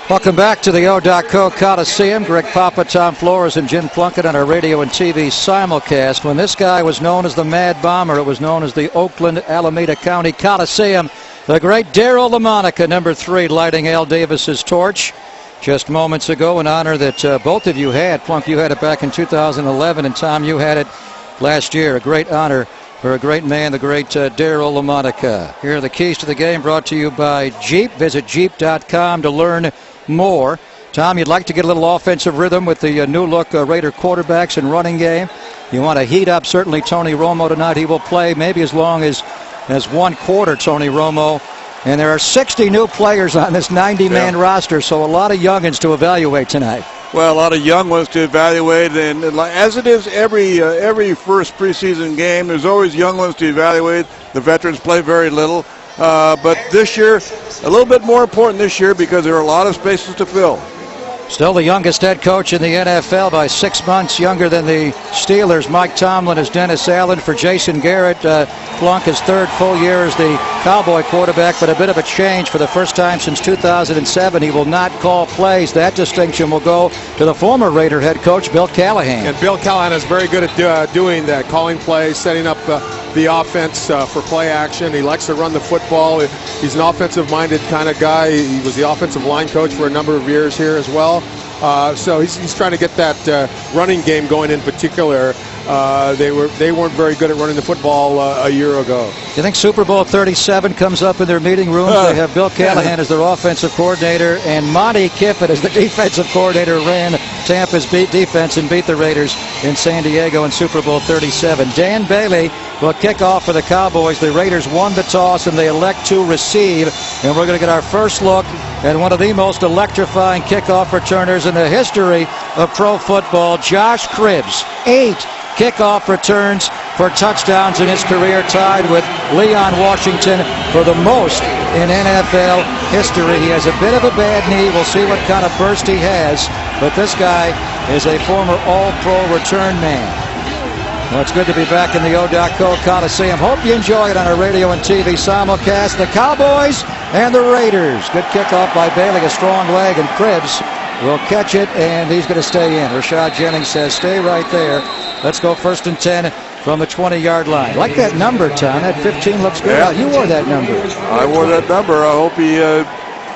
Welcome back to the O.co Coliseum. Greg Papa, Tom Flores, and Jim Plunkett on our radio and TV simulcast. When this guy was known as the Mad Bomber, it was known as the Oakland Alameda County Coliseum. The great Darryl LaMonica, number 3, lighting Al Davis's torch just moments ago, an honor that both of you had. Plunk, you had it back in 2011, and Tom, you had it last year. A great honor for a great man, the great Darryl LaMonica. Here are the keys to the game, brought to you by Jeep. Visit Jeep.com to learn more. Tom, you'd like to get a little offensive rhythm with the new look Raider quarterbacks and running game. You want to heat up certainly Tony Romo tonight. He will play maybe as long as one quarter, Tony Romo. And there are 60 new players on this 90-man roster, so a lot of youngins to evaluate tonight. Well, a lot of young ones to evaluate, and as it is every first preseason game, there's always young ones to evaluate. The veterans play very little. But this year, a little bit more important this year because there are a lot of spaces to fill. Still the youngest head coach in the NFL by 6 months younger than the Steelers. Mike Tomlin is Dennis Allen. For Jason Garrett, Plunk, his 3rd full year as the Cowboy quarterback, but a bit of a change for the first time since 2007. He will not call plays. That distinction will go to the former Raider head coach, Bill Callahan. And Bill Callahan is very good at doing that, calling plays, setting up the offense for play action. He likes to run the football. He's an offensive-minded kind of guy. He was the offensive line coach for a number of years here as well. So he's trying to get that running game going in particular. They weren't very good at running the football a year ago. You think Super Bowl 37 comes up in their meeting rooms? They have Bill Callahan as their offensive coordinator and Monty Kiffin as the defensive coordinator. Ran Tampa's defense and beat the Raiders in San Diego in Super Bowl 37. Dan Bailey will kick off for the Cowboys. The Raiders won the toss and they elect to receive. And we're going to get our first look at one of the most electrifying kickoff returners in the history of pro football, Josh Cribbs. 8 kickoff returns for touchdowns in his career, tied with Leon Washington for the most in NFL history. He has a bit of a bad knee. We'll see what kind of burst he has, but this guy is a former all-pro return man. Well, it's good to be back in the O.co Coliseum. Hope you enjoy it on our radio and TV simulcast. The Cowboys and the Raiders. Good kickoff by Bailey, a strong leg, and Cribbs will catch it, and he's going to stay in. Rashad Jennings says, stay right there. Let's go 1st and 10 from the 20-yard line. Like that number, Tom. That 15 looks good. Yeah. You wore that number. I wore that number. I hope he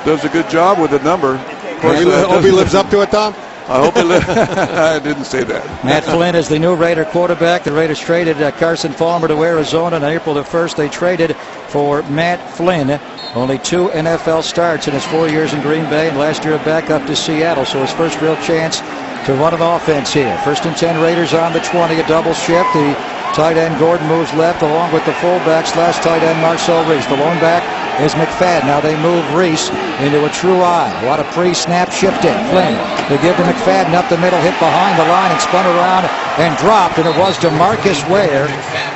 does a good job with the number. Of course, hope he lives up to it, Tom. I hope he lives. I didn't say that. Matt Flynn is the new Raider quarterback. The Raiders traded Carson Palmer to Arizona on April the 1st. They traded for Matt Flynn. Only 2 NFL starts in his 4 years in Green Bay, and last year a backup to Seattle. So his first real chance to run an offense here. 1st and 10, Raiders on the 20, a double shift. The tight end Gordon moves left along with the fullback slash tight end Marcel Reese. The lone back is McFadden. Now they move Reese into a true I. A lot of pre-snap shifting. Flynn, they give to McFadden up the middle, hit behind the line and spun around and dropped. And it was DeMarcus Ware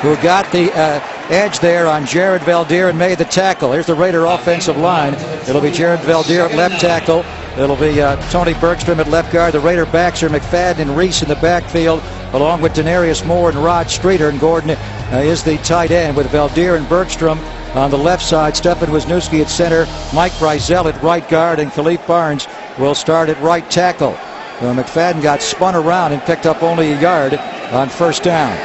who got the edge there on Jared Valdir and made the tackle. Here's the Raider offensive line. It'll be Jared Valdir at left tackle. It'll be Tony Bergstrom at left guard. The Raider backs are McFadden and Reese in the backfield, along with Denarius Moore and Rod Streeter. And Gordon is the tight end with Valdir and Bergstrom on the left side. Stefan Wisniewski at center. Mike Breisel at right guard. And Khalif Barnes will start at right tackle. McFadden got spun around and picked up only a yard on 1st down.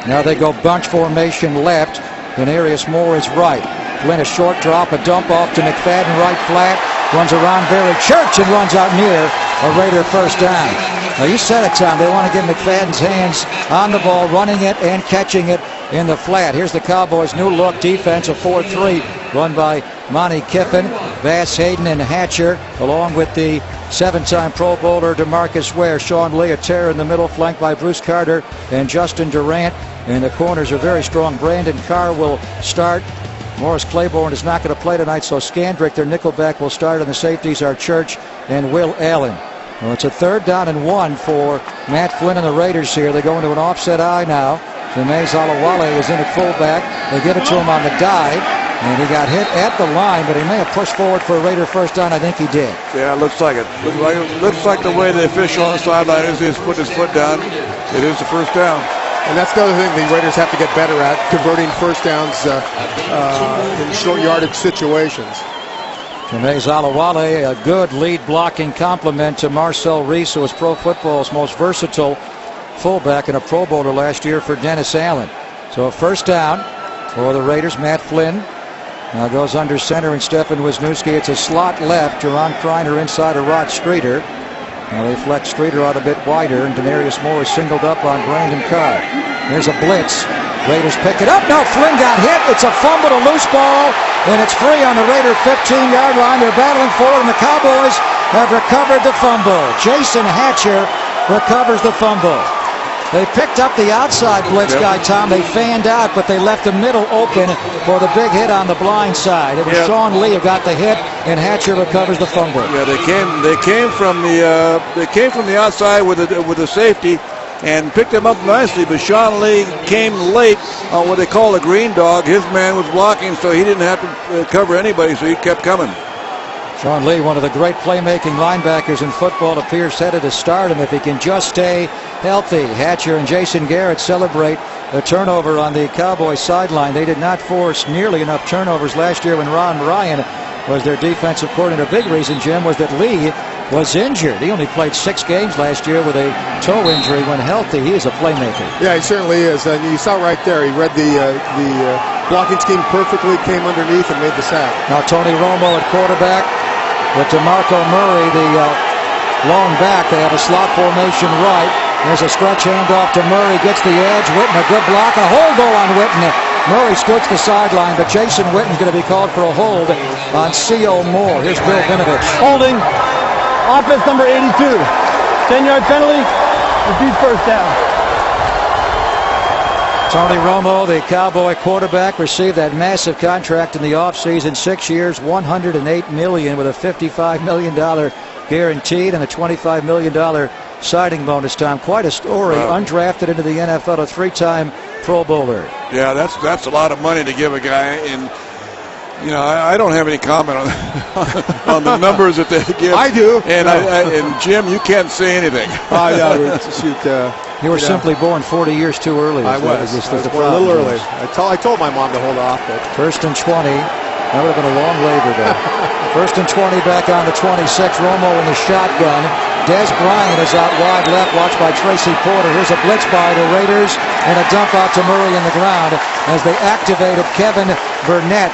Now they go bunch formation left. Denarius Moore is right. Flynn a short drop, a dump off to McFadden right flat. Runs around Barry Church and runs out near a Raider 1st down. Now you said it, Tom. They want to get McFadden's hands on the ball, running it and catching it in the flat. Here's the Cowboys' new look defense, a 4-3 run by Monty Kiffin, Vass Hayden, and Hatcher, along with the 7-time Pro Bowler DeMarcus Ware. Sean Lee, a tear in the middle, flanked by Bruce Carter and Justin Durant. And the corners are very strong. Brandon Carr will start. Morris Claiborne is not going to play tonight, so Skandrick, their nickelback, will start, and the safeties are Church and Will Allen. Well, it's a 3rd down and 1 for Matt Flynn and the Raiders here. They go into an offset eye now. Jamaze Alawale was in at fullback. They give it to him on the dive, and he got hit at the line, but he may have pushed forward for a Raider 1st down. I think he did. Yeah, it looks like it. Looks like the way the official on the sideline is put his foot down. It is the 1st down. And that's the other thing the Raiders have to get better at, converting 1st downs in short yardage situations. Janae Zalawale, a good lead blocking compliment to Marcel Reese, who was Pro Football's most versatile fullback and a Pro Bowler last year for Dennis Allen. So a first down for the Raiders. Matt Flynn now goes under center and Stefan Wisniewski. It's a slot left. Jerron Kreiner inside of Rod Streeter. Now they flex Streeter out a bit wider, and Denarius Moore is singled up on Brandon Carr. There's a blitz. Raiders pick it up. No, Flynn got hit. It's a fumble, a loose ball, and it's free on the Raider 15-yard line. They're battling for it, and the Cowboys have recovered the fumble. Jason Hatcher recovers the fumble. They picked up the outside blitz guy, Tom. They fanned out, but they left the middle open for the big hit on the blind side. It was Sean Lee who got the hit, and Hatcher recovers the fumble. Yeah, they came from the outside with the safety and picked him up nicely, but Sean Lee came late on what they call a green dog. His man was blocking, so he didn't have to cover anybody, so he kept coming. Sean Lee, one of the great playmaking linebackers in football, appears headed to start him if he can just stay healthy. Hatcher and Jason Garrett celebrate a turnover on the Cowboys sideline. They did not force nearly enough turnovers last year when Ron Ryan was their defensive coordinator. A big reason, Jim, was that Lee was injured. He only played 6 games last year with a toe injury. When healthy, he is a playmaker. Yeah, he certainly is. And you saw right there, he read the blocking scheme perfectly, came underneath and made the sack. Now Tony Romo at quarterback with DeMarco Murray, the lone back. They have a slot formation right. There's a stretch handoff to Murray, gets the edge. Witten, a good block, a hold goal on Witten. Murray splits the sideline, but Jason Witten's going to be called for a hold on C.O. Moore. Here's Bill Vinovich. Holding. Offense number 82. 10-yard penalty. Repeat first down. Tony Romo, the Cowboy quarterback, received that massive contract in the offseason. 6 years, $108 million with a $55 million guaranteed and a $25 million signing bonus, Tom. Quite a story. Wow. Undrafted into the NFL, a 3-time Pro Bowler. Yeah, that's a lot of money to give a guy. And you know, I don't have any comment on the numbers that they give. I do. And and Jim, you can't say anything. You were simply born 40 years too early. I was born a little early. I told my mom to hold off. But. First and 20. That would have been a long labor there. First and 20 back on the 26. Romo in the shotgun. Des Bryant is out wide left, watched by Tracy Porter. Here's a blitz by the Raiders and a dump out to Murray in the ground as they activated Kevin Burnett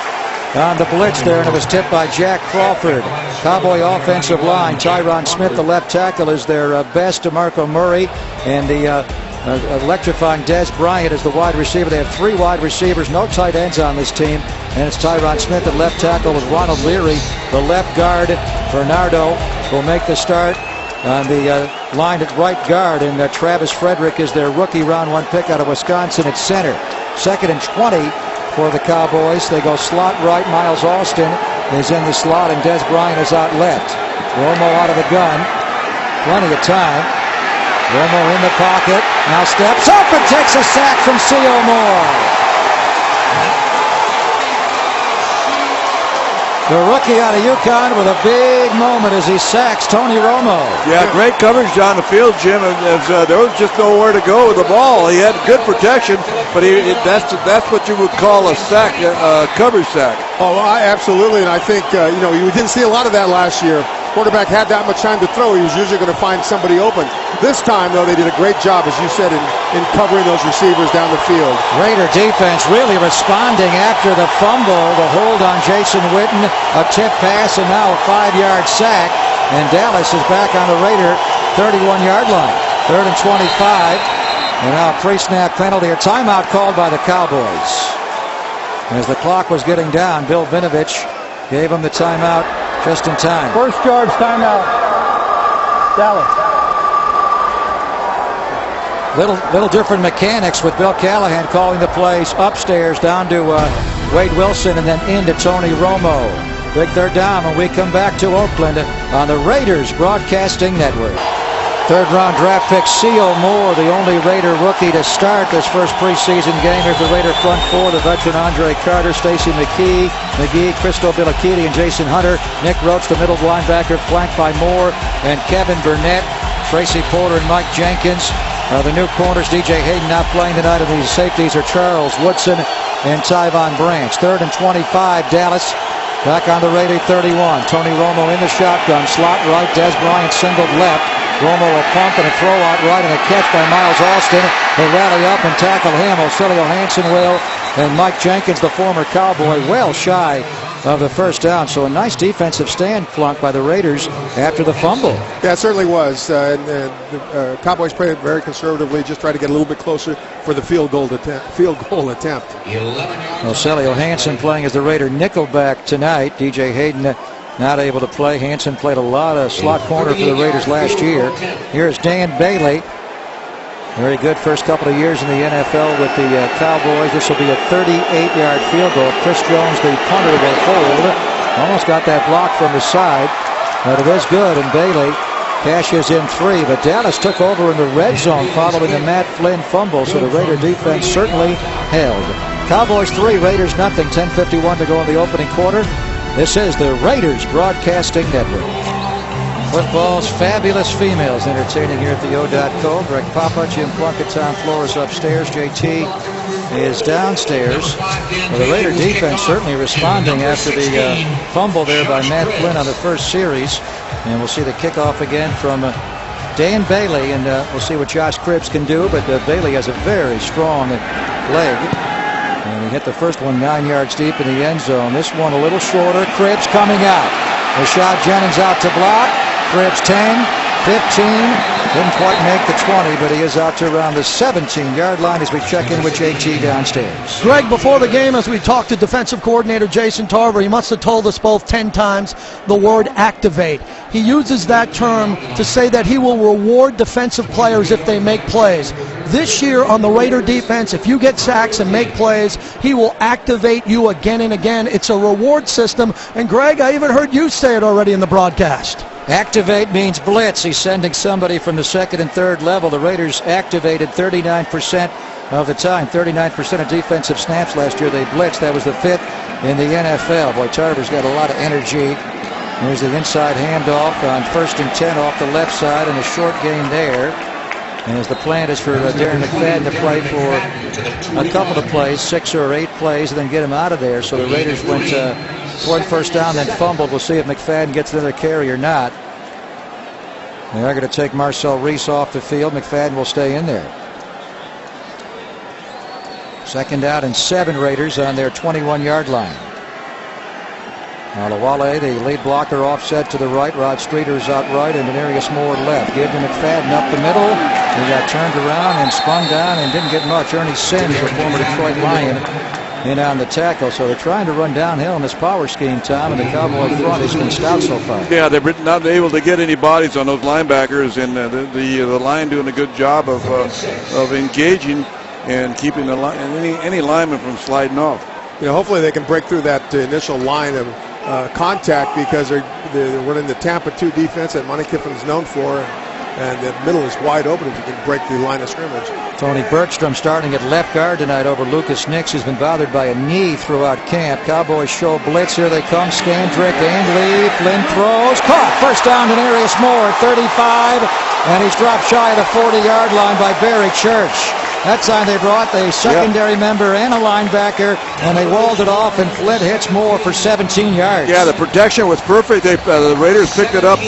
on the blitz there, and it was tipped by Jack Crawford. Cowboy offensive line, Tyron Smith, the left tackle, is their best. DeMarco Murray and the electrifying Des Bryant is the wide receiver. They have 3 wide receivers, no tight ends on this team, and it's Tyron Smith at left tackle with Ronald Leary, the left guard. Bernardo will make the start on the line at right guard, and Travis Frederick is their rookie round 1 pick out of Wisconsin at center. Second and 20 for the Cowboys. They go slot right. Miles Austin is in the slot, and Des Bryant is out left. Romo out of the gun. Plenty of time. Romo in the pocket. Now steps up and takes a sack from C.O. Moore. The rookie out of UConn with a big moment as he sacks Tony Romo. Yeah, great coverage down the field, Jim. As there was just nowhere to go with the ball. He had good protection, but that's what you would call a sack, coverage sack. Oh, absolutely, and I think we didn't see a lot of that last year. Quarterback had that much time to throw. He was usually going to find somebody open. This time, though, they did a great job, as you said, in covering those receivers down the field. Raider defense really responding after the fumble, the hold on Jason Witten, a tip pass, and now a 5-yard sack. And Dallas is back on the Raider 31-yard line. 3rd and 25. And now a pre-snap penalty or timeout called by the Cowboys. As the clock was getting down, Bill Vinovich gave him the timeout just in time. First charge timeout. Dallas. Little different mechanics with Bill Callahan calling the plays upstairs down to Wade Wilson and then into Tony Romo. Big 3rd down when we come back to Oakland on the Raiders Broadcasting Network. 3rd round draft pick C.O. Moore, the only Raider rookie to start this first preseason game. Here's the Raider front 4, the veteran Andre Carter, Stacy McGee, Christo Bilakidi, and Jason Hunter. Nick Roach, the middle linebacker, flanked by Moore and Kevin Burnett. Tracy Porter and Mike Jenkins. The new corners, DJ Hayden not playing tonight, and these safeties are Charles Woodson and Tyvon Branch. 3rd and 25, Dallas Back on the Raider 31. Tony Romo in the shotgun. Slot right. Des Bryant singled left. Romo a pump and a throw out right and a catch by Miles Austin. They rally up and tackle him. Ocilio Hansen will. And Mike Jenkins, the former Cowboy, well shy of the first down. So a nice defensive stand flunk by the Raiders after the fumble. Yeah, it certainly was. The Cowboys played very conservatively, just tried to get a little bit closer for the field goal attempt. Ocilio Hansen playing as the Raider nickelback tonight. DJ Hayden not able to play. Hansen played a lot of slot corner for the Raiders last year. Here's Dan Bailey. Very good first couple of years in the NFL with the Cowboys. This will be a 38-yard field goal. Chris Jones, the punter, will hold. Almost got that block from the side, but it is good, and Bailey cashes in 3. But Dallas took over in the red zone following the Matt Flynn fumble, so the Raider defense certainly held. Cowboys 3, Raiders nothing. 10:51 to go in the opening quarter. This is the Raiders Broadcasting Network. Football's fabulous females entertaining here at the O.co. Greg Papa, Jim Plunkett, Tom Flores upstairs. JT is downstairs. Well, the Raider defense certainly responding after the fumble there by Matt Flynn on the first series. And we'll see the kickoff again from Dan Bailey, and we'll see what Josh Cribbs can do. But Bailey has a very strong leg. And he hit the first one 9 yards deep in the end zone. This one a little shorter. Cribbs coming out. Rashad Jennings out to block. Cribbs 10, 15, didn't quite make the 20, but he is out to around the 17-yard line as we check in with JT downstairs. Greg, before the game, as we talked to defensive coordinator Jason Tarver, he must have told us both 10 times the word activate. He uses that term to say that he will reward defensive players if they make plays. This year on the Raider defense, if you get sacks and make plays, he will activate you again and again. It's a reward system. And Greg, I even heard you say it already in the broadcast. Activate means blitz. He's sending somebody from the second and third level. The Raiders activated 39% of the time. 39% of defensive snaps last year they blitzed. That was the 5th in the NFL. Boy, Tarver's got a lot of energy. There's the inside handoff on 1st and 10 off the left side, and a short gain there. And as the plan is for Darren McFadden to play for a couple of plays, 6 or 8 plays, and then get him out of there. So the Raiders went for first down, then fumbled. We'll see if McFadden gets another carry or not. They are going to take Marcel Reese off the field. McFadden will stay in there. 2nd out and 7 Raiders on their 21-yard line. Alawale, the lead blocker, offset to the right. Rod Streeter's out right, and Denarius Moore left. Give to McFadden up the middle. He got turned around and spun down and didn't get much. Ernie Sims, the former Detroit Lion, in on the tackle. So they're trying to run downhill in this power scheme, Tom, and the Cowboy front has been stout so far. Yeah, they've not able to get any bodies on those linebackers, and the line doing a good job of engaging and keeping the line, any lineman from sliding off. You know, hopefully they can break through that initial line of contact, because they're running the Tampa 2 defense that Monty Kiffin's known for, and the middle is wide open if you can break the line of scrimmage. Tony Bergstrom starting at left guard tonight over Lucas Nix, who's been bothered by a knee throughout camp. Cowboys show blitz. Here they come. Scandrick and Lee. Flynn throws. Caught. First down to Denarius Moore at 35. And he's dropped shy of the 40-yard line by Barry Church. That time they brought the secondary member and a linebacker, and they walled it off, and Flynn hits Moore for 17 yards. Yeah, the protection was perfect. The Raiders picked it up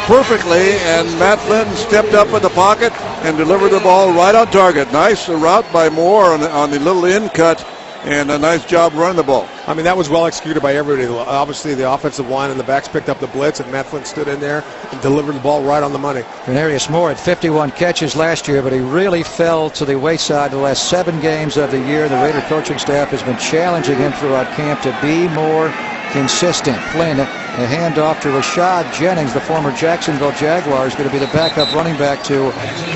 perfectly, and Matt Flynn stepped up in the pocket and delivered the ball right on target. Nice route by Moore on the little in cut, and a nice job running the ball. I mean, that was well executed by everybody. Obviously, the offensive line and the backs picked up the blitz, and Matt Flynn stood in there and delivered the ball right on the money. Denarius Moore had 51 catches last year, but he really fell to the wayside the last 7 games of the year. The Raider coaching staff has been challenging him throughout camp to be more consistent. Flynn, a handoff to Rashad Jennings, the former Jacksonville Jaguar, is going to be the backup running back to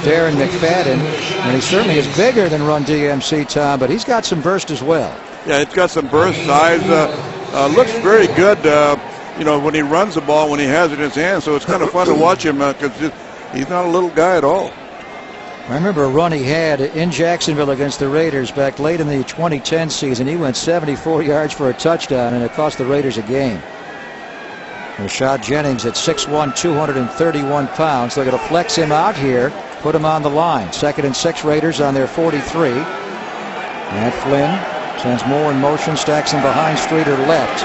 Darren McFadden. And he certainly is bigger than Run DMC, Tom, but he's got some burst as well. Yeah, it's got some burst size. Looks very good, you know, when he runs the ball, when he has it in his hand. So it's kind of fun to watch him because he's not a little guy at all. I remember a run he had in Jacksonville against the Raiders back late in the 2010 season. He went 74 yards for a touchdown, and it cost the Raiders a game. Rashad Jennings at 6'1", 231 pounds. They're going to flex him out here, put him on the line. 2nd and 6 Raiders on their 43. Matt Flynn sends Moore in motion, stacks him behind Streeter left.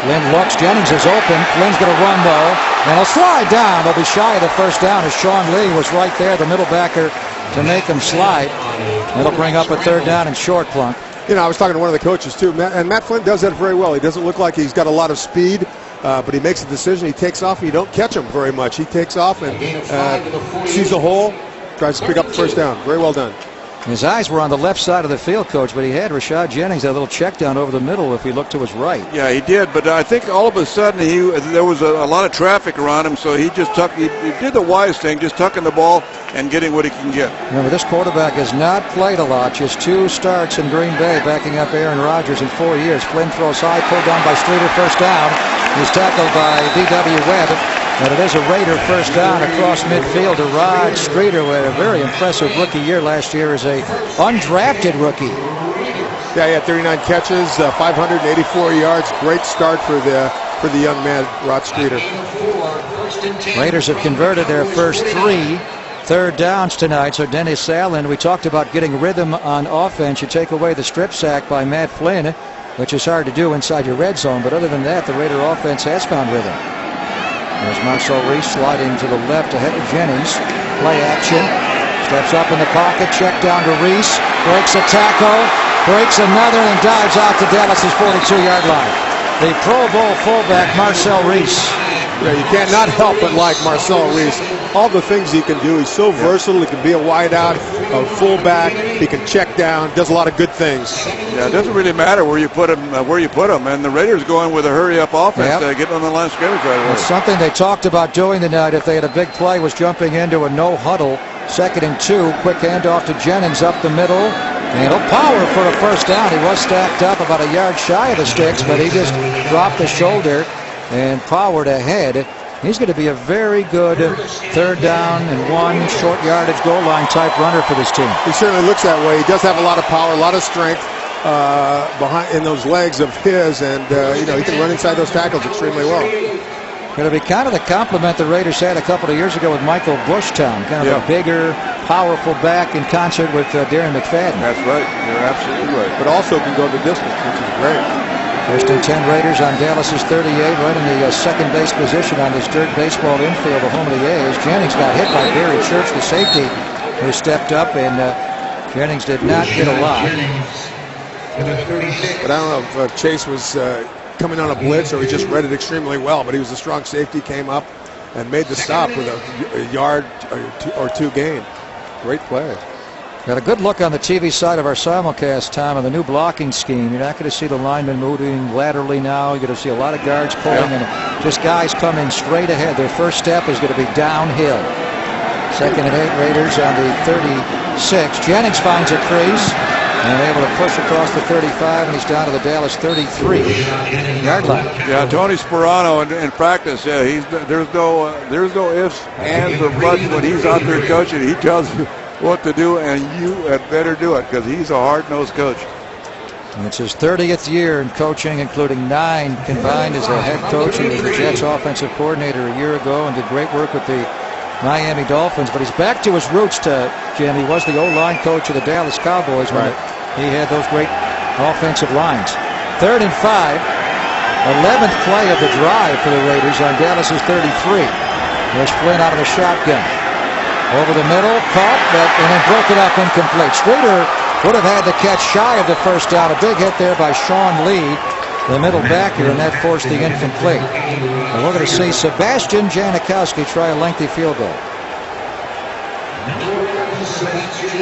Flynn looks. Jennings is open. Flynn's going to run, though. And he'll slide down. He'll be shy of the first down as Sean Lee was right there, the middle backer, to make him slide. It'll bring up a third down and short, Plunk. You know, I was talking to one of the coaches, too, and Matt Flynn does that very well. He doesn't look like he's got a lot of speed, but he makes a decision. He takes off, and you don't catch him very much. He takes off and sees the hole, tries to pick up the first down. Very well done. His eyes were on the left side of the field, Coach, but he had Rashad Jennings, that little check down over the middle if he looked to his right. Yeah, he did, but I think all of a sudden there was a lot of traffic around him, so he just he did the wise thing, just tucking the ball and getting what he can get. Remember, this quarterback has not played a lot, just 2 starts in Green Bay, backing up Aaron Rodgers in 4 years. Flynn throws high, pulled down by Streeter, first down. He's tackled by D.W. Webb. But it is a Raider first down across midfield to Rod Streeter, who had a very impressive rookie year last year as a undrafted rookie. Yeah, he had 39 catches, 584 yards. Great start for the young man, Rod Streeter. Raiders have converted their first 3 third downs tonight. So Dennis Allen, we talked about getting rhythm on offense. You take away the strip sack by Matt Flynn, which is hard to do inside your red zone. But other than that, the Raider offense has found rhythm. There's Marcel Reese sliding to the left ahead of Jennings. Play action. Steps up in the pocket. Check down to Reese. Breaks a tackle. Breaks another and dives out to Dallas's 42-yard line. The Pro Bowl fullback, Marcel Reese. Yeah, you cannot help but like Marcel Reese. All the things he can do. He's so versatile. He can be a wideout, a fullback. He can check down. Does a lot of good things. Yeah, it doesn't really matter where you put him. And the Raiders going with a hurry-up offense, getting on the line of scrimmage right away. Something they talked about doing tonight if they had a big play was jumping into a no-huddle. 2nd and 2. Quick handoff to Jennings up the middle. And he'll power for a first down. He was stacked up about a yard shy of the sticks, but he just dropped the shoulder and powered ahead. He's going to be a very good 3rd down and 1 short yardage goal line type runner for this team. He certainly looks that way. He does have a lot of power, a lot of strength behind in those legs of his, and he can run inside those tackles extremely well. Going to be kind of the compliment the Raiders had a couple of years ago with Michael Bushtown, kind of a bigger, powerful back in concert with Darren McFadden. That's right. You're absolutely right. But also can go the distance, which is great. 1st and 10 Raiders on Dallas's 38, right in the second base position on this dirt baseball infield, the home of the A's. Jennings got hit by Barry Church, the safety, who stepped up, and Jennings did not get a lot. But I don't know if Chase was coming on a blitz or he just read it extremely well, but he was a strong safety, came up and made the stop with a yard or two gain. Great play. Got a good look on the TV side of our simulcast, Tom, of the new blocking scheme. You're not going to see the linemen moving laterally now. You're going to see a lot of guards pulling and just guys coming straight ahead. Their first step is going to be downhill. 2nd and 8 Raiders on the 36. Jennings finds a crease and able to push across the 35, and he's down to the Dallas 33-yard line. Yeah, Tony Sperano in practice, there's no ifs, ands, or buts when he's out there coaching. He tells you what to do, and you had better do it because he's a hard-nosed coach. And it's his 30th year in coaching, including 9 combined as a head coach. He was the Jets offensive coordinator a year ago and did great work with the Miami Dolphins. But he's back to his roots, Jim. He was the O-line coach of the Dallas Cowboys when he had those great offensive lines. 3rd and 5. 11th play of the drive for the Raiders on Dallas's 33. There's Flynn out of the shotgun. Over the middle, caught, and then broken up, incomplete. Streeter would have had the catch shy of the first down. A big hit there by Sean Lee, the middle backer, and that forced the incomplete. And we're going to see Sebastian Janikowski try a lengthy field goal.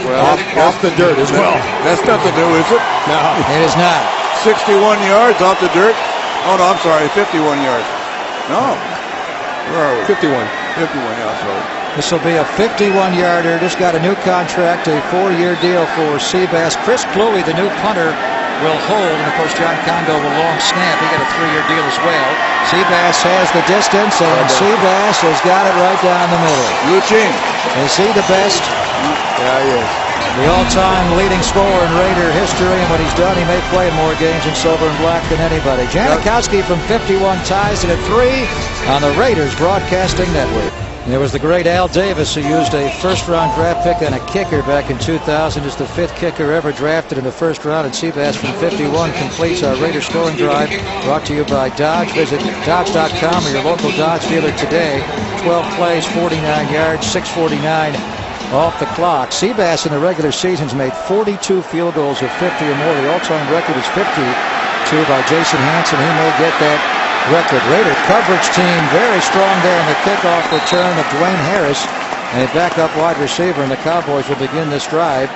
Well, off the dirt as well. That's nothing new, is it? No. It is not. 61 yards off the dirt. Oh, no, I'm sorry, 51 yards. No. Where are we? 51. 51, yeah, sorry. This will be a 51-yarder. Just got a new contract, a 4-year deal for Seabass. Chris Cluey, the new punter, will hold. And, of course, John Congo will long snap. He got a 3-year deal as well. Seabass has the distance, and Seabass has got it right down the middle. Eugene. Is he the best? Yeah, he is. The all-time leading scorer in Raider history, and when he's done, he may play in more games in silver and black than anybody. Janikowski from 51 ties it at 3 on the Raiders Broadcasting Network. It was the great Al Davis who used a first-round draft pick on a kicker back in 2000. Just the 5th kicker ever drafted in the first round. And Seabass from 51 completes our Raider scoring drive. Brought to you by Dodge. Visit Dodge.com or your local Dodge dealer today. 12 plays, 49 yards, 6:49 off the clock. Seabass in the regular season's made 42 field goals of 50 or more. The all-time record is 52 by Jason Hansen. He may get that record. Raider coverage team very strong there in the kickoff return of Dwayne Harris, a backup wide receiver, and the Cowboys will begin this drive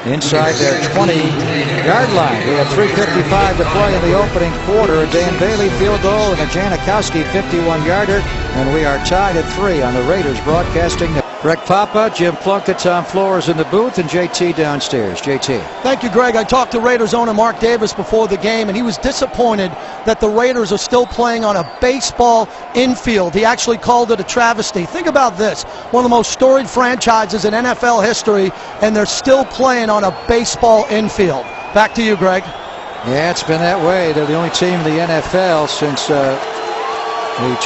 inside their 20-yard line. We have 3:55 to play in the opening quarter. A Dan Bailey field goal and a Janikowski 51-yarder, and we are tied at 3 on the Raiders Broadcasting Network. Greg Papa, Jim Plunkett, Tom Flores in the booth, and JT downstairs. JT. Thank you, Greg. I talked to Raiders owner Mark Davis before the game, and he was disappointed that the Raiders are still playing on a baseball infield. He actually called it a travesty. Think about this. One of the most storied franchises in NFL history, and they're still playing on a baseball infield. Back to you, Greg. Yeah, it's been that way. They're the only team in the NFL since the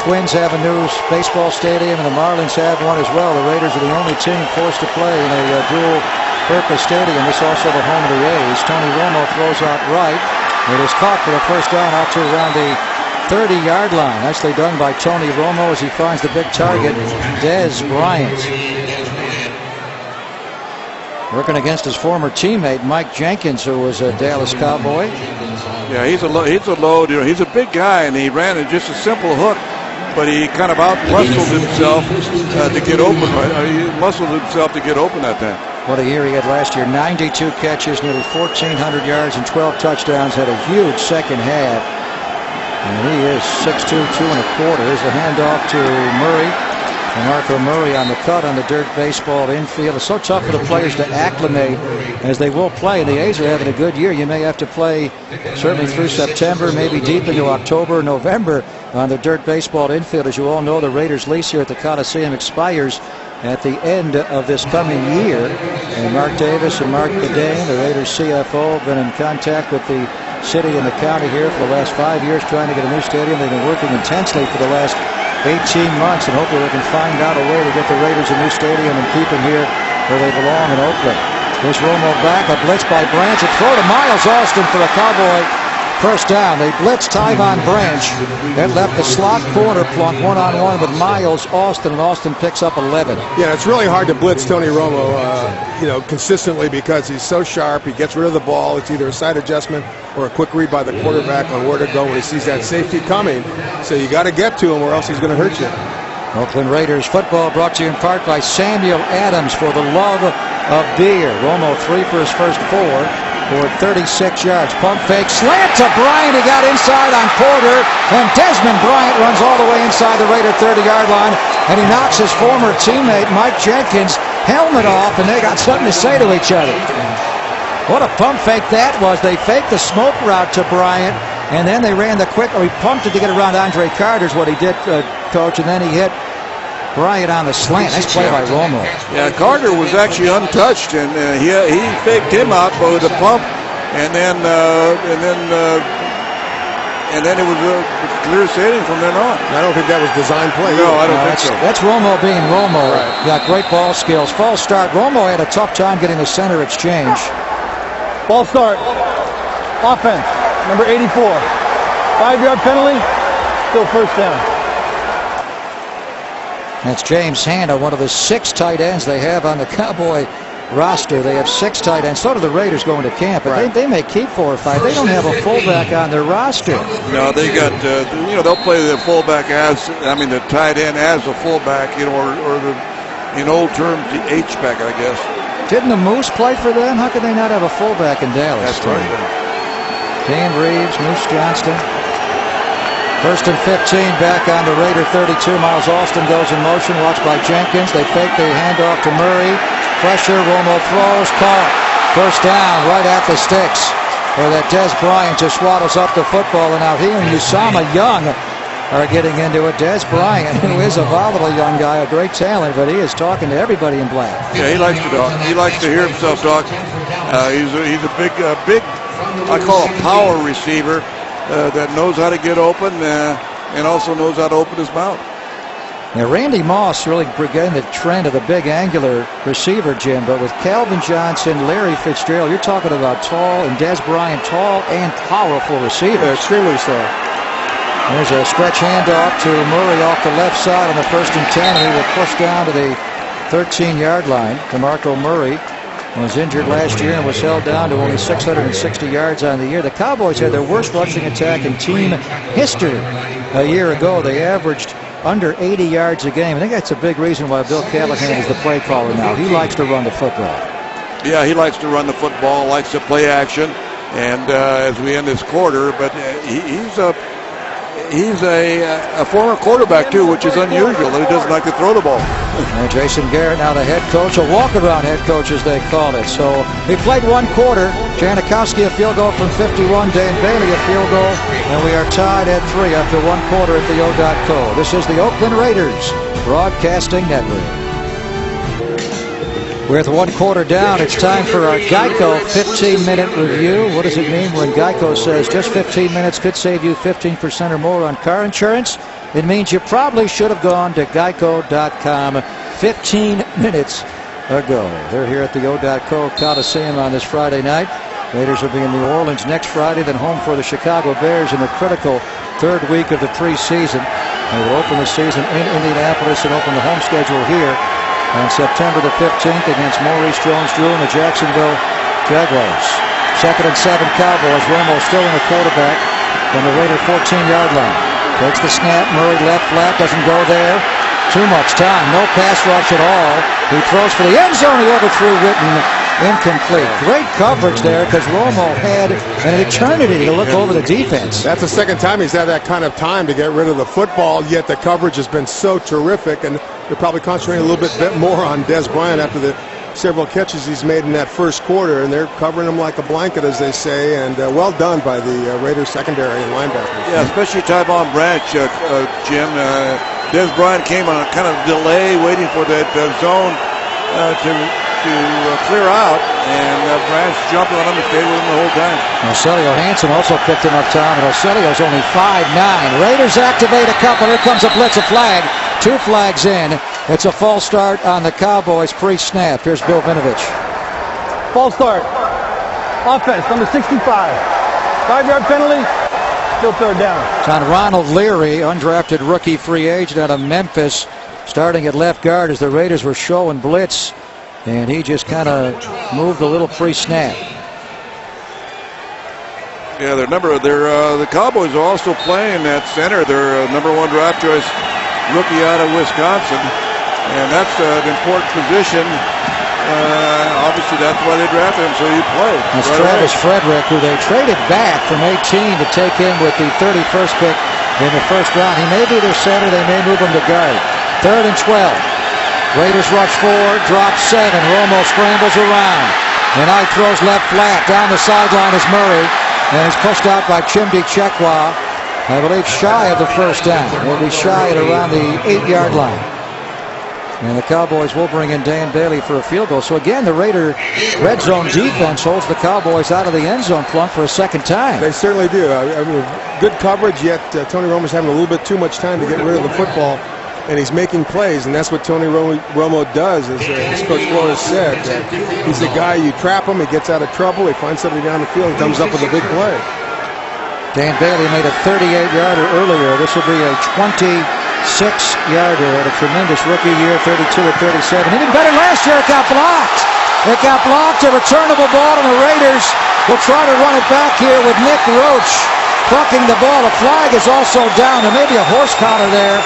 Twins have a new baseball stadium, and the Marlins have one as well. The Raiders are the only team forced to play in a dual-purpose stadium. This is also the home of the A's. Tony Romo throws out right. It is caught for the first down out to around the 30-yard line. Nicely done by Tony Romo as he finds the big target, Dez Bryant. Working against his former teammate, Mike Jenkins, who was a Dallas Cowboy. Yeah, he's a load. You know, he's a big guy, and he ran in just a simple hook, but he kind of out-muscled himself to get open. He muscled himself to get open that time. What a year he had last year. 92 catches, nearly 1,400 yards, and 12 touchdowns. Had a huge second half. And he is 6'2", 2 1/4. Here's the handoff to Murray. And Marco Murray on the cut on the dirt baseball infield. It's so tough for the players to acclimate as they will play. And the A's are having a good year. You may have to play certainly through September, maybe deep into October, November on the dirt baseball infield. As you all know, the Raiders' lease here at the Coliseum expires at the end of this coming year. And Mark Davis and Mark Bedane, the Raiders CFO, have been in contact with the city and the county here for the last 5 years trying to get a new stadium. They've been working intensely for the last 18 months, and hopefully we can find out a way to get the Raiders a new stadium and keep them here where they belong in Oakland. Here's Romo back, a blitz by Branch, a throw to Miles Austin for a Cowboy first down. They blitzed Tyvon Branch and left the slot corner plunk one-on-one with Miles Austin, and Austin picks up 11. Yeah, it's really hard to blitz Tony Romo, consistently because he's so sharp. He gets rid of the ball. It's either a side adjustment or a quick read by the quarterback on where to go when he sees that safety coming. So you got to get to him or else he's going to hurt you. Oakland Raiders football brought to you in part by Samuel Adams for the love of beer. Romo 3 for his first 4 for 36 yards. Pump fake, slant to Bryant. He got inside on Porter, and Desmond Bryant runs all the way inside the Raider 30-yard line, and he knocks his former teammate Mike Jenkins' helmet off, and they got something to say to each other. What a pump fake that was. They faked the smoke route to Bryant, and then they ran the quick, or he pumped it to get around Andre Carter's what he did, Coach, and then he hit Bryant on the slant. Nice play by Romo. Yeah, Carter was actually untouched, and he faked him out with a pump, and then it was clear sailing from then on. I don't think that was design play. No, I don't think so. That's Romo being Romo. Right. Got great ball skills. False start. Romo had a tough time getting the center exchange. Ball start. Offense. Number 84. 5-yard penalty. Still first down. That's James Hanna, one of the 6 tight ends they have on the Cowboy roster. They have 6 tight ends. So do the Raiders going to camp, but they may keep 4 or 5. They don't have a fullback on their roster. No, they got, they'll play the fullback the tight end as a fullback, or in old terms, the H-back, I guess. Didn't the Moose play for them? How could they not have a fullback in Dallas? That's right. Dan Reeves, Moose Johnston. First and 15 back on the Raider 32. Miles Austin goes in motion, watched by Jenkins. They fake the handoff to Murray. Pressure, Romo throws, caught. First down, right at the sticks. Where that Dez Bryant just waddles up the football, and now he and Usama Young are getting into it. Dez Bryant, who is a volatile young guy, a great talent, but he is talking to everybody in black. Yeah, he likes to talk. He likes to hear himself talk. He's a big, I call a power receiver that knows how to get open and also knows how to open his mouth. Now, Randy Moss really began the trend of the big angular receiver, Jim, but with Calvin Johnson, Larry Fitzgerald, you're talking about tall, and Des Bryant, tall and powerful receivers. Yeah, extremely so. There's a stretch handoff to Murray off the left side on the 1st and 10, and he will push down to the 13-yard line. DeMarco Murray was injured last year and was held down to only 660 yards on the year. The Cowboys had their worst rushing attack in team history a year ago. They averaged under 80 yards a game. I think that's a big reason why Bill Callahan is the play caller now. He likes to run the football. Yeah, he likes to run the football, likes to play action. And as we end this quarter, but he's a former quarterback too, which is unusual. That he doesn't like to throw the ball. And Jason Garrett, now the head coach, a walk-around head coach as they call it. So he played one quarter. Janikowski a field goal from 51, Dan Bailey a field goal, and we are tied at 3 after one quarter at the O.co. This is the Oakland Raiders Broadcasting Network. With one quarter down, it's time for our Geico 15-minute review. What does it mean when Geico says just 15 minutes could save you 15% or more on car insurance? It means you probably should have gone to geico.com 15 minutes ago. They're here at the O.co Coliseum on this Friday night. Raiders will be in New Orleans next Friday, then home for the Chicago Bears in the critical 3rd week of the preseason. They will open the season in Indianapolis and open the home schedule here on September the 15th against Maurice Jones-Drew and the Jacksonville Jaguars. 2nd and 7 Cowboys. Romo still in the quarterback from the Raider 14-yard line. Takes the snap. Murray left flat. Doesn't go there. Too much time. No pass rush at all. He throws for the end zone. He overthrew Witten. Incomplete. Great coverage there because Romo had an eternity to look over the defense. That's the second time he's had that kind of time to get rid of the football, yet the coverage has been so terrific, and they're probably concentrating a little bit more on Des Bryant after the several catches he's made in that first quarter, and they're covering him like a blanket, as they say, and well done by the Raiders secondary and linebackers. Yeah, especially Tyvon Branch, Jim. Des Bryant came on a kind of delay, waiting for that zone to clear out, and Branch jumped on him and stayed with him the whole time. Marcelio Hansen also picked enough time, and Marcelio's only 5'9". Raiders activate a couple. Here comes a blitz, a flag. 2 flags in. It's a false start on the Cowboys pre-snap. Here's Bill Vinovich. False start. Offense, number 65. 5-yard penalty. Still 3rd down. It's on Ronald Leary, undrafted rookie free agent out of Memphis, starting at left guard as the Raiders were showing blitz. And he just kind of moved a little pre-snap. Yeah, the Cowboys are also playing at center. Their number 1 draft choice rookie out of Wisconsin, and that's an important position. Obviously, that's why they drafted him, so he played. That's Travis Frederick, who they traded back from 18 to take him with the 31st pick in the 1st round. He may be their center. They may move him to guard. 3rd and 12. Raiders rush 4, drop 7. Romo scrambles around. And I throws left flat. Down the sideline is Murray. And is pushed out by Chimdi Chekwa. I believe shy of the 1st down. He'll be shy at around the 8-yard line. And the Cowboys will bring in Dan Bailey for a field goal. So again, the Raider red zone defense holds the Cowboys out of the end zone plump for a 2nd time. They certainly do. I mean, good coverage, yet Tony Romo's having a little bit too much time to get rid of the football. And he's making plays, and that's what Tony Romo does, as Coach Flores said. He's the guy, you trap him, he gets out of trouble, he finds somebody down the field, and comes up with a big play. Dan Bailey made a 38-yarder earlier. This will be a 26-yarder at a tremendous rookie year, 32 at 37. Even better last year, it got blocked. It got blocked, a returnable ball, and the Raiders will try to run it back here with Nick Roach plucking the ball. A flag is also down. There may be a horse counter there.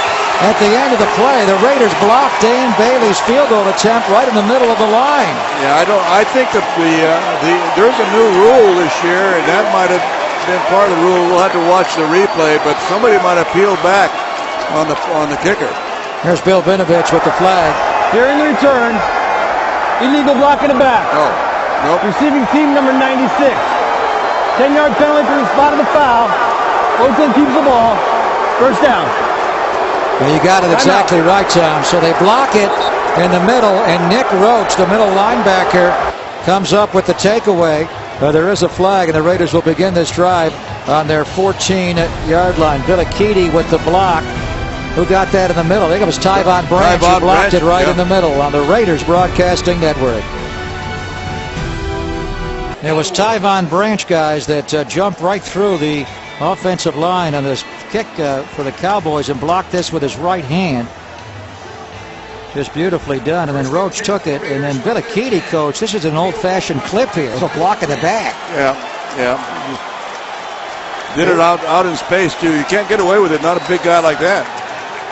At the end of the play, the Raiders blocked Dan Bailey's field goal attempt right in the middle of the line. Yeah, I think that there's a new rule this year, and that might have been part of the rule. We'll have to watch the replay, but somebody might have peeled back on the kicker. Here's Bill Vinovich with the flag. During the return, illegal block in the back. Oh, nope. Receiving team number 96. 10-yard penalty for the spot of the foul. Oakland keeps the ball. 1st down. Well, you got it exactly right, Tom. So they block it in the middle, and Nick Roach, the middle linebacker, comes up with the takeaway. There is a flag, and the Raiders will begin this drive on their 14-yard line. Billy Keedy with the block. Who got that in the middle? I think it was Tyvon Branch who blocked it right in the middle on the Raiders Broadcasting Network. It was Tyvon Branch, guys, that jumped right through the offensive line on this kick for the Cowboys and blocked this with his right hand. Just beautifully done. And then Roach took it, and then Billy Keaty, coach, this is an old-fashioned clip here. A block in the back. Yeah. Did it out in space, too. You can't get away with it. Not a big guy like that.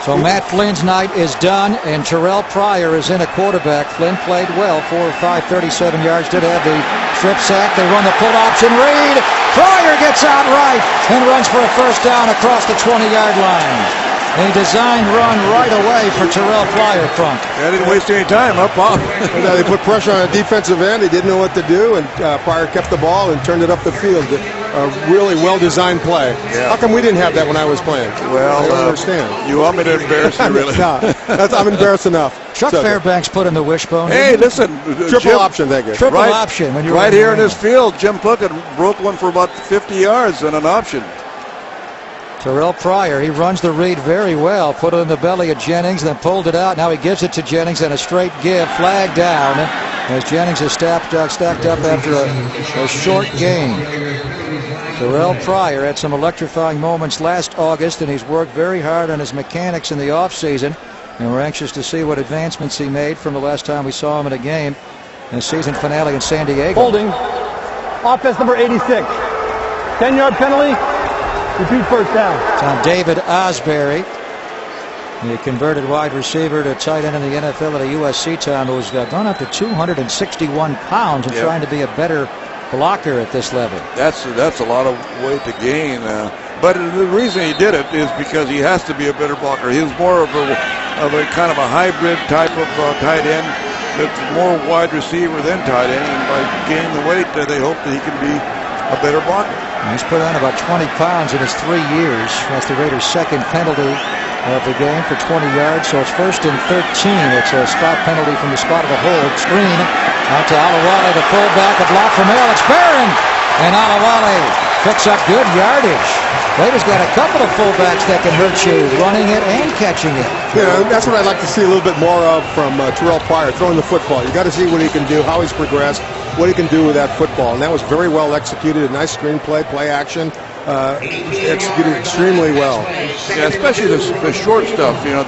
So Matt Flynn's night is done, and Terrell Pryor is in a quarterback. Flynn played well, 4 of 5, 37 yards. Did have the strip sack. They run the pull option read. Pryor gets out right and runs for a first down across the 20-yard line. A design run right away for Terrell Pryor, Crunk. Yeah, didn't waste any time, up off. They put pressure on a defensive end. He didn't know what to do, and Pryor kept the ball and turned it up the field. A really well-designed play. Yeah. How come we didn't have that when I was playing? Well, I don't understand. You want me to embarrass you, really? No, I'm embarrassed enough. Chuck Fairbanks put in the wishbone. Hey, listen. Triple option, thank you. Triple option. When you're right here in this field, Jim Puckett broke one for about 50 yards on an option. Terrell Pryor, he runs the read very well. Put it in the belly of Jennings, then pulled it out. Now he gives it to Jennings and a straight give. Flag down as Jennings is stacked up after a short game. Terrell Pryor had some electrifying moments last August, and he's worked very hard on his mechanics in the offseason. And we're anxious to see what advancements he made from the last time we saw him in a game in the season finale in San Diego. Holding. Offense number 86. 10-yard penalty. Repeat first down. It's on David Osbury, the converted wide receiver to tight end in the NFL at a USC time, who's gone up to 261 pounds and trying to be a better blocker at this level. That's a lot of weight to gain. But the reason he did it is because he has to be a better blocker. He was more of a kind of a hybrid type of tight end. That's more wide receiver than tight end, and by gaining the weight, they hope that he can be a better blocker. He's put on about 20 pounds in his 3 years. That's the Raiders' second penalty of the game for 20 yards. So it's 1st and 13. It's a spot penalty from the spot of the hold. Screen out to Alawale, the fullback. A block from Alex Barron. And Alawale picks up good yardage. Raiders got a couple of fullbacks that can hurt you, running it and catching it. Yeah, that's what I'd like to see a little bit more of from Terrell Pryor, throwing the football. You got to see what he can do, how he's progressed, what he can do with that football. And that was very well executed. A nice screenplay, play action, executed extremely well. Yeah, especially the short stuff. You know,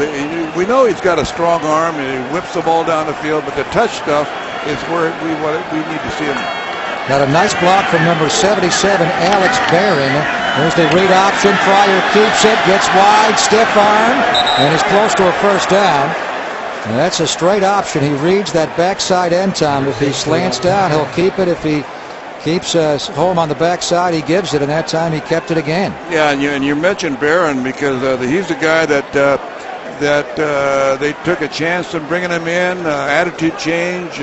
we know he's got a strong arm and he whips the ball down the field, but the touch stuff is where we need to see him. Got a nice block from number 77, Alex Barron. There's the read option. Pryor keeps it, gets wide, stiff arm, and is close to a first down. And that's a straight option. He reads that backside end time. If he slants down, he'll keep it. If he keeps home on the backside, he gives it, and that time he kept it again. Yeah, and you mentioned Barron because he's the guy that they took a chance on bringing him in. Attitude change,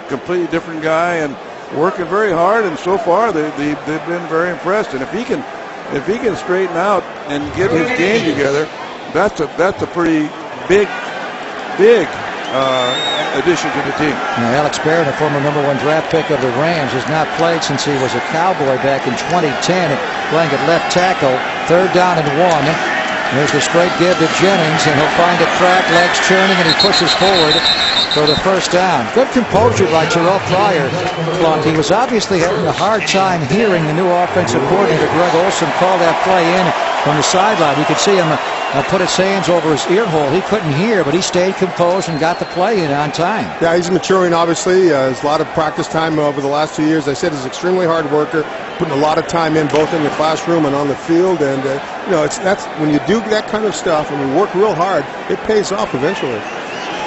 completely different guy, and working very hard. And so far, they've been very impressed. And if he can straighten out and get his game together, that's a pretty big addition to the team. Now, Alex Barron, a former #1 draft pick of the Rams, has not played since he was a Cowboy back in 2010, playing at left tackle. 3rd down and 1. There's the straight give to Jennings, and he'll find it cracked, legs churning, and he pushes forward for the first down. Good composure by Terrell Pryor. He was obviously having a hard time hearing the new offensive coordinator, Greg Olson, call that play in from the sideline. You could see him put his hands over his ear hole. He couldn't hear, but he stayed composed and got the play in on time. Yeah, he's maturing, obviously. There's a lot of practice time over the last 2 years. I said he's an extremely hard worker, putting a lot of time in both in the classroom and on the field. And, that's when you do that kind of stuff and you work real hard, it pays off eventually.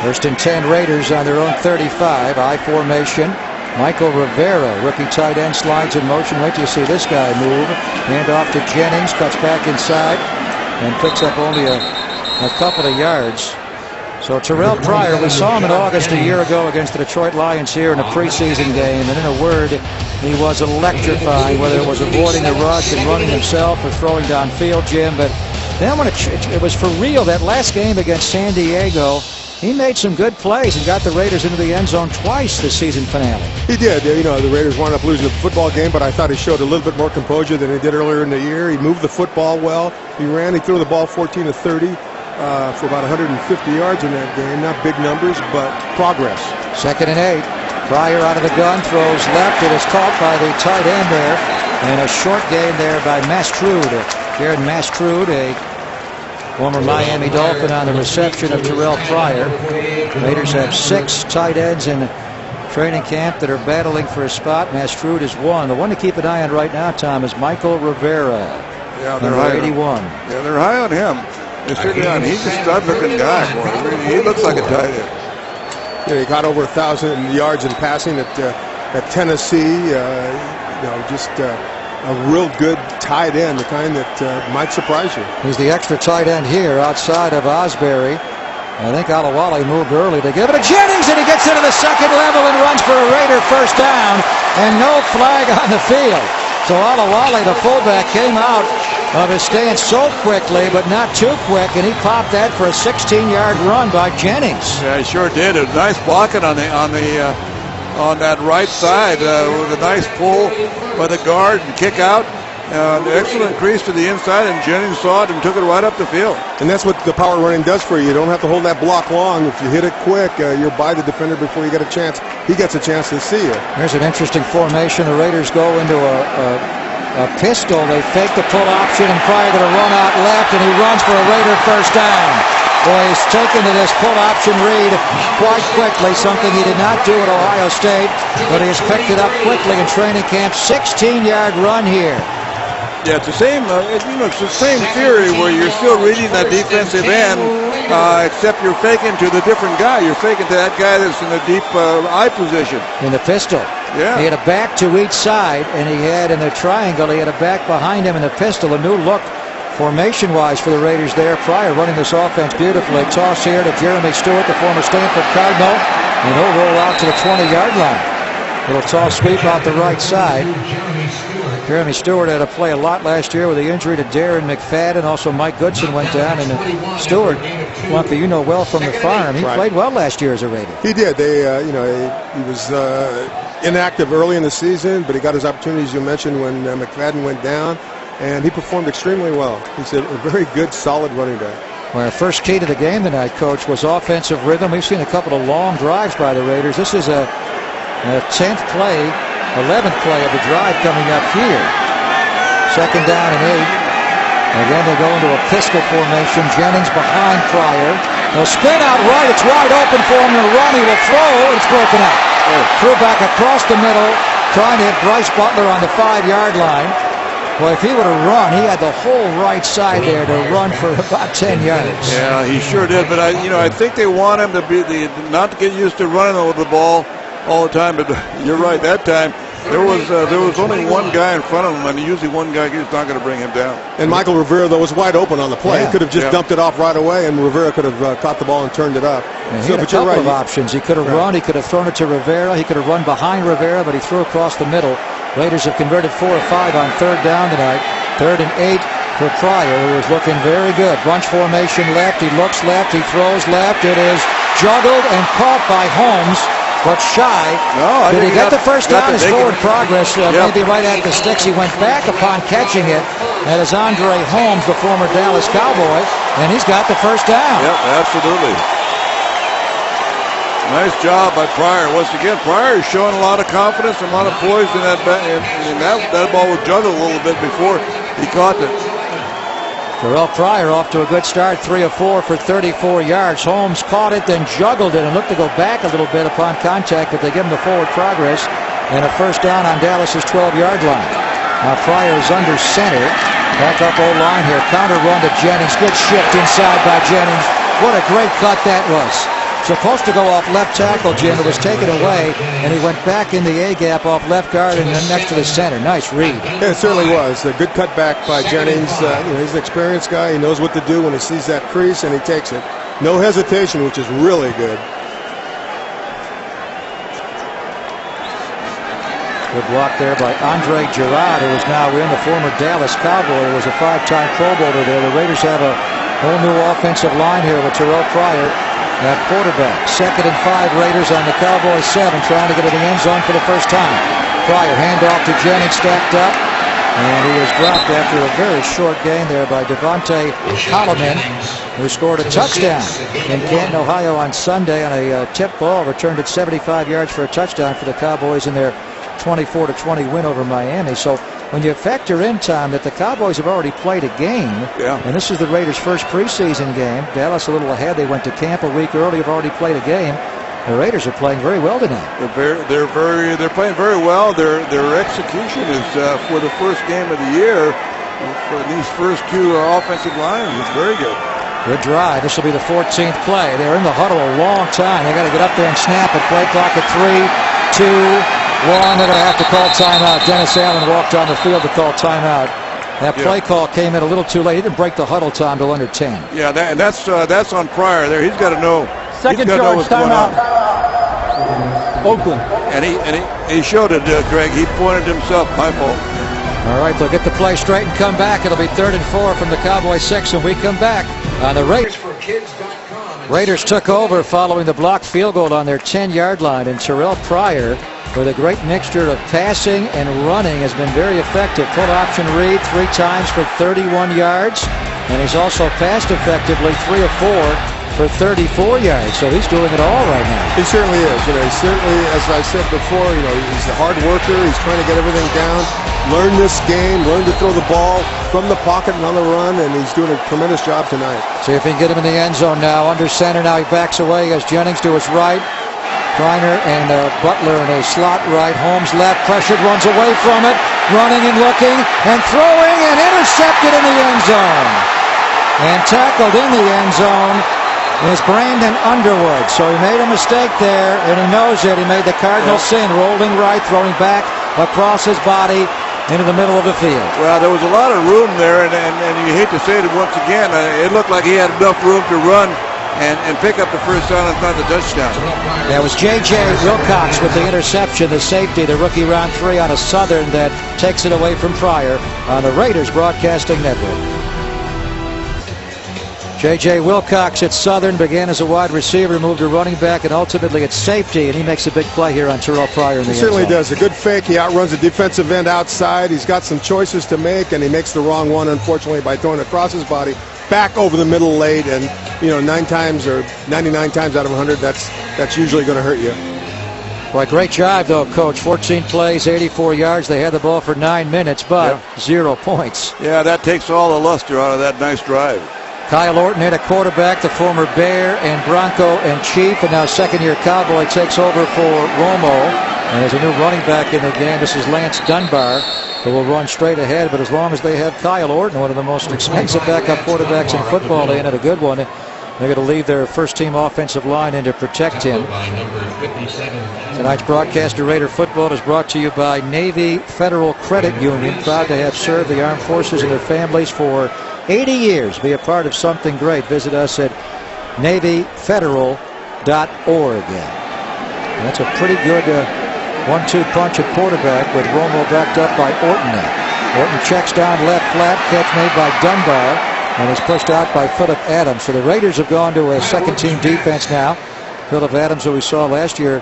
1st and 10 Raiders on their own 35. I formation. Michael Rivera, rookie tight end, slides in motion. Wait till you see this guy move. Hand off to Jennings, cuts back inside, and picks up only a couple of yards. So Terrell Pryor, we saw him in August a year ago against the Detroit Lions here in a preseason game, and in a word, he was electrifying, whether it was avoiding the rush and running himself or throwing downfield, Jim. But then when it was for real, that last game against San Diego, he made some good plays and got the Raiders into the end zone twice this season finale. He did. The Raiders wound up losing the football game, but I thought he showed a little bit more composure than he did earlier in the year. He moved the football well. He threw the ball 14 to 30. for about 150 yards in that game. Not big numbers, but progress. 2nd and 8. Pryor out of the gun, throws left. It is caught by the tight end there. And a short gain there by Mastrude. Jared Mastrude, a former Miami Dolphin, on the reception of Terrell Pryor. Raiders have 6 tight ends in training camp that are battling for a spot. Mastrude is one. The one to keep an eye on right now, Tom, is Michael Rivera. Yeah, they're high 81. Yeah, they're high on him. He's a stud-looking guy. Boy. He looks like a tight end. Yeah, he got over 1,000 yards in passing at Tennessee. Just a real good tight end, the kind that might surprise you. He's the extra tight end here outside of Osbury. I think Alawale moved early to give it to Jennings, and he gets into the second level and runs for a Raider first down, and no flag on the field. So Alawale, the fullback, came out of his stance so quickly, but not too quick, and he popped that for a 16-yard run by Jennings. Yeah, he sure did. It was nice blocking on that right side with a nice pull by the guard and kick out. Excellent crease to the inside, and Jennings saw it and took it right up the field. And that's what the power running does for you. You don't have to hold that block long. If you hit it quick, you're by the defender before you get a chance. He gets a chance to see you. Here's an interesting formation. The Raiders go into a pistol. They fake the pull option, and Pryor going to run out left, and he runs for a Raider first down. Boy, he's taken to this pull option read quite quickly, something he did not do at Ohio State, but he has picked it up quickly in training camp. 16-yard run here. Yeah, it's the same. It's the same theory where you're still reading that defensive end, except you're faking to the different guy. You're faking to that guy that's in the deep eye position. In the pistol. Yeah. He had a back to each side, and he had in the triangle, he had a back behind him in the pistol. A new look formation-wise for the Raiders there. Pryor running this offense beautifully. Toss here to Jeremy Stewart, the former Stanford Cardinal, and he'll roll out to the 20-yard line. Little toss sweep out the right side. Jeremy Stewart had to play a lot last year with the injury to Darren McFadden. Also, Mike Goodson went down, and Stewart, Lunky, you know well from the farm, he played well last year as a Raider. He did. He was inactive early in the season, but he got his opportunities, you mentioned, when McFadden went down, and he performed extremely well. He's a very good, solid running back. Well, our first key to the game tonight, Coach, was offensive rhythm. We've seen a couple of long drives by the Raiders. This is a 10th play, 11th play of the drive coming up here. 2nd down and 8. Again, they go into a pistol formation. Jennings behind Pryor. They'll spin out right. It's wide open for him to run. He will throw. It's broken up. Threw back across the middle, trying to hit Bryce Butler on the 5-yard line. Well, if he would have run, he had the whole right side there to run for about 10 yards. Yeah, he sure did. But I think they want him to not to get used to running over the ball all the time. But you're right. That time there was only one guy in front of him, and usually one guy is not going to bring him down. And Michael Rivera, though, was wide open on the play. He could have just dumped it off right away, and Rivera could have caught the ball and turned it up. He had a couple of options. He could have run. He could have thrown it to Rivera. He could have run behind Rivera, but he threw across the middle. Raiders have converted 4 of 5 on 3rd down tonight. 3rd and 8 for Pryor, who is looking very good. Bunch formation left. He looks left. He throws left. It is juggled and caught by Holmes, but shy. No, did he get the first down? His forward progress, maybe right at the sticks. He went back upon catching it. That is Andre Holmes, the former Dallas Cowboy, and he's got the first down. Yep, absolutely. Nice job by Pryor. Once again, Pryor is showing a lot of confidence and a lot of poise in that. And that ball was juggled a little bit before he caught it. Terrell Pryor off to a good start, 3 of 4 for 34 yards. Holmes caught it, then juggled it and looked to go back a little bit upon contact, but they give him the forward progress and a first down on Dallas's 12-yard line. Now Pryor is under center. Back up O-line here. Counter run to Jennings. Good shift inside by Jennings. What a great cut that was. Supposed to go off left tackle, Jim. It was taken away, and he went back in the A-gap off left guard and then next to the center. Nice read. Yeah, it certainly was. A good cutback by Jennings. He's an experienced guy. He knows what to do when he sees that crease, and he takes it. No hesitation, which is really good. Good block there by Andre Girard, who is now in, the former Dallas Cowboy, who was a 5-time Pro Bowler there. The Raiders have a whole new offensive line here with Terrell Pryor at quarterback. 2nd and 5, Raiders on the Cowboys 7, trying to get to the end zone for the first time. Pryor, handoff to Jennings, stacked up. And he was dropped after a very short gain there by Devontae Holloman, who scored a touchdown in Canton, Ohio on Sunday on a tip ball, returned it 75 yards for a touchdown for the Cowboys in their 24-20 win over Miami. So when you factor in, Tom, that the Cowboys have already played a game, and this is the Raiders' first preseason game. Dallas a little ahead. They went to camp a week early, have already played a game. The Raiders are playing very well tonight. They're playing very well. Their execution is for the first game of the year for these first two offensive lines is very good. Good drive. This will be the 14th play. They're in the huddle a long time. They got to get up there and snap it. Play clock at 3, 2, 1. They're going to have to call timeout. Dennis Allen walked on the field to call timeout. That play call came in a little too late. He didn't break the huddle time till under 10. Yeah, that's on Pryor there. He's got to know. Second charge timeout. Oakland. And he showed it, Greg. He pointed himself. My fault. All right, they'll get the play straight and come back. It'll be 3rd and 4 from the Cowboys 6 when we come back on the Raiders took over following the blocked field goal on their 10-yard line, and Terrell Pryor, with a great mixture of passing and running, has been very effective. Full option read 3 times for 31 yards, and he's also passed effectively 3 of 4 for 34 yards, so he's doing it all right now. He certainly is. He certainly, as I said before, he's a hard worker. He's trying to get everything down, learn this game, learn to throw the ball from the pocket and on the run, and he's doing a tremendous job tonight. See if he can get him in the end zone now. Under center now, he backs away as Jennings to his right. Griner and Butler in a slot right. Holmes left, pressured, runs away from it, running and looking and throwing, and intercepted in the end zone. And tackled in the end zone is Brandon Underwood. So he made a mistake there, and he knows it. He made the cardinal sin, rolling right, throwing back across his body into the middle of the field. Well, there was a lot of room there, and you hate to say it once again, it looked like he had enough room to run and pick up the first down and find the touchdown. That was J.J. Wilcox with the interception, the safety, the rookie round 3 out of Southern that takes it away from Pryor on the Raiders Broadcasting Network. J.J. Wilcox at Southern began as a wide receiver, moved to running back, and ultimately at safety, and he makes a big play here on Terrell Pryor in the end zone. He certainly does. A good fake. He outruns the defensive end outside. He's got some choices to make, and he makes the wrong one, unfortunately, by throwing across his body, back over the middle late, and 9 times or 99 times out of 100, that's usually going to hurt you. Boy, great job, though, Coach. 14 plays, 84 yards. They had the ball for 9 minutes, but 0 points. Yeah, that takes all the luster out of that nice drive. Kyle Orton at a quarterback, the former Bear and Bronco and Chief, and now second-year Cowboy takes over for Romo. And there's a new running back in the game. This is Lance Dunbar, who will run straight ahead. But as long as they have Kyle Orton, one of the most expensive backup quarterbacks in football, they had a good one. They're going to leave their first-team offensive line in to protect him. Tonight's broadcast of Raider football is brought to you by Navy Federal Credit Union, proud to have served the armed forces and their families for 80 years. Be a part of something great. Visit us at NavyFederal.org. That's a pretty good 1-2 punch at quarterback with Romo backed up by Orton now. Orton checks down left flat, catch made by Dunbar, and is pushed out by Phillip Adams. So the Raiders have gone to a second-team defense now. Phillip Adams, who we saw last year,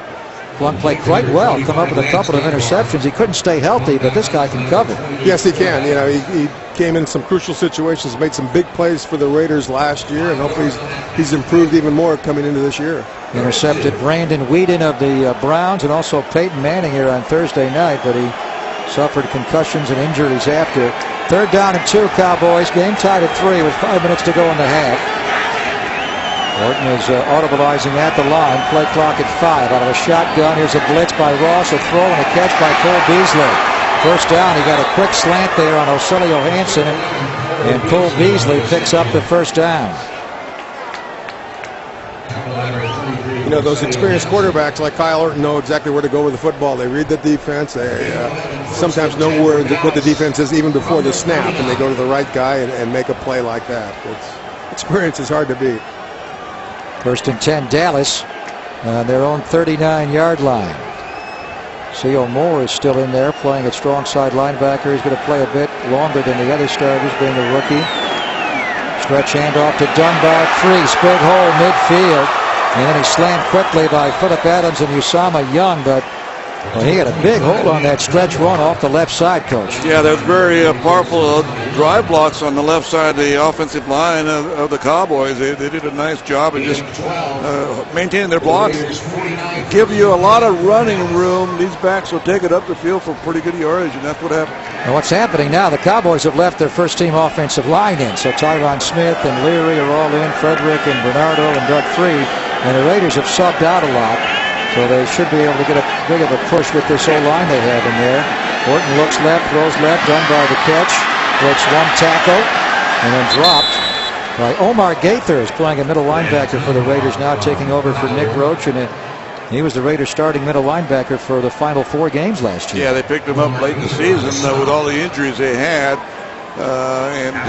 played quite well, come up with a couple of interceptions. He couldn't stay healthy, but this guy can cover. Yes, he can. He came in some crucial situations, made some big plays for the Raiders last year, and hopefully he's improved even more coming into this year. Intercepted Brandon Whedon of the Browns and also Peyton Manning here on Thursday night, but he suffered concussions and injuries after. 3rd down and 2, Cowboys. Game tied at 3 with 5 minutes to go in the half. Orton is audibilizing at the line. Play clock at 5. Out of a shotgun, here's a blitz by Ross, a throw and a catch by Cole Beasley. First down, he got a quick slant there on Ocelio Hansen, and Cole Beasley picks up the first down. Those experienced quarterbacks like Kyle Orton know exactly where to go with the football. They read the defense. They sometimes know what the defense is even before the snap, and they go to the right guy and make a play like that. Experience is hard to beat. 1st and 10, Dallas on their own 39-yard line. C.O. Moore is still in there playing at strong side linebacker. He's going to play a bit longer than the other starters, being a rookie. Stretch handoff to Dunbar, Freeze, big hole midfield. And then he's slammed quickly by Phillip Adams and Usama Young, but Well, he had a big hold on that stretch run off the left side, Coach. Yeah, there's very powerful drive blocks on the left side of the offensive line of the Cowboys. They did a nice job of just maintaining their blocks. Give you a lot of running room. These backs will take it up the field for pretty good yardage, and that's what happened. And what's happening now, the Cowboys have left their first-team offensive line in. So Tyron Smith and Leary are all in, Frederick and Bernardo and Doug Free. And the Raiders have subbed out a lot. So they should be able to get a big of a push with this O-line they have in there. Horton looks left, throws left, Dunbar the catch. Breaks one tackle and then dropped by Omar Gaither, is playing a middle linebacker for the Raiders now, taking over for Nick Roach. And he was the Raiders' starting middle linebacker for the final 4 games last year. Yeah, they picked him up late in the season with all the injuries they had. He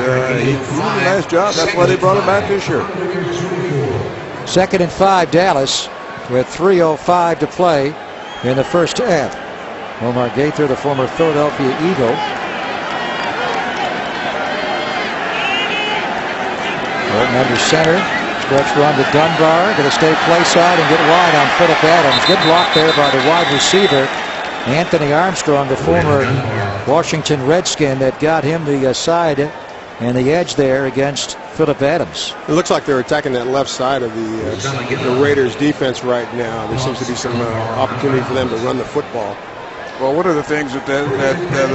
did a nice job. That's why they brought him back this year. 2nd and 5, Dallas, with 3:05 to play in the first half. Omar Gaither, the former Philadelphia Eagle. Horton under center. Stretch run to Dunbar. Going to stay play side and get wide on Phillip Adams. Good block there by the wide receiver, Anthony Armstrong, the former Washington Redskin, that got him the side and the edge there against Phillip Adams. It looks like they're attacking that left side of the Raiders defense right now. There seems to be some opportunity for them to run the football. Well, one of the things that the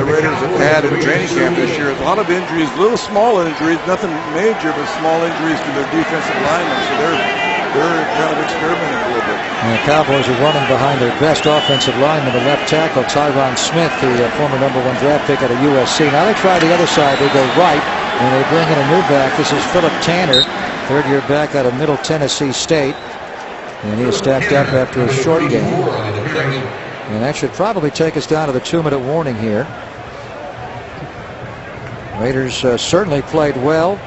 Raiders have had in training camp this year is a lot of injuries, little small injuries, nothing major, but small injuries to their defensive linemen. So they're kind of experimenting a little bit. And the Cowboys are running behind their best offensive lineman, the left tackle, Tyron Smith, the former #1 draft pick out of USC. Now they try the other side. They go right, and they bring in a new back. This is Philip Tanner, third-year back out of Middle Tennessee State. And he is stacked up after a short game. And that should probably take us down to the 2-minute warning here. Raiders certainly played well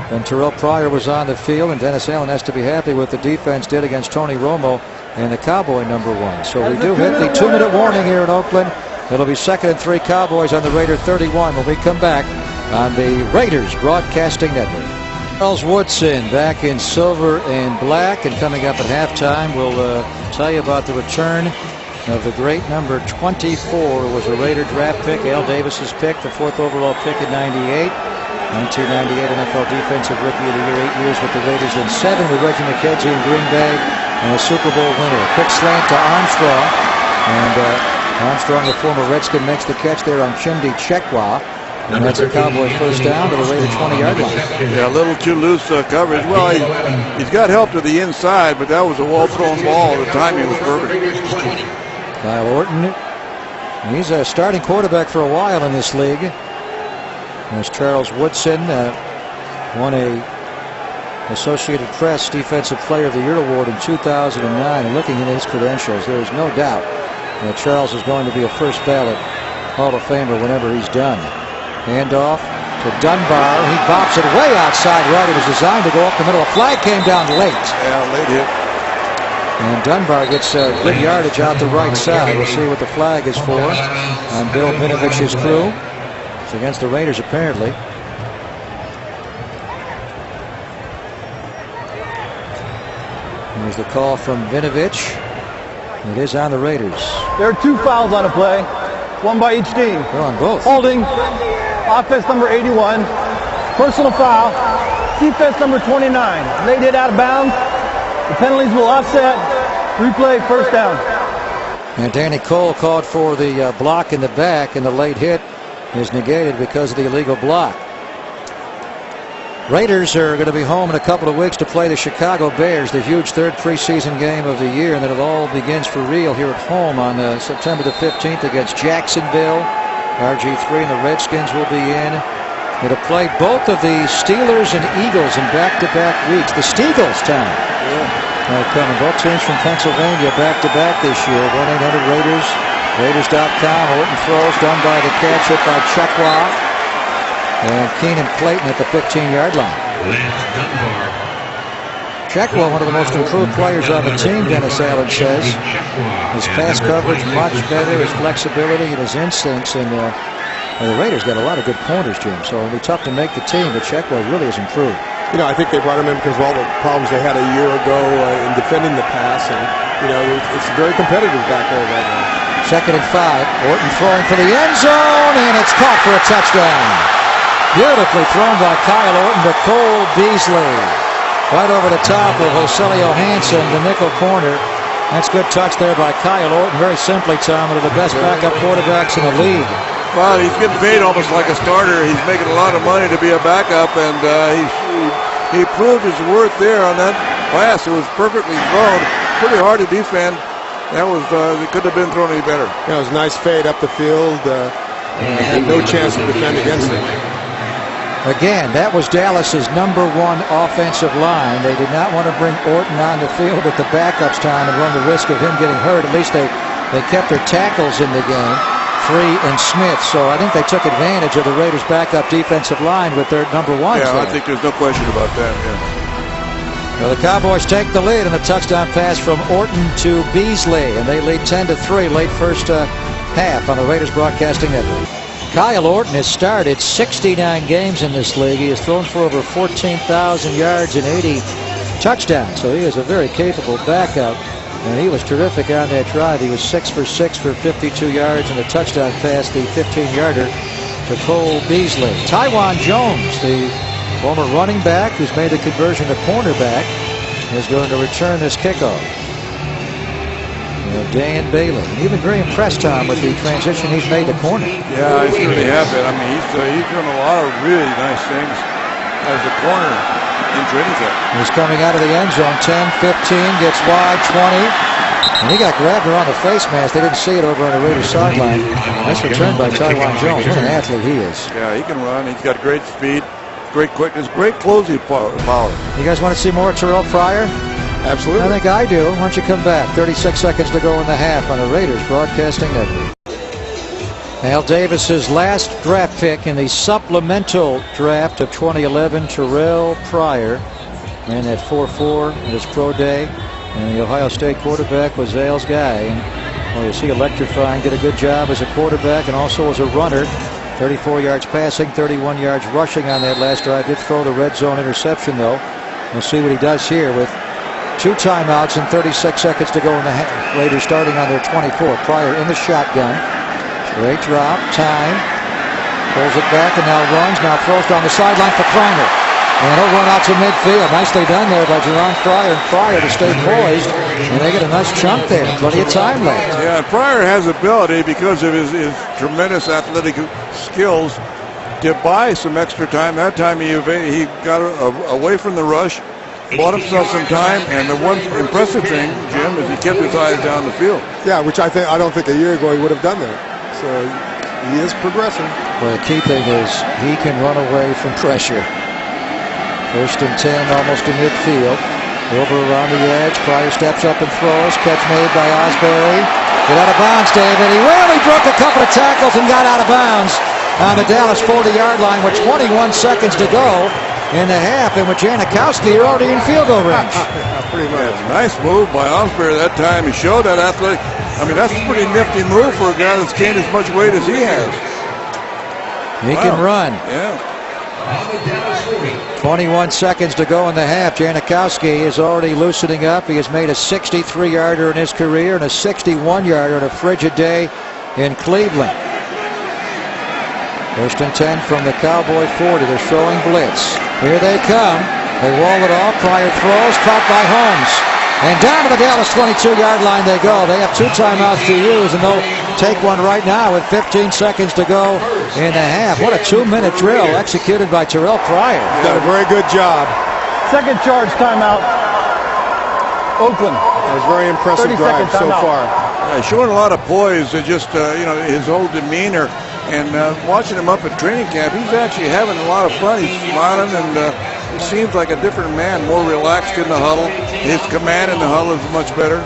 when Terrell Pryor was on the field, and Dennis Allen has to be happy with the defense did against Tony Romo and the Cowboy #1. So we do hit the 2-minute warning here in Oakland. It'll be 2nd and 3 Cowboys on the Raider 31 when we come back on the Raiders Broadcasting Network. Charles Woodson back in silver and black, and coming up at halftime we'll tell you about the return of the great number 24, was a Raider draft pick, Al Davis's pick, the 4th overall pick in '98. 1998 NFL Defensive Rookie of the Year, 8 years with the Raiders and 7 with Reggie McKenzie in Green Bay, and a Super Bowl winner. A quick slant to Armstrong, and Armstrong, the former Redskin, makes the catch there on Chimdi Chekwa, and that's a Cowboy first down to the Raider 20-yard line. Yeah, a little too loose coverage. Well, he's got help to the inside, but that was a well-thrown ball. The timing was perfect. Kyle Orton, he's a starting quarterback for a while in this league. As Charles Woodson won a Associated Press Defensive Player of the Year award in 2009. And looking at his credentials, there is no doubt that Charles is going to be a first ballot Hall of Famer whenever he's done. Handoff to Dunbar. He bops it way outside right. It was designed to go up the middle. A flag came down late. Yeah, late hit. And Dunbar gets good yardage out the right side. We'll see what the flag is for on Bill Vinovich's crew. It's against the Raiders, apparently. There's the call from Vinovich. It is on the Raiders. There are 2 fouls on the play, one by each team. They're on both. Holding, offense number 81. Personal foul, defense number 29. They did out of bounds. The penalties will offset. Replay, first down. And Danny Cole called for the block in the back, and the late hit is negated because of the illegal block. Raiders are going to be home in a couple of weeks to play the Chicago Bears, the huge 3rd preseason game of the year, and then it all begins for real here at home on September the 15th against Jacksonville. RG3 and the Redskins will be in. It'll play both of the Steelers and Eagles in back-to-back weeks. The Steagles time. Coming. Both teams from Pennsylvania back-to-back this year. 1-800-RAIDERS. Raiders.com. Horton throws, done by the catch, hit by Chekwa. And Keenan Clayton at the 15-yard line. Chekwa, one of the most improved players on the team, Dennis Allen says. His pass coverage much better, his flexibility and his instincts. And the Raiders got a lot of good corners, Jim. So it'll be tough to make the team, but Chekwa really has improved. You know, I think they brought him in because of all the problems they had a year ago in defending the pass. And, you know, it's very competitive back there right now. 2nd and 5. Orton throwing for the end zone, and it's caught for a touchdown. Beautifully thrown by Kyle Orton to Cole Beasley. Right over the top of Joselio Hansen, the nickel corner. That's good touch there by Kyle Orton. Very simply, Tom, one of the best backup quarterbacks in the league. Well, he's getting paid almost like a starter. He's making a lot of money to be a backup, and he proved his worth there on that pass. It was perfectly thrown. Pretty hard to defend. That was it couldn't have been thrown any better. Yeah, it was a nice fade up the field. Had no chance to defend against it. Again, that was Dallas's #1 offensive line. They did not want to bring Orton on the field at the backups time and run the risk of him getting hurt. At least they kept their tackles in the game, Free and Smith. So I think they took advantage of the Raiders' backup defensive line with their #1s. Yeah, there. I think there's no question about that. Yeah. Well, the Cowboys take the lead in a touchdown pass from Orton to Beasley, and they lead 10-3 late first half on the Raiders Broadcasting Network. Kyle Orton has started 69 games in this league. He has thrown for over 14,000 yards and 80 touchdowns, so he is a very capable backup, and he was terrific on that drive. He was 6 for 6 for 52 yards and a touchdown pass, the 15-yarder to Cole Beasley. Taiwan Jones, the former running back who's made the conversion to cornerback, is going to return this kickoff. Dan Bailey. Even very impressed, Tom, with the transition he's made to corner. Yeah, I certainly have been. I mean, he's done a lot of really nice things as a corner in training camp. He's coming out of the end zone. 10, 15, gets wide, 20. And he got grabbed around the face mask. They didn't see it over on the Raiders sideline. Nice return by Taiwan Jones. What an athlete he is. Yeah, he can run. He's got great speed, great quickness, great closing power. You guys want to see more of Terrell Pryor? Absolutely. I think I do. Why don't you come back? 36 seconds to go in the half on the Raiders Broadcasting Network. Al Davis's last draft pick in the supplemental draft of 2011, Terrell Pryor, ran at 4.4 in his pro day, and the Ohio State quarterback was Al's guy. And well, you see electrifying, did a good job as a quarterback and also as a runner. 34 yards passing, 31 yards rushing on that last drive. Did throw the red zone interception though. We'll see what he does here with 2 timeouts and 36 seconds to go in the half. Raiders starting on their 24. Pryor in the shotgun. Straight drop. Time. Pulls it back and now runs. Now throws down the sideline for Kreiner. And he'll run out to midfield. Nicely done there by Jerron Pryor. And Pryor to stay poised. And they get a nice chunk there. Plenty of time left. Yeah, Pryor has ability because of his tremendous athletic skills to buy some extra time. That time he got away from the rush. Bought himself some time, and the one impressive thing, Jim, is he kept his eyes down the field. Yeah, which I don't think a year ago he would have done that. So he is progressing. Well, the key thing is he can run away from pressure. 1st and 10, almost to midfield. Over around the edge. Pryor steps up and throws. Catch made by Osbury. Get out of bounds, David. He really broke a couple of tackles and got out of bounds on the Dallas 40-yard line with 21 seconds to go in the half, and with Janikowski, you're already in field goal range. Pretty much. Nice move by Osbury that time. He showed that athletic. I mean, that's a pretty nifty move for a guy that's gained as much weight as he has. He can run. Yeah. 21 seconds to go in the half. Janikowski is already loosening up. He has made a 63-yarder in his career and a 61-yarder on a frigid day in Cleveland. 1st and 10 from the Cowboy 40. They're showing blitz. Here they come. They wall it off. Pryor throws. Caught by Holmes. And down to the Dallas 22-yard line they go. They have 2 timeouts to use, and they'll take one right now with 15 seconds to go in the half. What a 2-minute drill executed by Terrell Pryor. Done a very good job. Second charge timeout. Oakland. It was a very impressive drive so far. Showing a lot of poise and just, his whole demeanor. And watching him up at training camp, he's actually having a lot of fun. He's smiling, and he seems like a different man, more relaxed in the huddle. His command in the huddle is much better.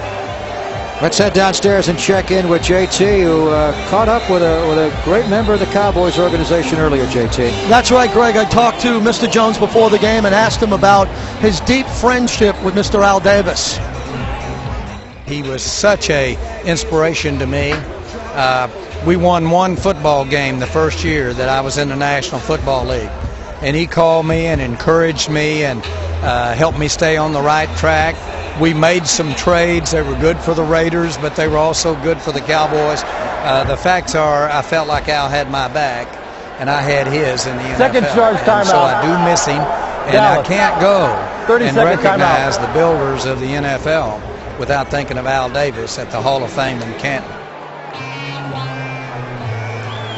Let's head downstairs and check in with JT, who caught up with a great member of the Cowboys organization earlier, JT. That's right, Greg. I talked to Mr. Jones before the game and asked him about his deep friendship with Mr. Al Davis. He was such a inspiration to me. We won 1 football game the first year that I was in the National Football League. And he called me and encouraged me and helped me stay on the right track. We made some trades. They were good for the Raiders, but they were also good for the Cowboys. The facts are, I felt like Al had my back, and I had his in the NFL. Second charge timeout. So I do miss him, and Dallas. I can't go 30 and second recognize timeout. the builders of the NFL without thinking of Al Davis at the Hall of Fame in Canton.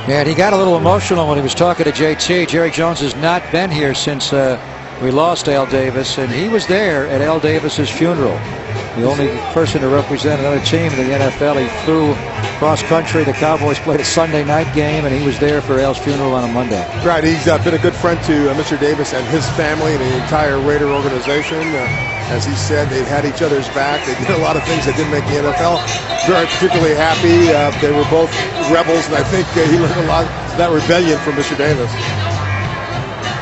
Yeah, and he got a little emotional when he was talking to JT. Jerry Jones has not been here since we lost Al Davis, and he was there at Al Davis's funeral. The only person to represent another team in the NFL. He flew cross country. The Cowboys played a Sunday night game, and he was there for Al's funeral on a Monday. Right, he's been a good friend to Mr. Davis and his family and the entire Raider organization. As he said, they had each other's back. They did a lot of things that didn't make the NFL very particularly happy. They were both rebels, and I think he learned a lot of that rebellion from Mr. Davis.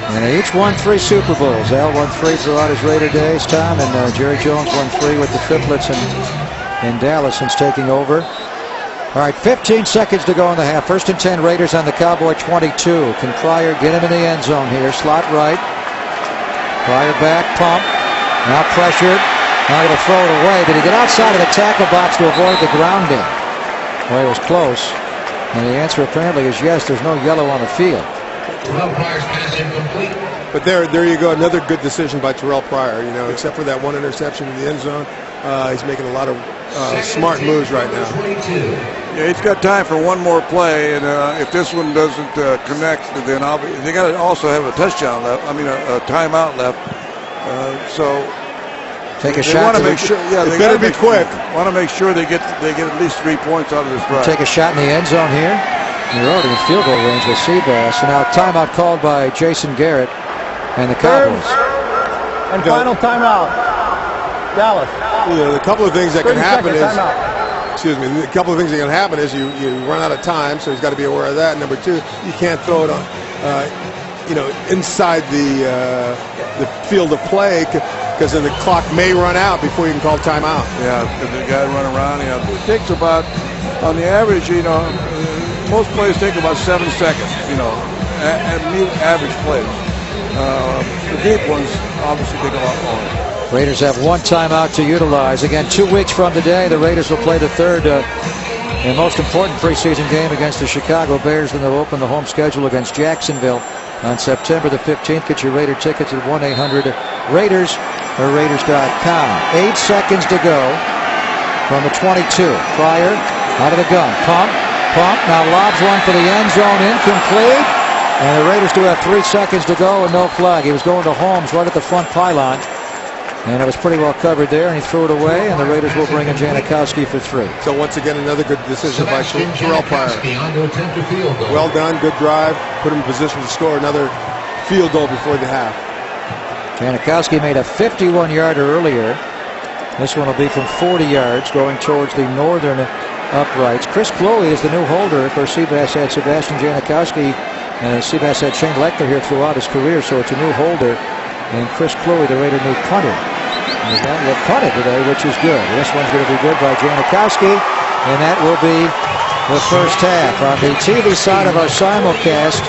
And they each won 3 Super Bowls. Al won 3 throughout his Raider days, Tom, and Jerry Jones won 3 with the triplets in Dallas since taking over. All right, 15 seconds to go in the half. First and 10, Raiders on the Cowboy 22. Can Pryor get him in the end zone here? Slot right. Pryor back, pump. Now pressured. Now going to throw it away. Did he get outside of the tackle box to avoid the grounding? Well, it was close. And the answer apparently is yes. There's no yellow on the field. But there you go, another good decision by Terrell Pryor. You know, except for that one interception in the end zone, he's making a lot of smart moves right now. Yeah, he's got time for one more play, and if this one doesn't connect, then they got to also have a touchdown left. I mean, a timeout left. So take a they shot. Want to make sure. Yeah, they they better be quick. Want to make sure they get at least 3 points out of this drive. Take a shot in the end zone here. You're already in field goal range with Seabass. And now timeout called by Jason Garrett and the Cowboys. And final timeout. Dallas. You know, a couple of things that can 30 happen second is, timeout. excuse me, a couple of things that can happen is you run out of time, so he's got to be aware of that. Number 2, you can't throw it on, inside the field of play, because then the clock may run out before you can call timeout. Yeah, because the guy run around. Yeah, it takes about, on the average, most plays take about 7 seconds. Average plays. The deep ones obviously take a lot longer. Raiders have 1 timeout to utilize. Again, 2 weeks from today, the Raiders will play the third and most important preseason game against the Chicago Bears. Then they'll open the home schedule against Jacksonville on September the 15th. Get your Raider tickets at 1-800-RAIDERS or Raiders.com. 8 seconds to go from the 22. Pryor out of the gun. Pump. Now lobs one for the end zone. Incomplete. And the Raiders do have 3 seconds to go and no flag. He was going to Holmes right at the front pylon. And it was pretty well covered there, and he threw it away, and the Raiders will bring in Janikowski for 3. So once again, another good decision by Terrell Pryor. Well done, good drive, put him in position to score another field goal before the half. Janikowski made a 51-yarder earlier. This one will be from 40 yards, going towards the northern uprights. Chris Chloe is the new holder. Of course, Seabass had Sebastian Janikowski, and Seabass had Shane Leckler here throughout his career, so it's a new holder. And Chris Chloe, the Raider new punter. And he's not yet punted today, which is good. This one's going to be good by Janikowski, and that will be the first half. On the TV side of our simulcast,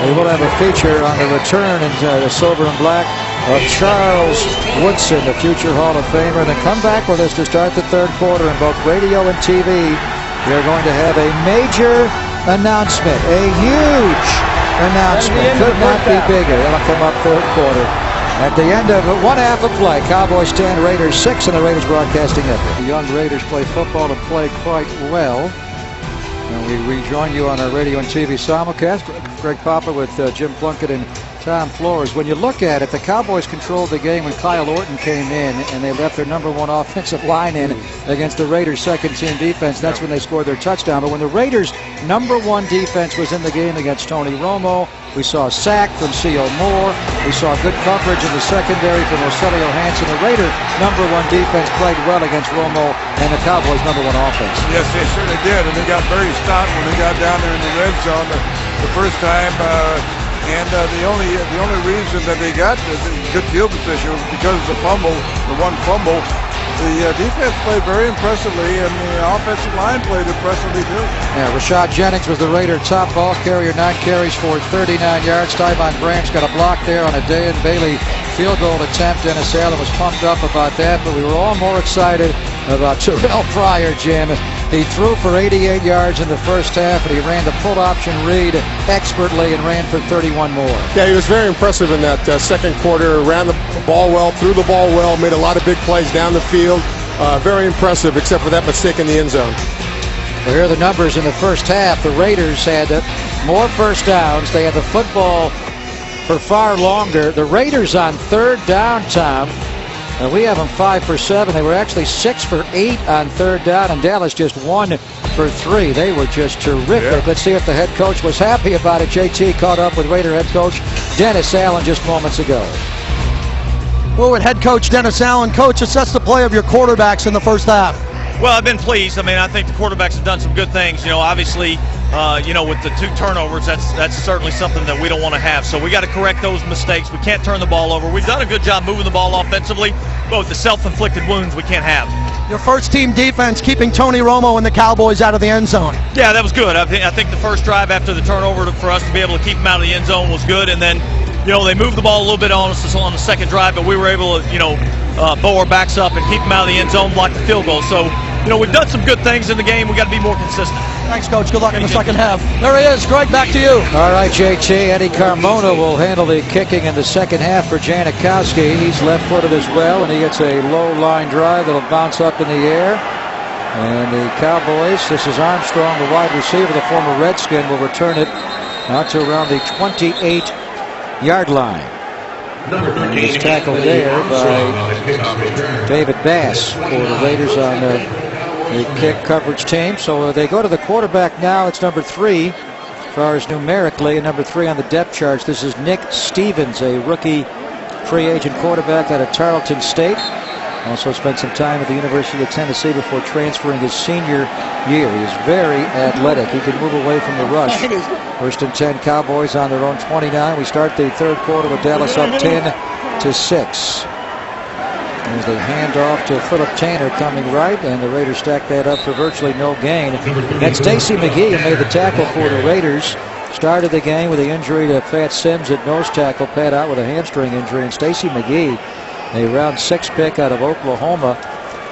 we will have a feature on the return in the silver and black of Charles Woodson, the future Hall of Famer. And then come back with us to start the third quarter in both radio and TV. We are going to have a major announcement, a huge announcement. Could not be bigger. That'll come up third quarter. At the end of 1 half of play, Cowboys 10, Raiders 6 on the Raiders Broadcasting Network. The young Raiders play football and play quite well. And we rejoin you on our radio and TV simulcast. Greg Papa with Jim Plunkett and Tom Flores. When you look at it, the Cowboys controlled the game when Kyle Orton came in, and they left their number 1 offensive line in against the Raiders' second-team defense. That's when they scored their touchdown. But when the Raiders' number 1 defense was in the game against Tony Romo, we saw a sack from C.O. Moore. We saw good coverage in the secondary from Rogelio Hansen. The Raider number 1 defense played well against Romo and the Cowboys' number 1 offense. Yes, they certainly did, and they got very stopped when they got down there in the red zone the first time. And the only reason that they got the good field position was because of the fumble, the 1 fumble The defense played very impressively, and the offensive line played impressively too. Yeah, Rashad Jennings was the Raider top ball carrier, 9 carries for 39 yards. Tyvon Branch got a block there on a Dan Bailey field goal attempt. Dennis Allen was pumped up about that, but we were all more excited about Terrell Pryor, Jim. He threw for 88 yards in the first half, and he ran the pull option read expertly and ran for 31 more. Yeah, he was very impressive in that second quarter. Ran the ball well, threw the ball well, made a lot of big plays down the field. Very impressive, except for that mistake in the end zone. Well, here are the numbers in the first half. The Raiders had more first downs. They had the football for far longer. The Raiders on third down, Tom. We have them 5 for 7. They were actually 6 for 8 on third down, and Dallas just 1 for 3. They were just terrific. Yeah. Let's see if the head coach was happy about it. JT caught up with Raider head coach Dennis Allen just moments ago. We're with head coach Dennis Allen. Coach, assess the play of your quarterbacks in the first half. Well, I've been pleased. I mean, I think the quarterbacks have done some good things. You know, obviously, with the 2 turnovers, that's certainly something that we don't want to have. So we got to correct those mistakes. We can't turn the ball over. We've done a good job moving the ball offensively, but with the self-inflicted wounds we can't have. Your first team defense keeping Tony Romo and the Cowboys out of the end zone. Yeah, that was good. I think the first drive after the turnover for us to be able to keep them out of the end zone was good. And then, they moved the ball a little bit on us on the second drive, but we were able to, bow our backs up and keep them out of the end zone, block the field goal. So, we've done some good things in the game. We got to be more consistent. Thanks, Coach. Good luck in the second half. There he is. Greg, back to you. All right, JT. Eddie Carmona will handle the kicking in the second half for Janikowski. He's left-footed as well, and he gets a low-line drive that'll bounce up in the air. And the Cowboys, this is Armstrong, the wide receiver, the former Redskin, will return it out to around the 28-yard line. And he's tackled there by David Bass for the Raiders on the kick coverage team. So they go to the quarterback now. It's number 3 as far as numerically, and number 3 on the depth chart. This is Nick Stevens, a rookie free agent quarterback out of Tarleton State. Also spent some time at the University of Tennessee before transferring his senior year. He is very athletic. He can move away from the rush. First and 10, Cowboys on their own 29. We start the third quarter with Dallas up 10-6. As they hand off to Philip Tanner coming right, and the Raiders stack that up for virtually no gain. And Stacy McGee made the tackle for the Raiders. Started the game with the injury to Pat Sims at nose tackle. Pat out with a hamstring injury, and Stacy McGee, a round 6 pick out of Oklahoma.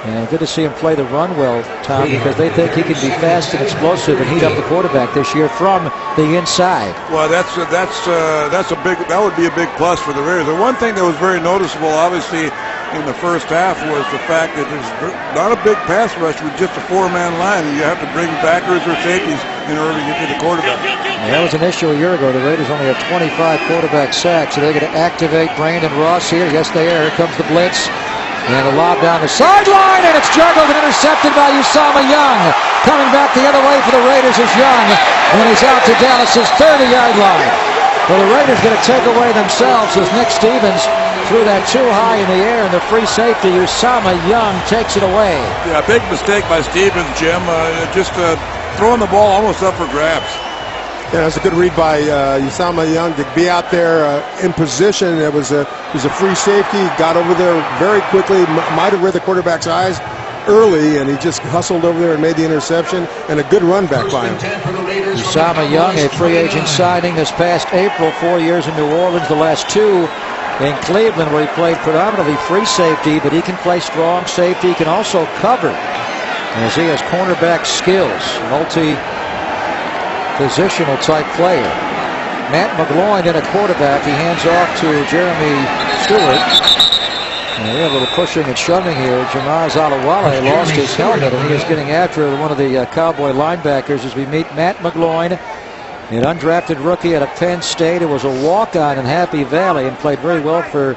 And good to see him play the run well, Tom, because they think he can be fast and explosive and heat up the quarterback this year from the inside. Well, that would be a big plus for the Raiders. The one thing that was very noticeable, obviously, in the first half was the fact that there's not a big pass rush with just a 4-man line. You have to bring backers or safeties in order to get to the quarterback. And that was an issue a year ago. The Raiders only have 25 quarterback sacks, so they're going to activate Brandon Ross here. Yes, they are. Here comes the blitz. And a lob down the sideline, and it's juggled and intercepted by Usama Young. Coming back the other way for the Raiders is Young, and he's out to Dallas's 30-yard line. Well, the Raiders going to take away themselves as Nick Stevens threw that too high in the air, and the free safety, Usama Young, takes it away. Yeah, big mistake by Stevens, Jim. Just throwing the ball almost up for grabs. Yeah, that's a good read by Usama Young to be out there in position. It was a free safety. Got over there very quickly. Might have read the quarterback's eyes early, and he just hustled over there and made the interception. And a good run back by him. Usama Young, a free agent signing this past April. 4 years in New Orleans, the last 2 in Cleveland, where he played predominantly free safety, but he can play strong safety. He can also cover, as he has cornerback skills. Positional type player. Matt McGloin in a quarterback. He hands off to Jeremy Stewart. And we have a little pushing and shoving here. Jamaz Alawale lost his helmet, and he is getting after one of the Cowboy linebackers as we meet Matt McGloin, an undrafted rookie out of Penn State. It was a walk-on in Happy Valley and played very well for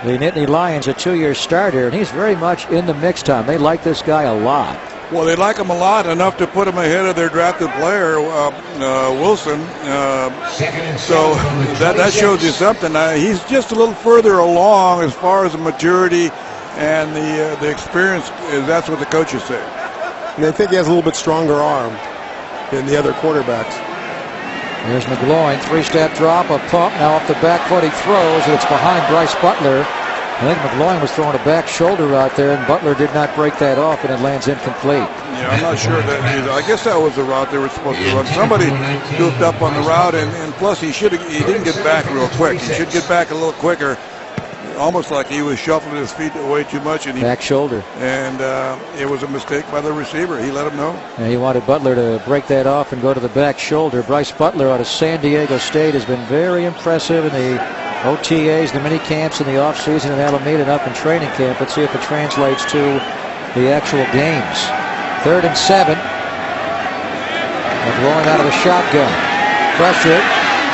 the Nittany Lions, a 2-year starter. And he's very much in the mix, Tom. They like this guy a lot. Well, they like him a lot, enough to put him ahead of their drafted player, Wilson. So that shows you something. He's just a little further along as far as the maturity and the experience. That's what the coaches say. And they think he has a little bit stronger arm than the other quarterbacks. Here's McGloin, 3-step drop, a pump. Now off the back foot he throws, and it's behind Bryce Butler. I think McGloin was throwing a back shoulder out there, and Butler did not break that off, and it lands incomplete. Yeah, I'm not sure that either. I guess that was the route they were supposed to run. Somebody goofed up on the route, and plus he didn't get back real quick. He should get back a little quicker. Almost like he was shuffling his feet way too much, and back shoulder. And it was a mistake by the receiver. He let him know. And he wanted Butler to break that off and go to the back shoulder. Bryce Butler out of San Diego State has been very impressive in the OTAs, the mini camps in the offseason in Alameda and up in training camp. Let's see if it translates to the actual games. 3rd and 7. McGloin out of the shotgun. Pressure.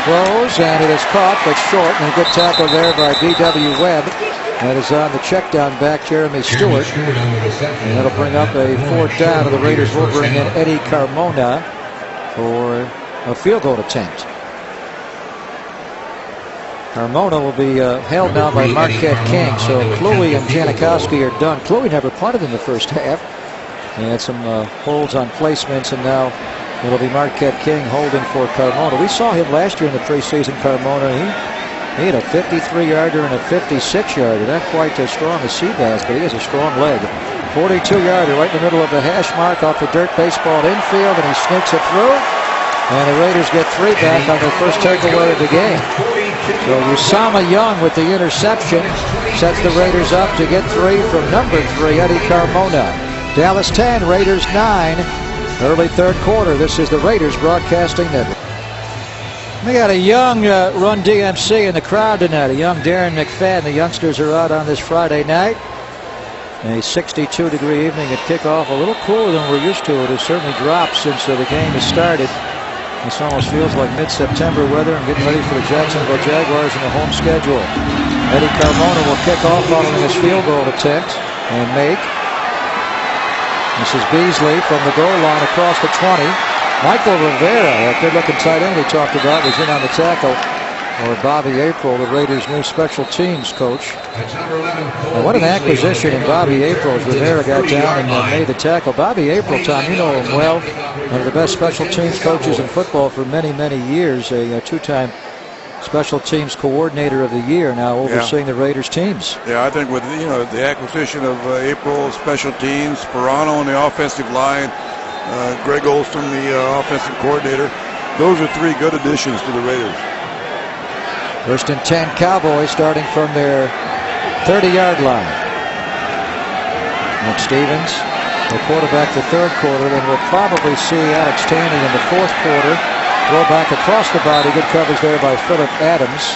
Throws, and it is caught, but short, and a good tackle there by B.W. Webb. That is on the check down back, Jeremy Stewart. And that'll bring up a 4th down, and the Raiders will bring in Eddie Carmona for a field goal attempt. Carmona will be held now by Marquette King, so Kluwe and Janikowski are done. Kluwe never punted in the first half. He had some holds on placements, and now it'll be Marquette King holding for Carmona. We saw him last year in the preseason, Carmona. He had a 53-yarder and a 56-yarder. Not quite as strong as Seabass, but he has a strong leg. 42-yarder right in the middle of the hash mark off the dirt baseball infield, and he sneaks it through. And the Raiders get 3 back on their first takeaway of the game. So Usama Young with the interception sets the Raiders up to get 3 from number 3, Eddie Carmona. Dallas 10, Raiders 9. Early 3rd quarter. This is the Raiders Broadcasting Network. We got a young Run DMC in the crowd tonight. A young Darren McFadden. The youngsters are out on this Friday night. A 62-degree evening at kickoff. A little cooler than we're used to. It has certainly dropped since the game has started. This almost feels like mid-September weather and getting ready for the Jacksonville Jaguars in the home schedule. Eddie Carmona will kick off following his field goal attempt and make. This is Beasley from the goal line across the 20. Michael Rivera, that good-looking tight end we talked about, was in on the tackle. Or Bobby April, the Raiders' new special teams coach. Now, what an acquisition in Bobby April as Rivera got down and made the tackle. Bobby April, Tom, you know him well. One of the best special teams coaches in football for many, many years. A 2-time special teams coordinator of the year, now overseeing the Raiders teams. Yeah, I think with the acquisition of April, special teams, Sperano on the offensive line, Greg Olson, the offensive coordinator, those are 3 good additions to the Raiders. 1st and 10, Cowboys starting from their 30-yard line. Nick Stevens, the quarterback the 3rd quarter, then we'll probably see Alex Taney in the 4th quarter. Throw back across the body. Good coverage there by Phillip Adams.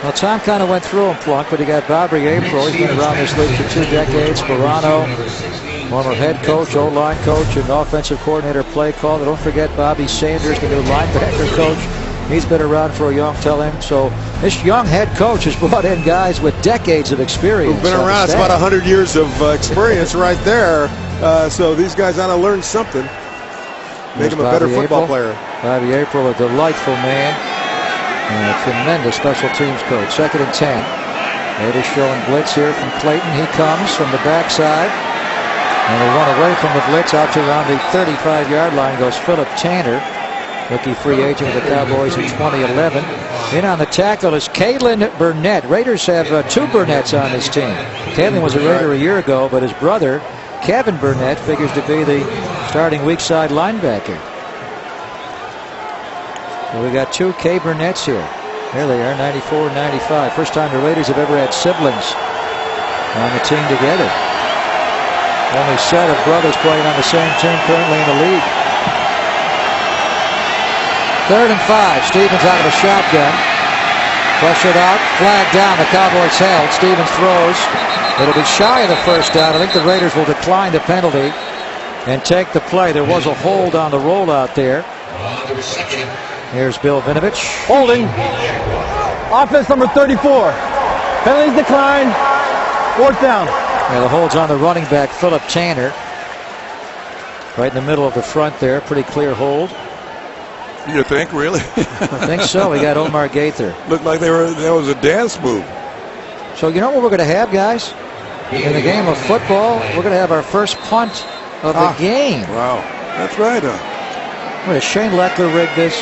Well, Tom kind of went through him, Plunk, but he got Bobby April. He's been around this league for 2 decades. Sperano, former head coach, O-line coach, and offensive coordinator, play caller. Don't forget Bobby Sanders, the new linebacker coach. He's been around for a long time. So this young head coach has brought in guys with decades of experience. Who've been around. It's about 100 years of experience right there. So these guys ought to learn something. Make him a better football player. Bobby April, a delightful man. And a tremendous special teams coach. 2nd and 10. Raiders showing blitz here from Clayton. He comes from the backside. And they run away from the blitz out to around the 35-yard line goes Philip Tanner. Rookie free agent of the Cowboys in 2011. In on the tackle is Kalen Burnett. Raiders have 2 Burnetts on this team. Kalen was a Raider a year ago, but his brother, Kevin Burnett, figures to be the starting weak side linebacker. So we got 2 K Burnetts here. There they are, 94 and 95. First time the Raiders have ever had siblings on the team together. Only set of brothers playing on the same team currently in the league. 3rd and 5. Stevens out of the shotgun. Pressured out, flag down. The Cowboys held. Stevens throws. It'll be shy of the 1st down. I think the Raiders will decline the penalty and take the play. There was a hold on the rollout there. Here's Bill Vinovich. Holding. Offense number 34. Penalties declined. 4th down. Yeah, the hold's on the running back, Philip Tanner. Right in the middle of the front there. Pretty clear hold. You think, really? I think so. We got Omar Gaither. Looked like that was a dance move. So you know what we're going to have, guys? In the game of football, we're going to have our first punt of the game. Wow. That's right, huh? Wait, Shane Leckler rigged this.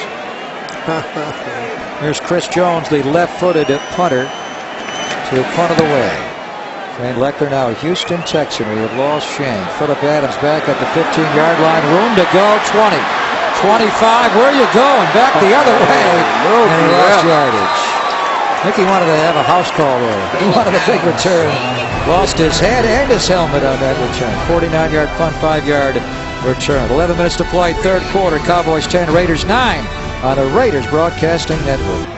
Here's Chris Jones, the left-footed punter, to punt it away. Van Leckler now a Houston Texan. We have lost Shank. Philip Adams back at the 15-yard line. Room to go. 20. 25. Where are you going? Back the other way. And he lost yardage. I think he wanted to have a house call there. He wanted a big return. Lost his head and his helmet on that return. 49-yard punt, 5-yard return. 11 minutes to play, third quarter. Cowboys 10, Raiders 9 on the Raiders Broadcasting Network.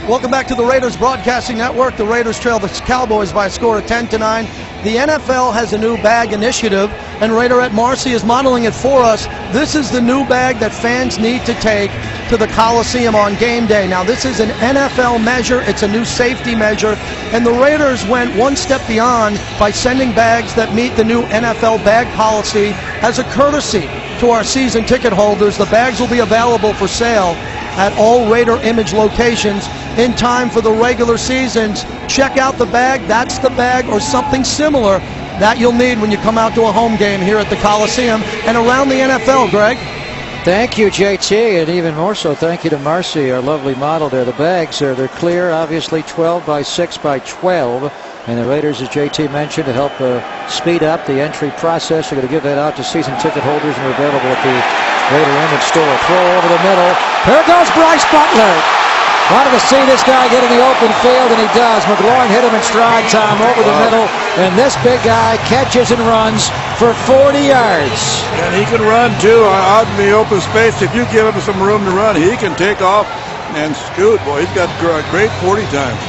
Welcome back to the Raiders Broadcasting Network. The Raiders trail the Cowboys by a score of 10-9. The NFL has a new bag initiative, and Raiderette Marcy is modeling it for us. This is the new bag that fans need to take to the Coliseum on game day. Now, this is an NFL measure. It's a new safety measure, and the Raiders went one step beyond by sending bags that meet the new NFL bag policy as a courtesy to our season ticket holders. The bags will be available for sale at all Raider Image locations in time for the regular seasons. Check out the bag. That's the bag or something similar that you'll need when you come out to a home game here at the Coliseum and around the NFL, Greg. Thank you, JT, and even more so thank you to Marcy, our lovely model there. The bags, they're clear, obviously 12 by 6 by 12. And the Raiders, as JT mentioned, to help speed up the entry process, they're going to give that out to season ticket holders, and they're available at the Raider Image store. Throw over the middle. Here goes Bryce Butler. Wanted to see this guy get in the open field, and he does. McGloin hit him in stride time over the middle, and this big guy catches and runs for 40 yards. And he can run, too, out in the open space. If you give him some room to run, he can take off and scoot. Boy, he's got great 40 times.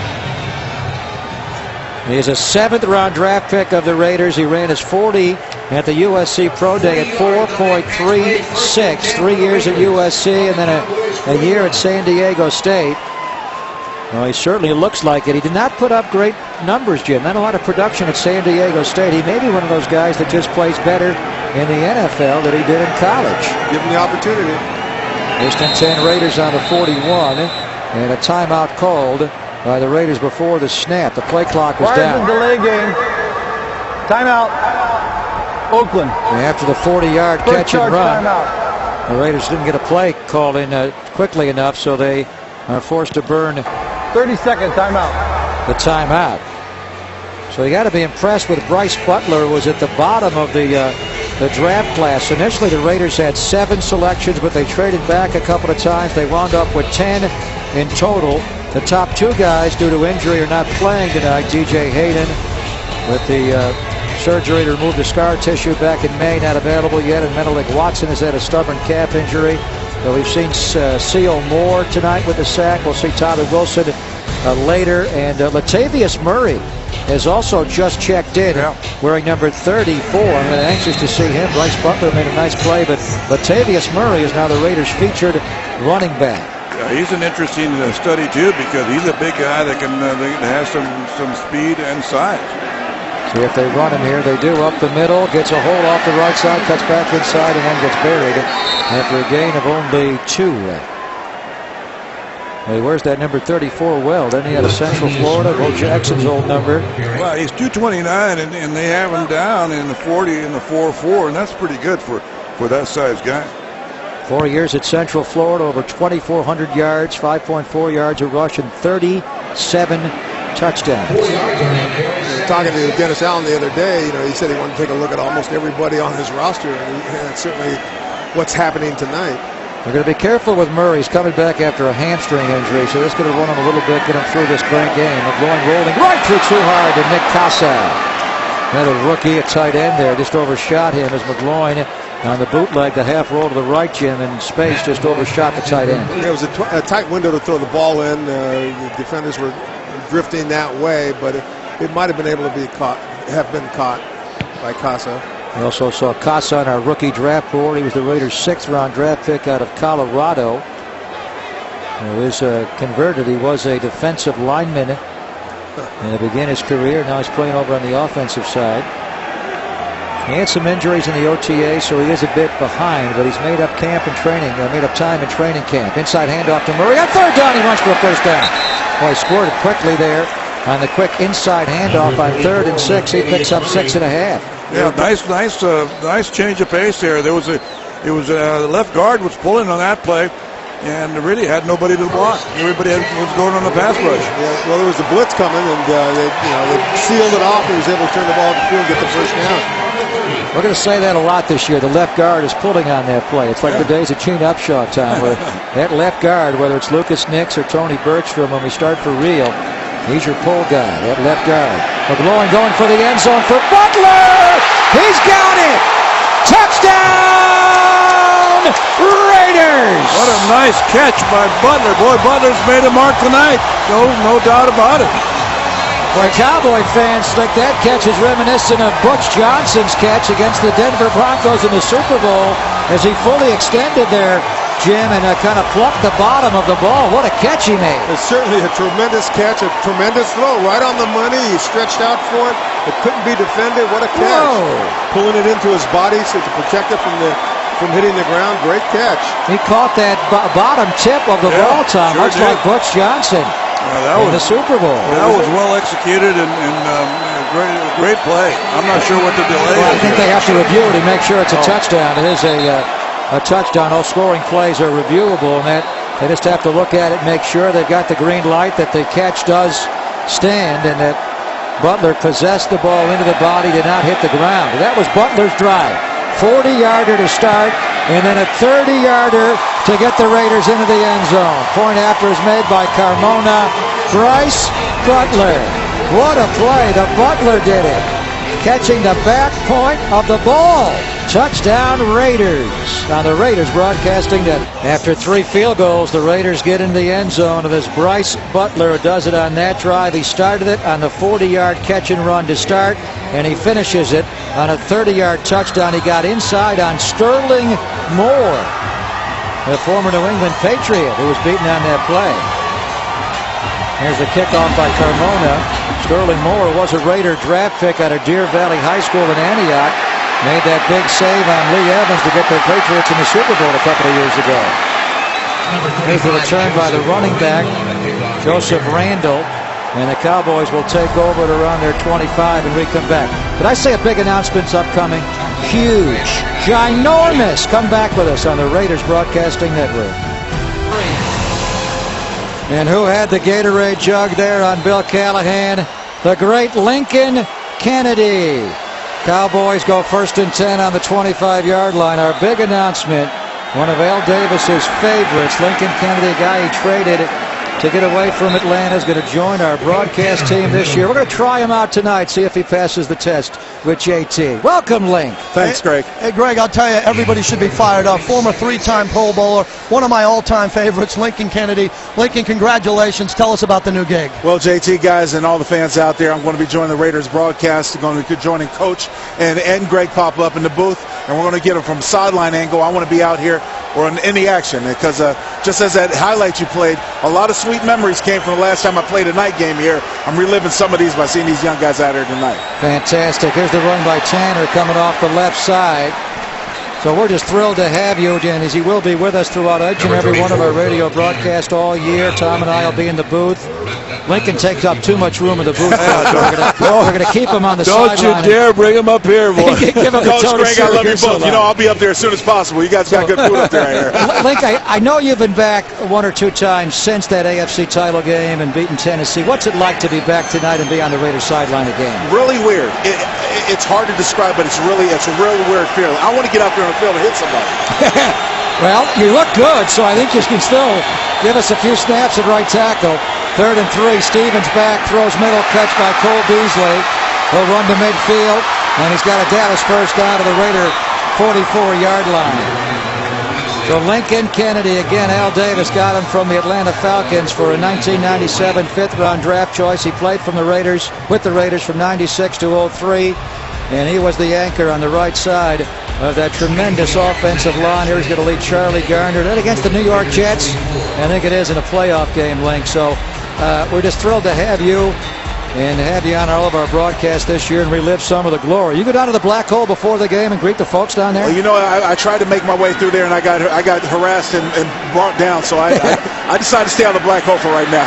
He's a 7th-round draft pick of the Raiders. He ran his 40 at the USC Pro Day at 4.36. 3 years at USC and then a year at San Diego State. Well, he certainly looks like it. He did not put up great numbers, Jim. Not a lot of production at San Diego State. He may be one of those guys that just plays better in the NFL than he did in college. Give him the opportunity. First and 10 Raiders on the 41, and a timeout called by the Raiders before the snap. The play clock was down. Delay game. Timeout. Oakland. And after the 40-yard catch and run, the Raiders didn't get a play called in quickly enough, so they are forced to burn 30-second timeout. The timeout. So you got to be impressed with Bryce Butler, who was at the bottom of the draft class. Initially, the Raiders had 7 selections, but they traded back a couple of times. They wound up with 10 in total. The top 2 guys, due to injury, are not playing tonight. DJ Hayden, with the surgery to remove the scar tissue back in May, not available yet. And Menelik Watson has had a stubborn calf injury. So we've seen Seal Moore tonight with the sack. We'll see Tyler Wilson later. And Latavius Murray has also just checked in, wearing number 34. I'm anxious to see him. Bryce Butler made a nice play, but Latavius Murray is now the Raiders' featured running back. Yeah, he's an interesting study, too, because he's a big guy that has some speed and size. See if they run him here. They do up the middle. Gets a hold off the right side, cuts back inside, and then gets buried after a gain of only 2. Well, he wears that number 34 well. Then he had a Central Florida, Bo Jackson's old number. Well, he's 229, and they have him down in the 40 and the 4.4, and that's pretty good for that size guy. 4 years at Central Florida, over 2,400 yards, 5.4 yards a rush, and 37 touchdowns. Talking to Dennis Allen the other day, he said he wanted to take a look at almost everybody on his roster, and that's certainly what's happening tonight. They're going to be careful with Murray. He's coming back after a hamstring injury, so this is going to run him a little bit, get him through this great game. McGloin rolling right through too hard to Nick Casa. Another rookie at tight end there, just overshot him as McGloin on the bootleg, the half roll to the right, Jim, in space, just overshot the tight end. It was a tight window to throw the ball in. The defenders were drifting that way, but it might have been able to have been caught by Casa. We also saw Casa on our rookie draft board. He was the Raiders' 6th-round draft pick out of Colorado. He was converted. He was a defensive lineman and he began his career. Now he's playing over on the offensive side. He had some injuries in the OTA, so he is a bit behind, but he's made up camp and training, made up time in training camp. Inside handoff to Murray. On 3rd down, he runs for a first down. Boy, he scored it quickly there on the quick inside handoff on 3rd and 6. He picks up 6.5. Yeah, nice change of pace there. The left guard was pulling on that play, and really had nobody to block. Everybody was going on the pass rush. Yeah, well, there was a blitz coming, and they sealed it off and was able to turn the ball to the field and get the first down. We're going to say that a lot this year. The left guard is pulling on that play. It's like the days of Gene Upshaw time, where that left guard, whether it's Lucas Nix or Tony Bergstrom, when we start for real, he's your pull guy, that left guard. McGloin going for the end zone for Butler. He's got it. Touchdown, Raiders. What a nice catch by Butler. Boy, Butler's made a mark tonight. No doubt about it. Boy, Cowboy fans think that catch is reminiscent of Butch Johnson's catch against the Denver Broncos in the Super Bowl as he fully extended there, Jim, and kind of plucked the bottom of the ball. What a catch he made. It's certainly a tremendous catch, a tremendous throw, right on the money. He stretched out for it. It couldn't be defended. What a catch. Whoa. Pulling it into his body so to protect it from hitting the ground. Great catch. He caught that bottom tip of the ball, Tom, sure much did. like Butch Johnson in the Super Bowl. That was well executed and great play. I'm not sure what the delay Well, I is. think they have to review it and make sure it's a touchdown. It is a touchdown. All scoring plays are reviewable, and that they just have to look at it, make sure they've got the green light, that the catch does stand, and that Butler possessed the ball into the body, did not hit the ground. That was Butler's drive. 40-yarder to start, and then a 30-yarder to get the Raiders into the end zone. Point after is made by Carmona. Bryce Butler. What a play. The Butler did it. Catching the back point of the ball. Touchdown Raiders on the Raiders Broadcasting Network. After 3 field goals, the Raiders get in the end zone. As Bryce Butler does it on that drive. He started it on the 40-yard catch and run to start, and he finishes it on a 30-yard touchdown. He got inside on Sterling Moore, the former New England Patriot, who was beaten on that play. Here's the kickoff by Carmona. Sterling Moore was a Raider draft pick out of Deer Valley High School in Antioch. Made that big save on Lee Evans to get the Patriots in the Super Bowl a couple of years ago. Here's the return by the running back, Joseph Randall. And the Cowboys will take over at around their 25 and we come back. Did I say a big announcement's upcoming? Huge, ginormous. Come back with us on the Raiders Broadcasting Network. And who had the Gatorade jug there on Bill Callahan? The great Lincoln Kennedy. Cowboys go 1st and 10 on the 25-yard line. Our big announcement, one of Al Davis's favorites, Lincoln Kennedy, a guy he traded to get away from Atlanta, is going to join our broadcast team this year. We're going to try him out tonight, see if he passes the test with JT. Welcome, Link. Thanks, Greg. Hey, Greg, I'll tell you, everybody should be fired up. Former 3-time Pro Bowler, one of my all-time favorites, Lincoln Kennedy. Lincoln, congratulations. Tell us about the new gig. Well, JT, guys, and all the fans out there, I'm going to be joining the Raiders broadcast. I'm going to be joining Coach and Greg pop up in the booth, and we're going to get them from sideline angle. I want to be out here or in the action because just as that highlight you played, a lot of sweet memories came from the last time I played a night game here. I'm reliving some of these by seeing these young guys out here tonight. Fantastic. Here's the run by Tanner coming off the left side. So we're just thrilled to have you, and as he will be with us throughout each and every one of our radio broadcasts all year. Tom and I will be in the booth. Lincoln takes up too much room in the booth. We're going to keep him on the sideline. Don't you dare bring him up here, boy. Give him Coach Greg, I love you both. You know, I'll be up there as soon as possible. You guys got good food up there, I hear. Link, I know you've been back 1 or 2 times since that AFC title game and beating Tennessee. What's it like to be back tonight and be on the Raiders sideline again? Really weird. It's hard to describe, but it's a really weird feeling. I want to get out there on the field and hit somebody. Well, you look good, so I think you can still give us a few snaps at right tackle. 3rd and 3. Stevens back, throws middle, catch by Cole Beasley. He'll run to midfield, and he's got a Dallas first down to the Raider 44-yard line. So Lincoln Kennedy, again, Al Davis got him from the Atlanta Falcons for a 1997 5th-round draft choice. He played from the Raiders, with the Raiders from 96 to 03, and he was the anchor on the right side of that tremendous offensive line. Here he's going to lead Charlie Garner. That against the New York Jets, I think it is in a playoff game, Link. So we're just thrilled to have you and have you on all of our broadcasts this year and relive some of the glory. You go down to the black hole before the game and greet the folks down there? Well, you know, I tried to make my way through there, and I got harassed and brought down, so I decided to stay on the black hole for right now.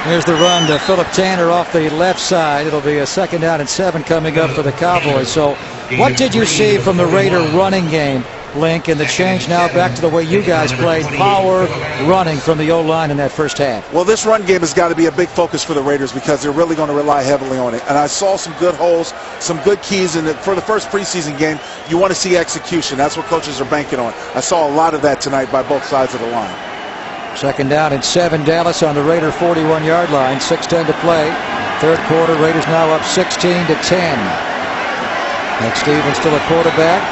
Here's the run to Philip Tanner off the left side. It'll be a 2nd down and 7 coming up for the Cowboys. So what did you see from the Raider running game Link, and the change now back to the way you guys played, power running from the O-line in that first half. Well, this run game has got to be a big focus for the Raiders because they're really going to rely heavily on it. And I saw some good holes, some good keys in it. For the first preseason game, you want to see execution. That's what coaches are banking on. I saw a lot of that tonight by both sides of the line. Second down and 7, Dallas on the Raider 41-yard line, 6:10 to play. Third quarter, Raiders now up 16-10. Nick Stevens still a quarterback.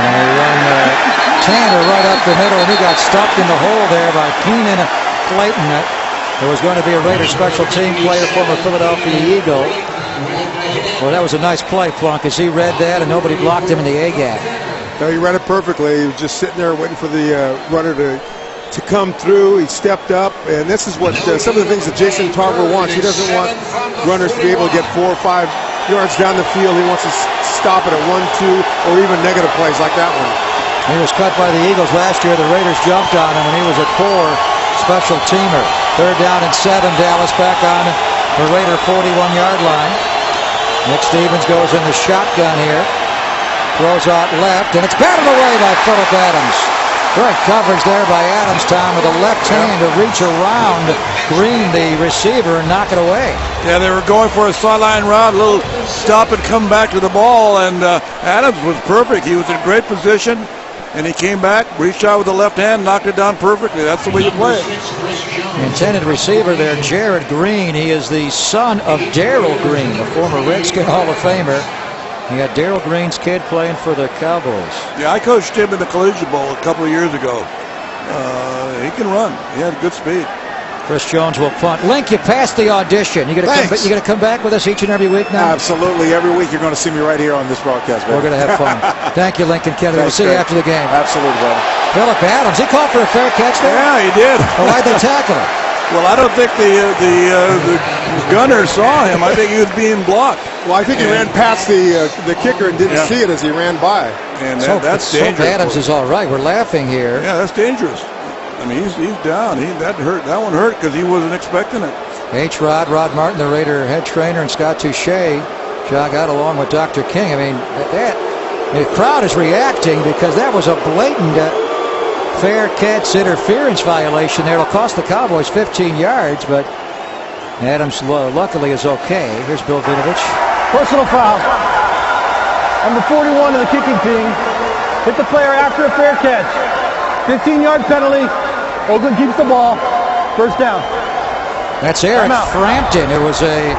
And they run Tanner right up the middle, and he got stuffed in the hole there by Keenan Clayton. There was going to be a Raider special team player, former Philadelphia Eagle. Well, that was a nice play, Plunk, as he read that, and nobody blocked him in the A-gap. No, he read it perfectly. He was just sitting there waiting for the runner to come through. He stepped up, and this is what some of the things that Jason Tarver wants. He doesn't want runners to be able to get 4 or 5 yards down the field. He wants to stop it at 1, 2, or even negative plays like that one. He was cut by the Eagles last year. The Raiders jumped on him, and he was a core special teamer. Third down and 7, Dallas back on the Raider 41-yard line. Nick Stevens goes in the shotgun here. Throws out left, and it's batted away by Phillip Adams. Good coverage there by Adams, Tom, with a left hand to reach around Green, the receiver, and knock it away. Yeah, they were going for a sideline route, a little stop and come back to the ball, and Adams was perfect. He was in great position, and he came back, reached out with the left hand, knocked it down perfectly. That's the way you play it. The intended receiver there, Jared Green. He is the son of Darryl Green, a former Redskin Hall of Famer. You got Darryl Green's kid playing for the Cowboys. Yeah, I coached him in the Collegiate Bowl a couple of years ago. He can run. He has good speed. Chris Jones will punt. Link, you passed the audition. You going to come back with us each and every week now? Absolutely. Every week you're going to see me right here on this broadcast. We're going to have fun. Thank you, Lincoln Kennedy. We'll see you after the game. Absolutely, brother. Phillip Adams, he called for a fair catch there? Yeah, he did. Well, why'd they tackle him? Well, I don't think the gunner saw him. I think he was being blocked. Well, I think he ran past the kicker and didn't see it as he ran by. And that's dangerous. Phillip Adams is all right. We're laughing here. Yeah, that's dangerous. I mean, he's down. That hurt. That one hurt because he wasn't expecting it. Rod Martin, the Raider head trainer, and Scott Touche jog out along with Dr. King. I mean, the crowd is reacting because that was a blatant fair catch interference violation there. It'll cost the Cowboys 15 yards, but Adams luckily is okay. Here's Bill Vinovich. Personal foul. Number 41 of the kicking team hit the player after a fair catch. 15-yard penalty. Oakland keeps the ball. First down. That's Eric Frampton. It was a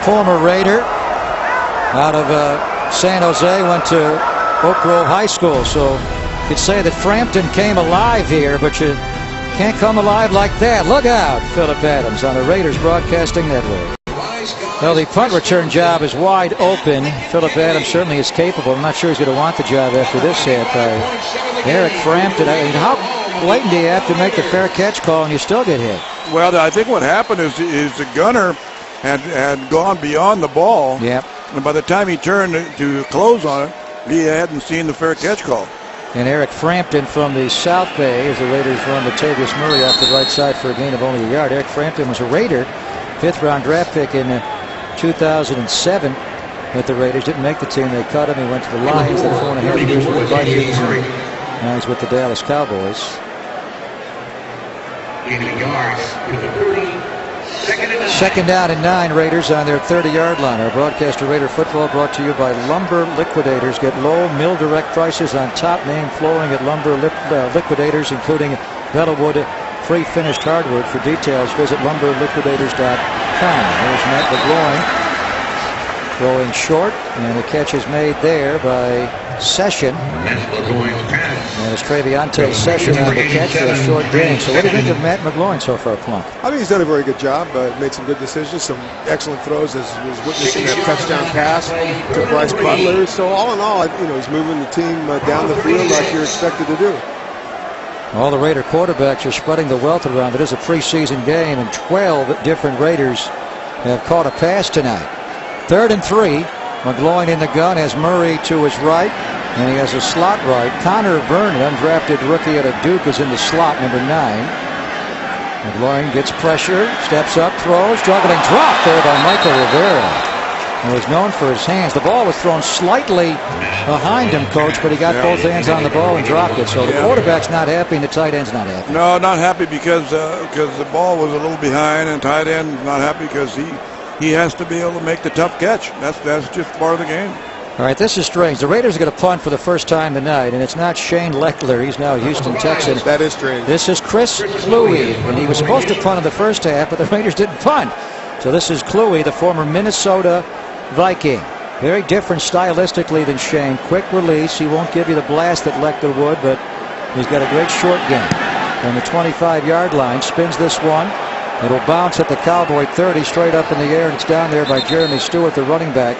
former Raider out of San Jose, went to Oak Grove High School. So you could say that Frampton came alive here, but you can't come alive like that. Look out, Phillip Adams on the Raiders Broadcasting Network. Well, the punt return job is wide open. Phillip Adams certainly is capable. I'm not sure he's going to want the job after this hit by Eric Frampton. I mean, how blatant do you have to make the fair catch call and you still get hit? Well, I think what happened is the gunner had gone beyond the ball. Yep. And by the time he turned to close on it, he hadn't seen the fair catch call. And Eric Frampton from the South Bay, as the Raiders run Latavius Murray off the right side for a gain of only a yard. Eric Frampton was a Raider, 5th-round draft pick in 2007. But the Raiders didn't make the team. They cut him. He went to the Lions. Then 4.5 years with the Vikings. Now he's with the Dallas Cowboys. Second down and 9, Raiders on their 30-yard line. Our broadcaster Raider football brought to you by Lumber Liquidators. Get low mill direct prices on top name flooring at Lumber Liquidators, including Bellawood free finished hardwood. For details, visit lumberliquidators.com. There's Matt McGloin throwing short, and the catch is made there by Session. And it's Treviante Session on the catch for a short gain. So what do you think of Matt McGloin so far, Plunk? I think he's done a very good job. Made some good decisions, some excellent throws, as was witnessing that touchdown pass to Bryce Butler. So all in all, he's moving the team down the field like you're expected to do. All the Raider quarterbacks are spreading the wealth around. It is a preseason game, and 12 different Raiders have caught a pass tonight. 3rd and 3. McGloin in the gun has Murray to his right, and he has a slot right. Connor Vernon, undrafted rookie out of Duke, is in the slot, number 9. McGloin gets pressure, steps up, throws, juggling drop there by Michael Rivera. Well, he's known for his hands. The ball was thrown slightly behind him, Coach, but he got both hands on the ball and dropped it. So the quarterback's not happy and the tight end's not happy. No, not happy because the ball was a little behind, and tight end not happy because he has to be able to make the tough catch. That's just part of the game. All right, this is strange. The Raiders are going to punt for the first time tonight, and it's not Shane Leckler. He's now a Houston Texan. That is strange. This is Chris Kluwe, and he was supposed to punt in the first half, but the Raiders didn't punt. So this is Kluwe, the former Minnesota Viking. Very different stylistically than Shane. Quick release. He won't give you the blast that Leckler would, but he's got a great short game. On the 25-yard line, spins this one. It'll bounce at the Cowboy 30, straight up in the air, and it's down there by Jeremy Stewart, the running back,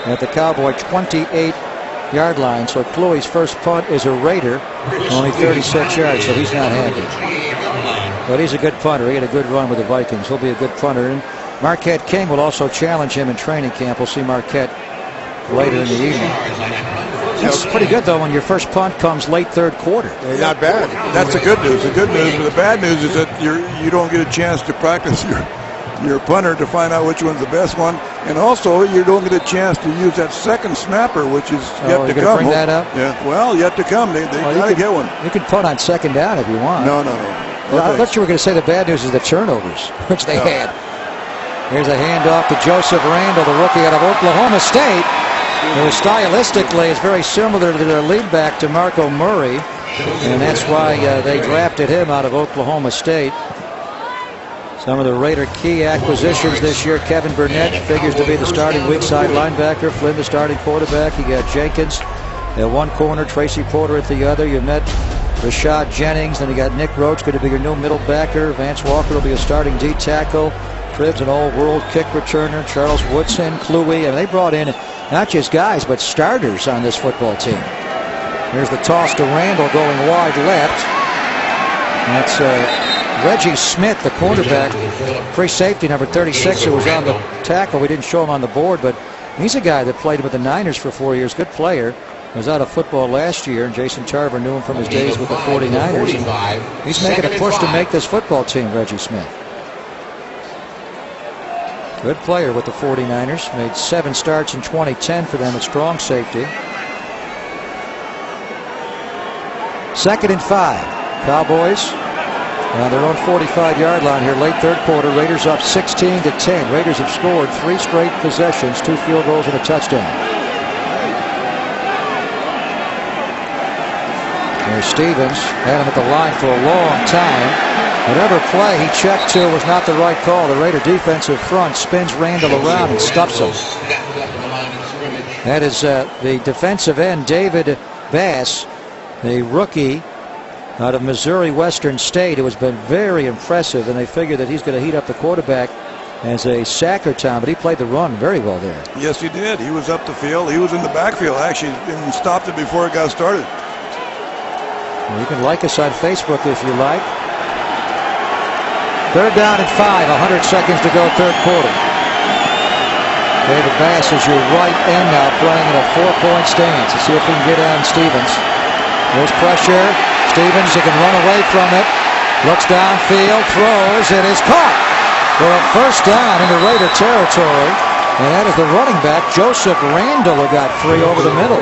at the Cowboy 28-yard line. So Kluwe's first punt is a Raider, only 36 yards, so he's not happy. But he's a good punter. He had a good run with the Vikings. He'll be a good punter. And Marquette King will also challenge him in training camp. We'll see Marquette later in the evening. That's pretty good, though, when your first punt comes late third quarter. Not bad. That's the good news. The good news, but the bad news is that you don't get a chance to practice your punter to find out which one's the best one, and also you don't get a chance to use that second snapper, which is yet to come. Bring that up? Yeah, well, yet to come. They got to get one. You can punt on second down if you want. No. I thought you were going to say the bad news is the turnovers, which they had. Here's a handoff to Joseph Randall, the rookie out of Oklahoma State, who stylistically is very similar to their lead back to Marco Murray, and that's why they drafted him out of Oklahoma State. Some of the Raider key acquisitions this year: Kevin Burnett figures to be the starting weak side linebacker, Flynn the starting quarterback. You got Jenkins at one corner, Tracy Porter at the other. You met Rashad Jennings, then you got Nick Roach going to be your new middle backer. Vance Walker will be a starting D tackle. Tribb's an all-world kick returner. Charles Woodson, Kluwe, and they brought in not just guys but starters on this football team. Here's the toss to Randall going wide left. That's Reggie Smith, the cornerback, free safety number 36, who was on the tackle. We didn't show him on the board, but he's a guy that played with the Niners for 4 years. Good player. Was out of football last year, and Jason Tarver knew him from his days with the 49ers. And he's making a push to make this football team, Reggie Smith. Good player with the 49ers. Made 7 starts in 2010 for them at strong safety. 2nd and 5. Cowboys on their own 45-yard line here, late third quarter. Raiders up 16-10. Raiders have scored 3 straight possessions, 2 field goals and a touchdown. There's Stevens. Had him at the line for a long time. Whatever play he checked to was not the right call. The Raider defensive front spins Randall around and stuffs him. That is the defensive end, David Bass, the rookie out of Missouri Western State, who has been very impressive, and they figure that he's going to heat up the quarterback as a sacker town, but he played the run very well there. Yes, he did. He was up the field. He was in the backfield, actually, and stopped it before it got started. Well, you can like us on Facebook if you like. 3rd down and 5, 100 seconds to go, third quarter. David Bass is your right end now, playing in a 4-point stance. Let's see if we can get on Stevens. There's pressure. Stevens, he can run away from it. Looks downfield, throws, it is caught for a first down into Raider territory. And that is the running back, Joseph Randall, who got free over the middle.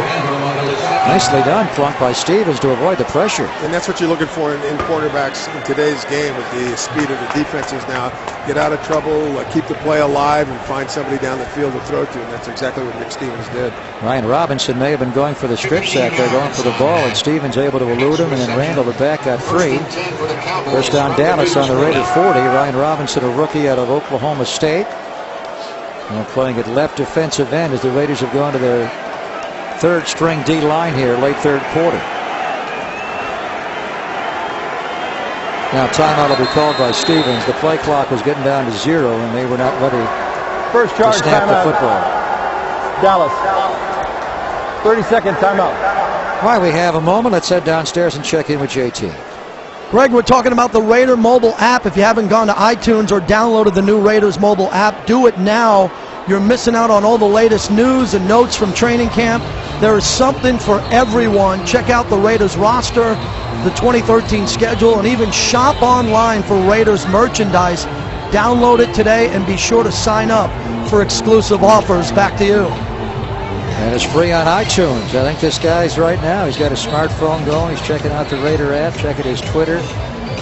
Nicely done, Plunk, by Stevens to avoid the pressure. And that's what you're looking for in quarterbacks in today's game with the speed of the defenses now. Get out of trouble, keep the play alive, and find somebody down the field to throw to. And that's exactly what Nick Stevens did. Ryan Robinson may have been going for the strip sack. They're going for the ball, and Stevens able to elude him, and then Randall, the back, got free. First down, Dallas on the Raider 40. Ryan Robinson, a rookie out of Oklahoma State. And playing at left defensive end as the Raiders have gone to their 3rd string D line here, late third quarter. Now timeout will be called by Stevens. The play clock was getting down to 0, and they were not ready First charge, to snap timeout. the football. Dallas. 30-second timeout. While we have a moment, let's head downstairs and check in with JT. Greg, we're talking about the Raider mobile app. If you haven't gone to iTunes or downloaded the new Raiders mobile app, do it now. You're missing out on all the latest news and notes from training camp. There is something for everyone. Check out the Raiders roster, the 2013 schedule, and even shop online for Raiders merchandise. Download it today and be sure to sign up for exclusive offers. Back to you. And it's free on iTunes. I think this guy's right now. He's got a smartphone going. He's checking out the Raider app, checking his Twitter.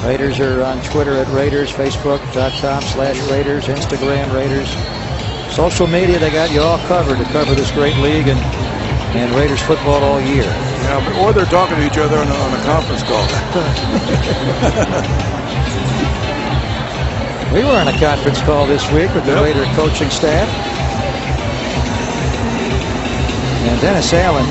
Raiders are on Twitter at Raiders, Facebook.com/Raiders, Instagram Raiders. Social media, they got you all covered to cover this great league and Raiders football all year. Yeah, or they're talking to each other on a conference call. We were on a conference call this week with the Raider coaching staff. And Dennis Allen,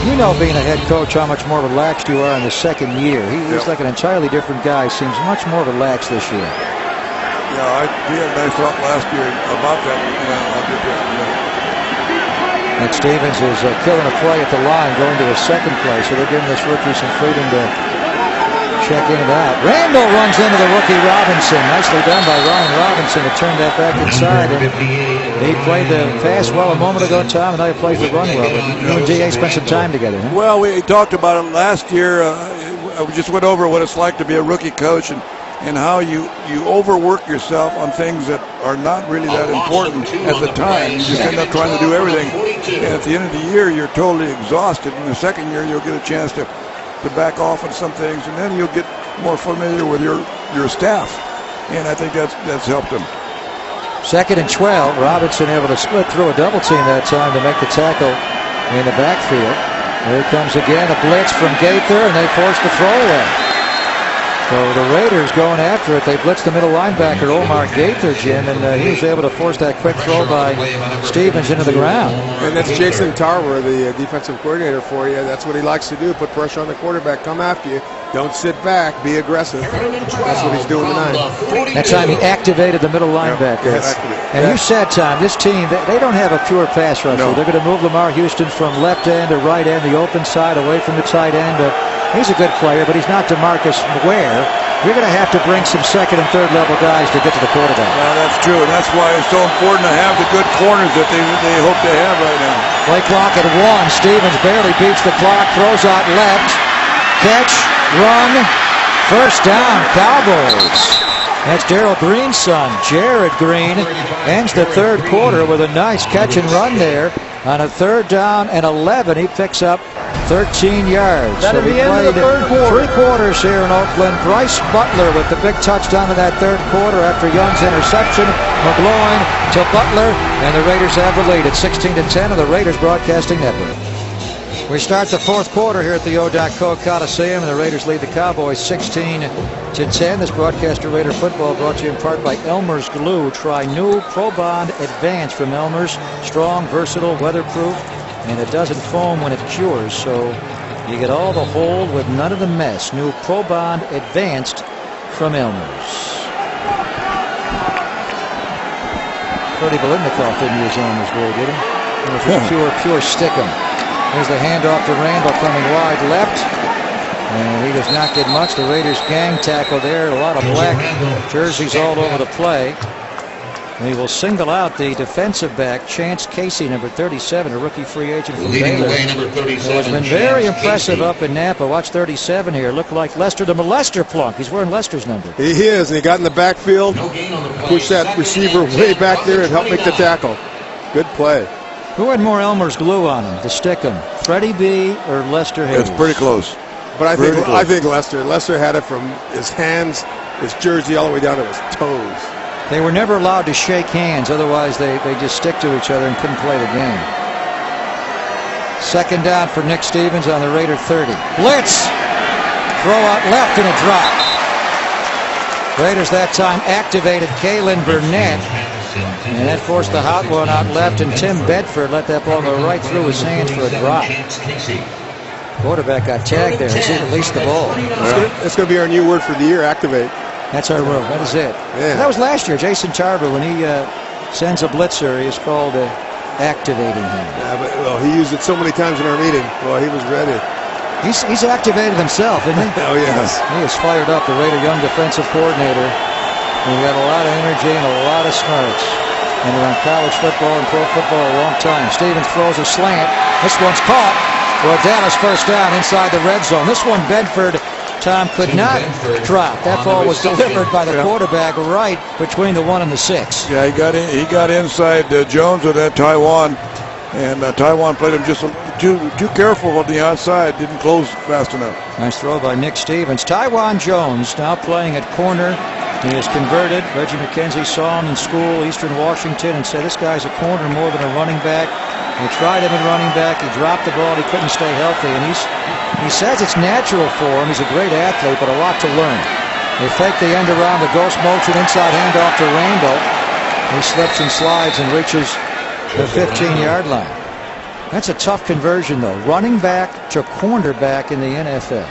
you know, being a head coach, how much more relaxed you are in the second year. He's like an entirely different guy. Seems much more relaxed this year. Yeah, we had a nice talk last year about that. I'll get there in a minute. And Stevens is killing a play at the line, going to his second play. So they're giving this rookie some freedom to check in and out. Randall runs into the rookie Robinson. Nicely done by Ryan Robinson to turn that back inside. And he played the pass well a moment ago, Tom, and now he plays the run well. But you and D.A. spent some time together, huh? Well, we talked about it last year. We just went over what it's like to be a rookie coach and how you overwork yourself on things that are not really that important at the time. You just end up trying to do everything. And at the end of the year, you're totally exhausted. In the second year, you'll get a chance to back off on some things, and then you'll get more familiar with your staff. And I think that's helped him. 2nd and 12. Robinson able to split through a double team that time to make the tackle in the backfield. Here comes again a blitz from Gaither, and they force the throwaway. So the Raiders going after it. They blitzed the middle linebacker, Omar Gaither, Jim, and he was able to force that quick throw by Stevens into the ground. And that's Jason Tarver, the defensive coordinator for you. That's what he likes to do, put pressure on the quarterback, come after you. Don't sit back, be aggressive. That's what he's doing tonight. That time he activated the middle linebacker. Yes. And you said, Tom, this team, they don't have a pure pass rusher. No. They're going to move Lamar Houston from left end to right end, the open side, away from the tight end. He's a good player, but he's not DeMarcus Ware. You're going to have to bring some second and third level guys to get to the quarterback. Well, that's true, and that's why it's so important to have the good corners that they hope to have right now. Play clock at 1. Stevens barely beats the clock, throws out left. Catch, run, first down, Cowboys. That's Darrell Green's son, Jared Green, ends the third quarter with a nice catch and run there. On a 3rd down and 11, he picks up 13 yards. That'll so we be end of the third quarter. 3 quarters here in Oakland. Bryce Butler with the big touchdown in that 3rd quarter after Young's interception. McGloin to Butler, and the Raiders have the lead at 16-10 on the Raiders Broadcasting Network. We start the 4th quarter here at the O.Co Coliseum, and the Raiders lead the Cowboys 16-10. This broadcaster Raider football brought to you in part by Elmer's Glue. Try new Pro Bond Advance from Elmer's. Strong, versatile, weatherproof, and it doesn't foam when it cures, so you get all the hold with none of the mess. New Pro Bond Advanced from Elmer's. Cody Biletnikoff didn't use Elmer's Glue, did he? It was just pure stickum. There's the handoff to Randall coming wide left. And he does not get much. The Raiders gang tackle there. A lot of black jerseys all over the play. And he will single out the defensive back, Chance Casey, number 37, a rookie free agent from Baylor. Who has been very impressive up in Napa. Watch 37 here. Looked like Lester the molester plunk. He's wearing Lester's number. He is, and he got in the backfield, pushed that receiver way back there and helped make the tackle. Good play. Who had more Elmer's Glue on him to stick him? Freddie B. or Lester Hayes? It's pretty close. But I think Lester. Lester had it from his hands, his jersey, all the way down to his toes. They were never allowed to shake hands, otherwise they just stick to each other and couldn't play the game. 2nd down for Nick Stevens on the Raider 30. Blitz! Throw out left and a drop. Raiders that time activated Kalen Burnett. And that forced the hot one out left, and Tim Bedford let that ball go right through his hands for a drop. Quarterback got tagged there. He released the ball. It's going to be our new word for the year, activate. That's our word. That is it. Yeah. That was last year. Jason Tarver, when he sends a blitzer, he is called activating him. Yeah, but he used it so many times in our meeting. Well, he was ready. He's activated himself, isn't he? Oh, yes. He is fired up, the Raider young defensive coordinator. He got a lot of energy and a lot of smarts. And around college football and pro football a long time. Stevens throws a slant. This one's caught for a Dallas first down inside the red zone. This one Bedford Tom could not drop. That ball was delivered by the quarterback right between the 1 and the 6. Yeah, he got inside Jones with that Taiwan, and Taiwan played him just too careful on the outside. Didn't close fast enough. Nice throw by Nick Stevens. Taiwan Jones now playing at corner. He is converted. Reggie McKenzie saw him in school, Eastern Washington, and said this guy's a corner more than a running back. They tried him at running back. He dropped the ball. He couldn't stay healthy, and he says it's natural for him. He's a great athlete, but a lot to learn. They fake the end around the ghost motion, inside handoff to Randall. He slips and slides and reaches the 15-yard line. That's a tough conversion, though. Running back to cornerback in the NFL.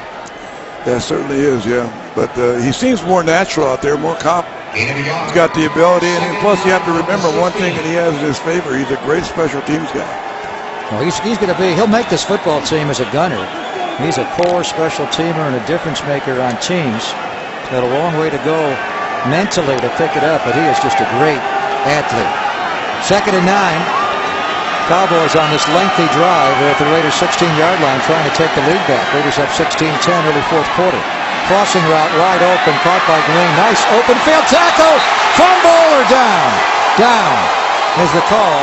That certainly is, yeah. But he seems more natural out there, more confident. He's got the ability, and plus you have to remember one thing that he has in his favor. He's a great special teams guy. Well, he's going to be. He'll make this football team as a gunner. He's a core special teamer and a difference maker on teams. He's got a long way to go mentally to pick it up, but he is just a great athlete. 2nd and 9. Cowboys on this lengthy drive at the Raiders' 16-yard line trying to take the lead back. Raiders up 16-10 early 4th quarter. Crossing route wide open, caught by Green. Nice open field tackle. Fumble or down. Down is the call.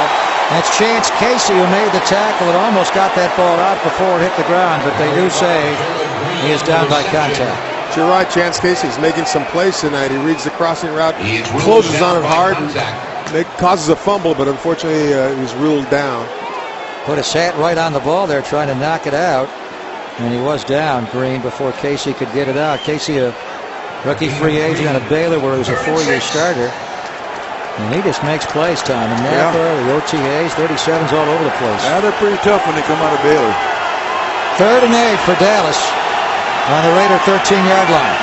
That's Chance Casey who made the tackle and almost got that ball out before it hit the ground, but they do say he is down by contact. You're right, Chance Casey's making some plays tonight. He reads the crossing route, closes on it hard, and it causes a fumble, but unfortunately he was ruled down. Put his hat right on the ball there, trying to knock it out. And he was down, Green, before Casey could get it out. Casey, a rookie free agent out of Baylor, where he was a 4-year starter. And he just makes plays, Tom. In Napa, the OTAs, 37s all over the place. Yeah, they're pretty tough when they come out of Baylor. 3rd and 8 for Dallas on the Raider 13-yard line.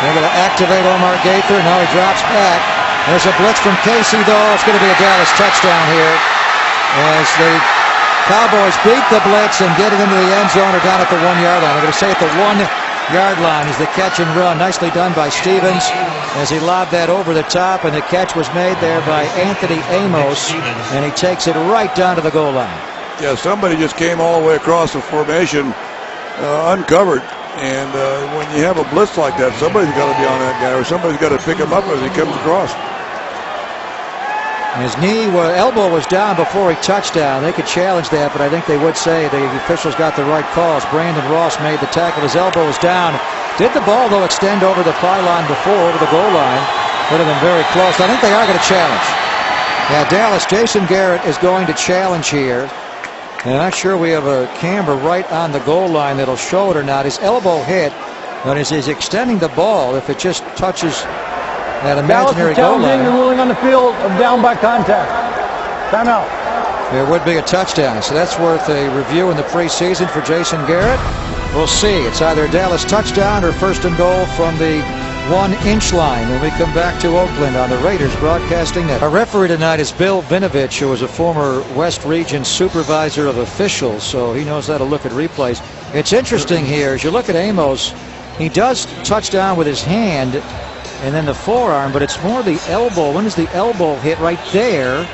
They're going to activate Omar Gaither. Now he drops back. There's a blitz from Casey, though. It's going to be a Dallas touchdown here as the Cowboys beat the blitz and get it into the end zone or down at the 1-yard line. I'm going to say at the 1-yard line is the catch and run. Nicely done by Stevens as he lobbed that over the top, and the catch was made there by Anthony Amos, and he takes it right down to the goal line. Yeah, somebody just came all the way across the formation uncovered, and when you have a blitz like that, somebody's got to be on that guy, or somebody's got to pick him up as he comes across. His elbow was down before he touched down. They could challenge that, but I think they would say the officials got the right calls. Brandon Ross made the tackle. His elbow was down. Did the ball, though, extend over the pylon before, over the goal line? Would have been very close. I think they are going to challenge. Yeah, Dallas, Jason Garrett is going to challenge here. And I'm not sure we have a camera right on the goal line that'll show it or not. His elbow hit, but as he's extending the ball, if it just touches that imaginary goal line. The ruling on the field of down by contact. Timeout. There would be a touchdown, so that's worth a review in the preseason for Jason Garrett. We'll see. It's either a Dallas touchdown or 1st and goal from the 1-inch line when we come back to Oakland on the Raiders Broadcasting Network. Our referee tonight is Bill Vinovich, who was a former West Region supervisor of officials, so he knows how to look at replays. It's interesting here, as you look at Amos, he does touch down with his hand and then the forearm, but it's more the elbow. When does the elbow hit? Right there.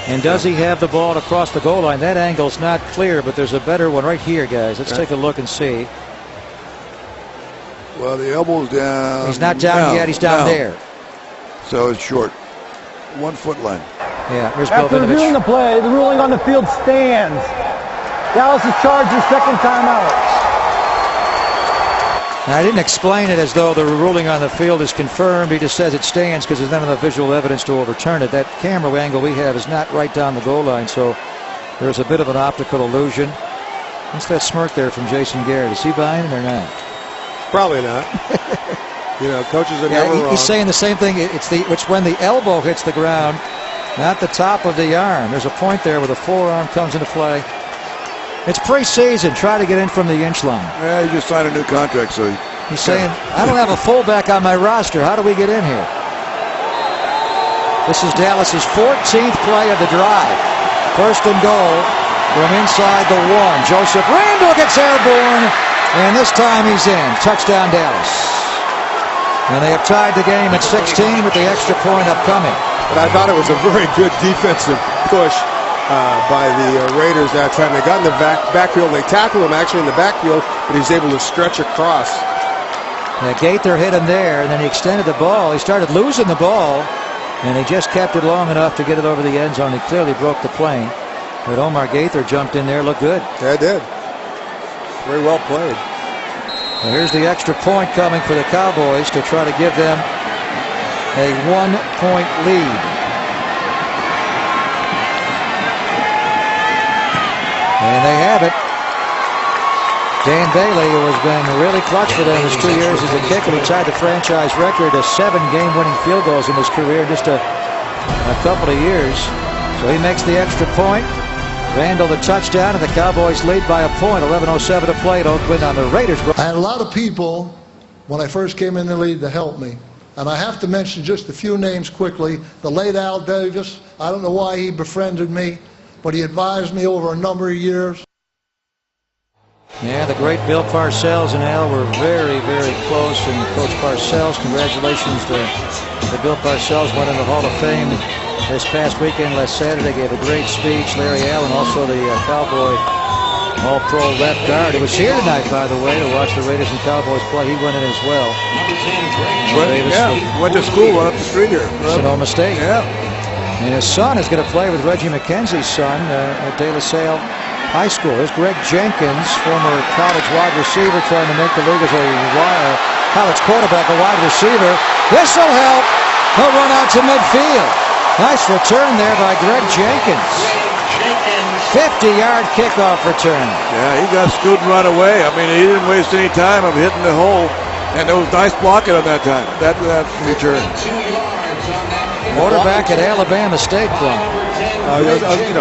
And does he have the ball across the goal line? That angle's not clear, but there's a better one right here, guys. Let's take a look and see. Well, the elbow's down. He's not down yet. He's down there. So it's short. 1 foot line. Yeah, here's Bill After reviewing the play, the ruling on the field stands. Dallas is charged his 2nd timeout. Now, I didn't explain it as though the ruling on the field is confirmed. He just says it stands because there's none of the visual evidence to overturn it. That camera angle we have is not right down the goal line, so there's a bit of an optical illusion. What's that smirk there from Jason Garrett? Is he buying it or not? Probably not. You know, coaches are never wrong. He's saying the same thing. It's when the elbow hits the ground, not the top of the arm. There's a point there where the forearm comes into play. It's preseason. Try to get in from the inch line. Yeah, he just signed a new contract, so he's saying, I don't have a fullback on my roster. How do we get in here? This is Dallas's 14th play of the drive. 1st and goal from inside the 1. Joseph Randall gets airborne, and this time he's in. Touchdown, Dallas. And they have tied the game at 16 with the extra point upcoming. But I thought it was a very good defensive push by the Raiders that time. They got in the backfield. They tackled him actually in the backfield, but he's able to stretch across. Gaither hit him there, and then he extended the ball. He started losing the ball, and he just kept it long enough to get it over the end zone. He clearly broke the plane. But Omar Gaither jumped in there, looked good. Yeah, it did. Very well played. Well, here's the extra point coming for the Cowboys to try to give them a 1-point lead. And they have it. Dan Bailey, who has been really clutch for them his 2 years as a kicker, he tied the franchise record of 7 game-winning field goals in his career in just a couple of years. So he makes the extra point. Randall the touchdown, and the Cowboys lead by a point. 11:07 to play at Oakland on the Raiders. I had a lot of people when I first came in the league to help me. And I have to mention just a few names quickly. The late Al Davis, I don't know why he befriended me, but he advised me over a number of years. Yeah, the great Bill Parcells and Al were very, very close. And Coach Parcells, congratulations to Bill Parcells, went in the Hall of Fame this past weekend, last Saturday, gave a great speech. Larry Allen, also the Cowboy All-Pro left guard. He was here tonight, by the way, to watch the Raiders and Cowboys play. He went in as well. Went to school right up the street here. Sonoma State. Yeah. And his son is going to play with Reggie McKenzie's son at De La Salle High School. There's Greg Jenkins, former college wide receiver, trying to make the league as a college quarterback, a wide receiver. This will help. He'll run out to midfield. Nice return there by Greg Jenkins. 50-yard kickoff return. Yeah, he got screwed and run away. I mean, he didn't waste any time of hitting the hole. And there was nice blocking on that time, that return. Quarterback at Alabama State from.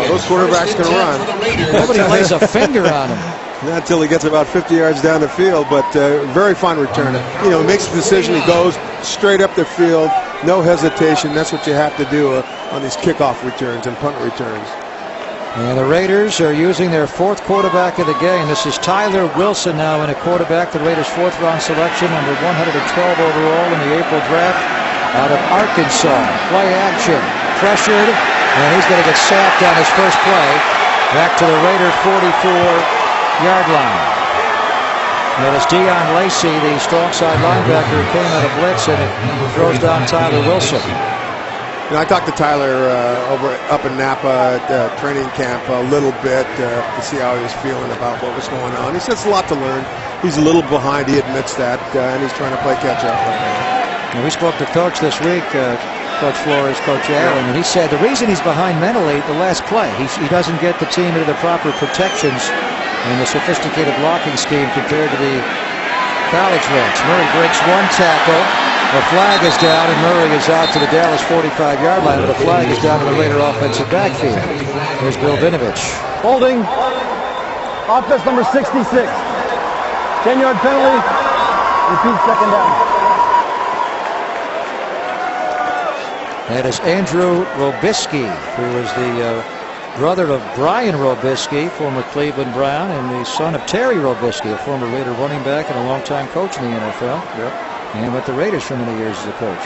Those quarterbacks can run. Nobody lays a finger on him. Not until he gets about 50 yards down the field, but very fine returner. He makes the decision. He goes straight up the field, no hesitation. That's what you have to do on these kickoff returns and punt returns. And the Raiders are using their 4th quarterback of the game. This is Tyler Wilson now in a quarterback, the Raiders' 4th-round selection, number 112 overall in the April draft out of Arkansas. Play action, pressured, and he's going to get sacked on his first play. Back to the Raider 44-yard line. That is Dion Lacey, the strong side linebacker, who came out of blitz, and it throws down Tyler Wilson. I talked to Tyler up in Napa at training camp a little bit to see how he was feeling about what was going on. He says it's a lot to learn. He's a little behind, he admits that, and he's trying to play catch-up right now. And we spoke to Coach this week, Coach Flores, Coach Allen, and he said the reason he's behind mentally, the last play, he doesn't get the team into the proper protections and the sophisticated blocking scheme compared to the college ranks. Murray breaks one tackle. The flag is down, and Murray is out to the Dallas 45-yard line, but the flag is down to the Raider offensive backfield. Here's Bill Vinovich. Holding. Offense number 66. 10-yard penalty. Repeat second down. That is Andrew Robisky, who was the brother of Brian Robisky, former Cleveland Brown, and the son of Terry Robisky, a former Raider running back and a longtime coach in the NFL. Yep. And with the Raiders for many years as a coach.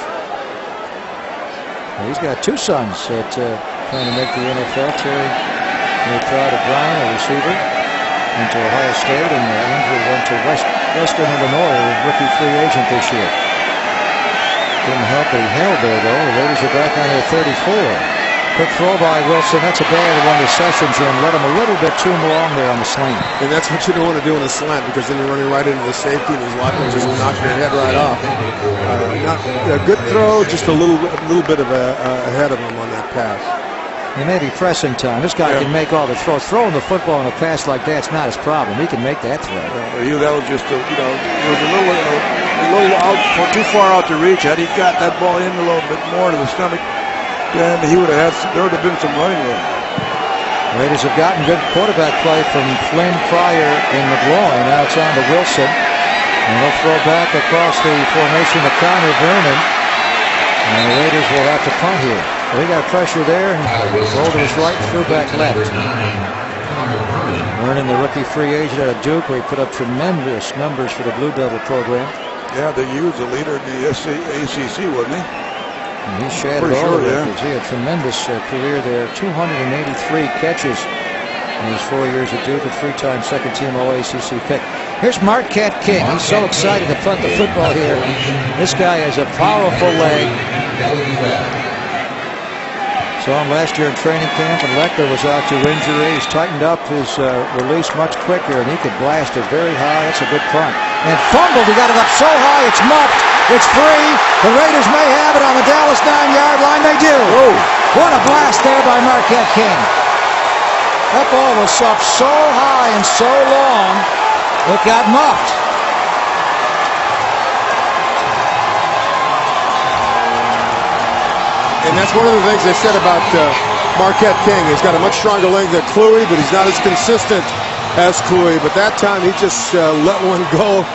Well, he's got 2 sons that trying to make the NFL. Terry, very proud of Brian, a receiver, went to Ohio State, and Andrew went to Western Illinois, a rookie free agent this year. Didn't help that he held there, though. The Raiders are back on their 34. Quick throw by Wilson. That's a bad one to Sessions, and let him a little bit too long there on the slant. And that's what you don't want to do in a slant, because then you're running right into the safety, and he's likely just knocking your head right off. Not a good throw, just a little bit of ahead of him on that pass. It may be pressing time. This guy can make all the throws. Throwing the football in a pass like that's not his problem. He can make that throw. That was just it was a little out, too far out to reach. Had he got that ball in a little bit more to the stomach, then there would have been some running room. Raiders have gotten good quarterback play from Flynn Pryor in the groin. Now it's on to Wilson. And they'll throw back across the formation to Connor Vernon. And the Raiders will have to punt here. They got pressure there, and rolled to his right, threw back left. Vernon, the rookie free agent out of Duke, where he put up tremendous numbers for the Blue Devil program. Yeah, he was the leader in the ACC, wasn't he? And he shattered all the records. He had a tremendous career there. 283 catches in his 4 years at Duke, a 3-time second-team All-ACC pick. Here's Marquette King. He's so excited to punt the football here. This guy has a powerful leg. Saw him last year in training camp, and Leckler was out to injury. He's tightened up his release much quicker, and he could blast it very high. That's a good punt. And fumbled. He got it up so high, it's muffed. It's free. The Raiders may have it on the Dallas 9-yard line. They do. Whoa. What a blast there by Marquette King. That ball was up so high and so long, it got muffed. And that's one of the things they said about Marquette King. He's got a much stronger leg than Kluwe, but he's not as consistent as Kluwe. But that time he just let one go.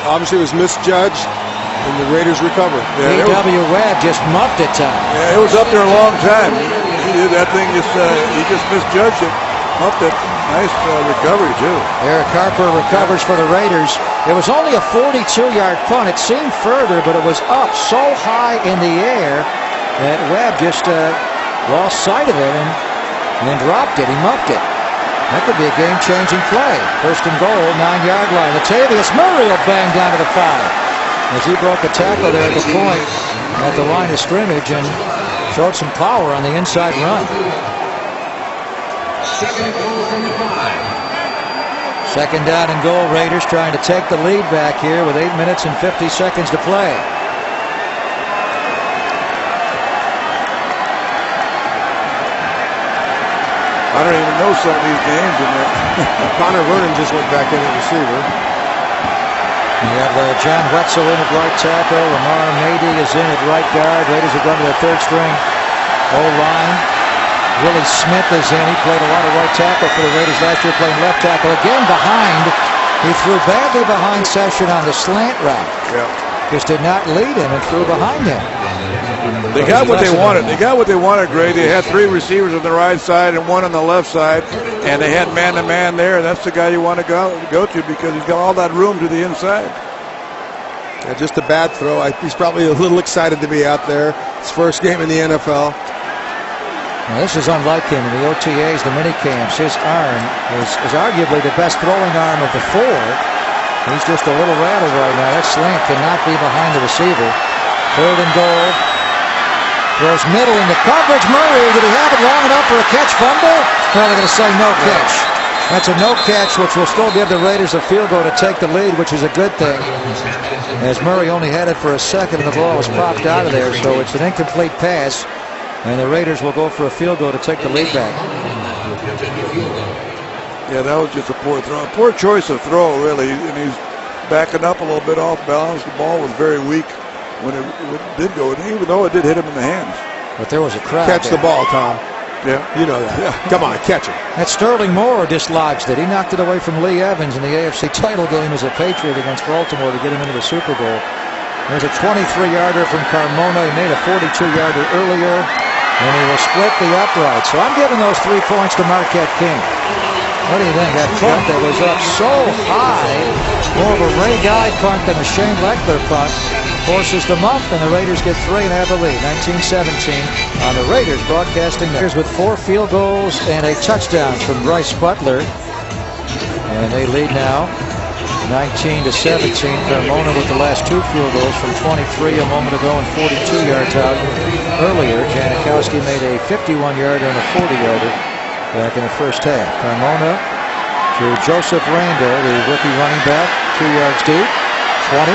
Obviously it was misjudged, and the Raiders recovered. Yeah, D.W. Webb just muffed it, Tom. Yeah, it was up there a long time. He did that thing, he just misjudged it, muffed it. Nice recovery, too. Eric Harper recovers for the Raiders. It was only a 42-yard punt. It seemed further, but it was up so high in the air that Webb just lost sight of it and dropped it. He muffed it. That could be a game-changing play. First and goal, 9-yard line. Latavius Murray will bang down to the 5 as he broke a tackle there at the point at the line of scrimmage and showed some power on the inside run. Second down and goal. Raiders trying to take the lead back here with 8 minutes and 50 seconds to play. I don't even know some of these names in there. Connor Vernon just went back in at receiver. You have John Wetzel in at right tackle. Lamar Mady is in at right guard. Raiders have gone to their third string O-line. Willie Smith is in. He played a lot of right tackle for the Raiders last year, playing left tackle. Again behind. He threw badly behind Session on the slant route. Yeah. Just did not lead him and threw behind him. They got what they wanted. They got what they wanted, Greg. They had 3 receivers on the right side and 1 on the left side, and they had man-to-man there. That's the guy you want to go to because he's got all that room to the inside. Yeah, just a bad throw. He's probably a little excited to be out there. His first game in the NFL. Now, this is unlike him in the OTAs, the mini camps. His arm is arguably the best throwing arm of the 4. He's just a little rattled right now. That slant cannot be behind the receiver. Third and goal. Throws middle into coverage. Murray, did he have it long enough for a catch? Fumble? Well, they're going to say no catch. That's a no catch, which will still give the Raiders a field goal to take the lead, which is a good thing. As Murray only had it for a second and the ball was popped out of there, so it's an incomplete pass. And the Raiders will go for a field goal to take the lead back. Yeah, that was just a poor throw. Poor choice of throw, really. And he's backing up a little bit off balance. The ball was very weak when it did go, even though it did hit him in the hands. But there was a crowd. Catch the ball, Tom. Yeah. You know that. Yeah. Come on, catch it. That Sterling Moore dislodged it. He knocked it away from Lee Evans in the AFC title game as a Patriot against Baltimore to get him into the Super Bowl. There's a 23-yarder from Carmona. He made a 42-yarder earlier, and he will split the upright. So I'm giving those 3 points to Marquette King. What do you think? That punt that was up so high, more of a Ray Guy punt than a Shane Leckler punt, forces the muff, and the Raiders get 3 and have the lead. 19-17 on the Raiders Broadcasting Network with 4 field goals and a touchdown from Bryce Butler. And they lead now 19-17. Carmona with the last 2 field goals from 23 a moment ago and 42 yards out earlier. Janikowski made a 51-yarder and a 40-yarder back in the first half. Carmona to Joseph Randall, the rookie running back, 2 yards deep, 20.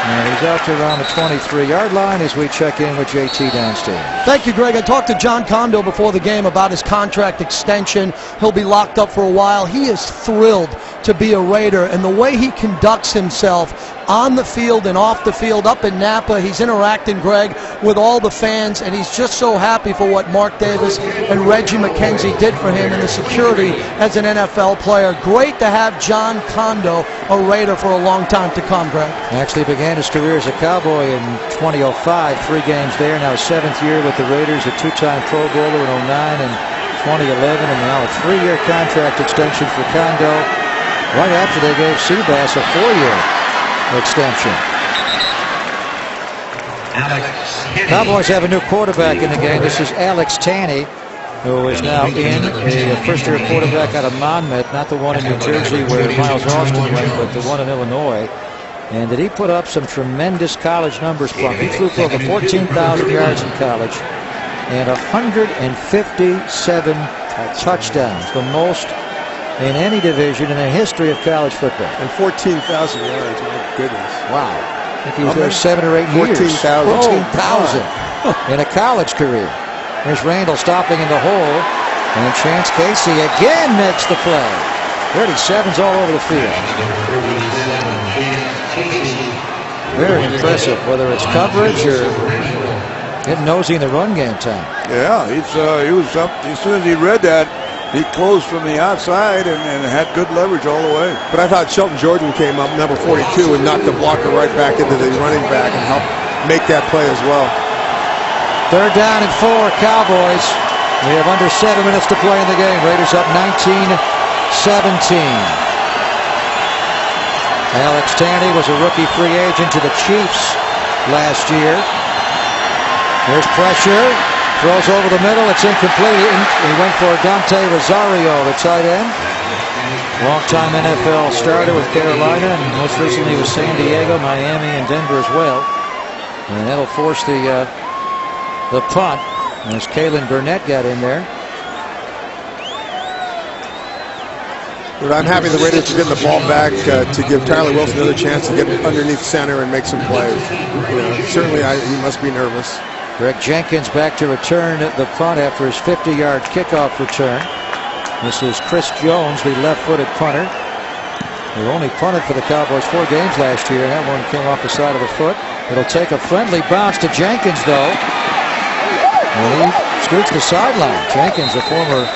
And he's out to around the 23-yard line as we check in with JT downstairs. Thank you, Greg. I talked to John Kondo before the game about his contract extension. He'll be locked up for a while. He is thrilled to be a Raider, and the way he conducts himself on the field and off the field, up in Napa, he's interacting, Greg, with all the fans, and he's just so happy for what Mark Davis and Reggie McKenzie did for him and the security as an NFL player. Great to have John Kondo a Raider for a long time to come, Greg. Actually began his career as a Cowboy in 2005, 3 games there, now his 7th year with the Raiders, a 2-time Pro Bowler in 09 and 2011, and now a 3-year contract extension for Kondo right after they gave Seabass a 4-year extension. Cowboys have a new quarterback in the game. This is Alex Tanney, who is now in, a first-year quarterback out of Monmouth, not the one in New Jersey where Miles Austin went, but the one in Illinois. And did he put up some tremendous college numbers, Plum? He threw for over 14,000 yards in college and 157 touchdowns, the most in any division in the history of college football. And 14,000 yards, my goodness. Wow. I think he was there 7 or 8 years. 14,000 in a college career. There's Randall stopping in the hole. And Chance Casey again makes the play. 37's all over the field. Very impressive, whether it's coverage or getting nosy in the run game time. Yeah, he was up. As soon as he read that, he closed from the outside and had good leverage all the way. But I thought Shelton Jordan came up, number 42, and knocked the blocker right back into the running back and helped make that play as well. 3rd down and 4, Cowboys. We have under 7 minutes to play in the game. Raiders up 19-17. Alex Tanney was a rookie free agent to the Chiefs last year. There's pressure. Throws over the middle. It's incomplete. He went for Dante Rosario, the tight end. Long-time NFL starter with Carolina, and most recently with San Diego, Miami, and Denver as well. And that'll force the punt as Kalen Burnett got in there. But I'm happy the Raiders are getting the ball back to give Tyler Wilson another chance to get underneath center and make some plays. Certainly he must be nervous. Greg Jenkins back to return the punt after his 50-yard kickoff return. This is Chris Jones, the left-footed punter, who only punted for the Cowboys 4 games last year. That one came off the side of the foot. It'll take a friendly bounce to Jenkins, though. And he scoots the sideline. Jenkins, a former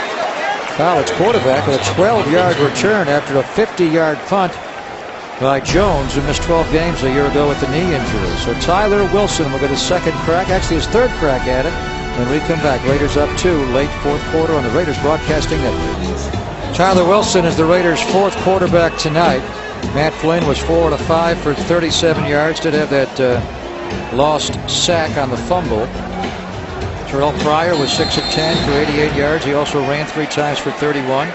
college quarterback, with a 12-yard return after a 50-yard punt by Jones, who missed 12 games a year ago with the knee injury. So Tyler Wilson will get his second crack, actually his third crack at it, when we come back. Raiders up 2, late 4th quarter on the Raiders Broadcasting Network. Tyler Wilson is the Raiders' 4th quarterback tonight. Matt Flynn was 4 out of 5 for 37 yards. Did have that lost sack on the fumble. Terrell Pryor was 6 of 10 for 88 yards. He also ran 3 times for 31.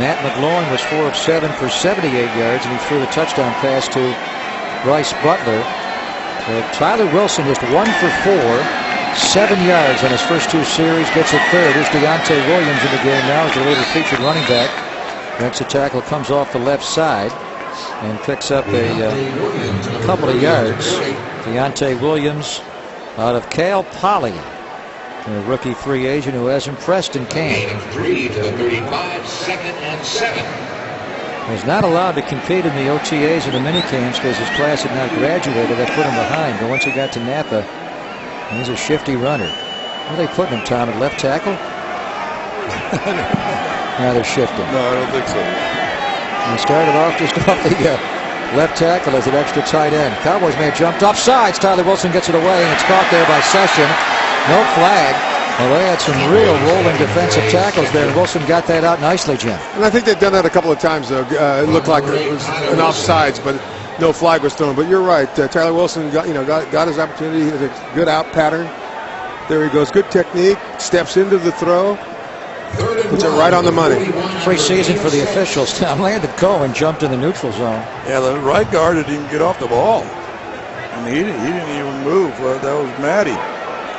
Matt McGloin was 4 of 7 for 78 yards, and he threw the touchdown pass to Bryce Butler. So Tyler Wilson just 1 for 4, 7 yards on his first 2 series, gets a third. Here's Deontay Williams in the game now as the later featured running back. Makes a tackle, comes off the left side, and picks up a couple of yards. Deontay Williams out of Cal Poly, a rookie free agent who has impressed in camp. 3 to 35, 2nd and 7. Was not allowed to compete in the OTAs or the mini camps because his class had not graduated. That put him behind. But once he got to Napa, he's a shifty runner. Where are they putting him, Tom, at left tackle? Now they're shifting. No, I don't think so. He started off just off the left tackle as an extra tight end. Cowboys may have jumped off sides. Tyler Wilson gets it away, and it's caught there by Session. No flag. Well, they had some real rolling defensive tackles there, and Wilson got that out nicely, Jim. And I think they've done that a couple of times, though. It looked like it was an offsides, but no flag was thrown. But you're right. Tyler Wilson got his opportunity. He has a good out pattern. There he goes. Good technique. Steps into the throw. Puts it right on the money. Preseason for the officials. Now, Landon Cohen jumped in the neutral zone. Yeah, the right guard didn't even get off the ball. I mean, he didn't even move. That was Matty.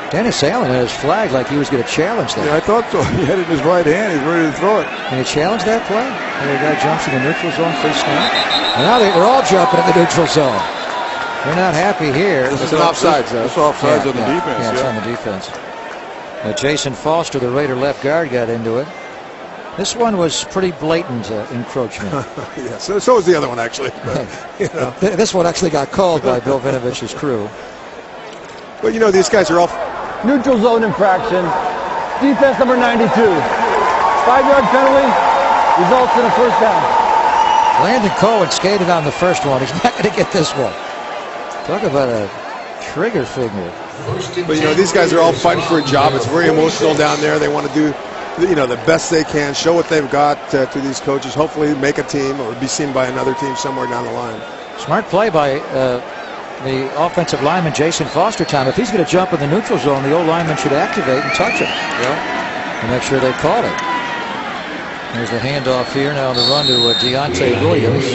Dennis Allen had his flag like he was going to challenge that. Yeah, I thought so. He had it in his right hand. He's ready to throw it. Can he challenge that play? The guy jumps in the neutral zone, free snap. And now they're all jumping in the neutral zone. They're not happy here. It's an offsides, though. It's offsides on the defense. Yeah, it's on the defense. Jason Foster, the Raider left guard, got into it. This one was pretty blatant encroachment. Yeah, so was the other one, actually. But, This one actually got called by Bill Vinovich's crew. But, these guys are all... Neutral zone infraction. Defense number 92. 5-yard penalty. Results in a first down. Landon Cohen skated on the first one. He's not going to get this one. Talk about a trigger finger. But, these guys are all fighting for a job. It's very emotional down there. They want to do, the best they can, show what they've got to these coaches, hopefully make a team or be seen by another team somewhere down the line. Smart play by the offensive lineman, Jason Foster, time. If he's going to jump in the neutral zone, the O-lineman should activate and touch him. Yeah. To make sure they called it. There's the handoff here. Now the run to Deontay Williams.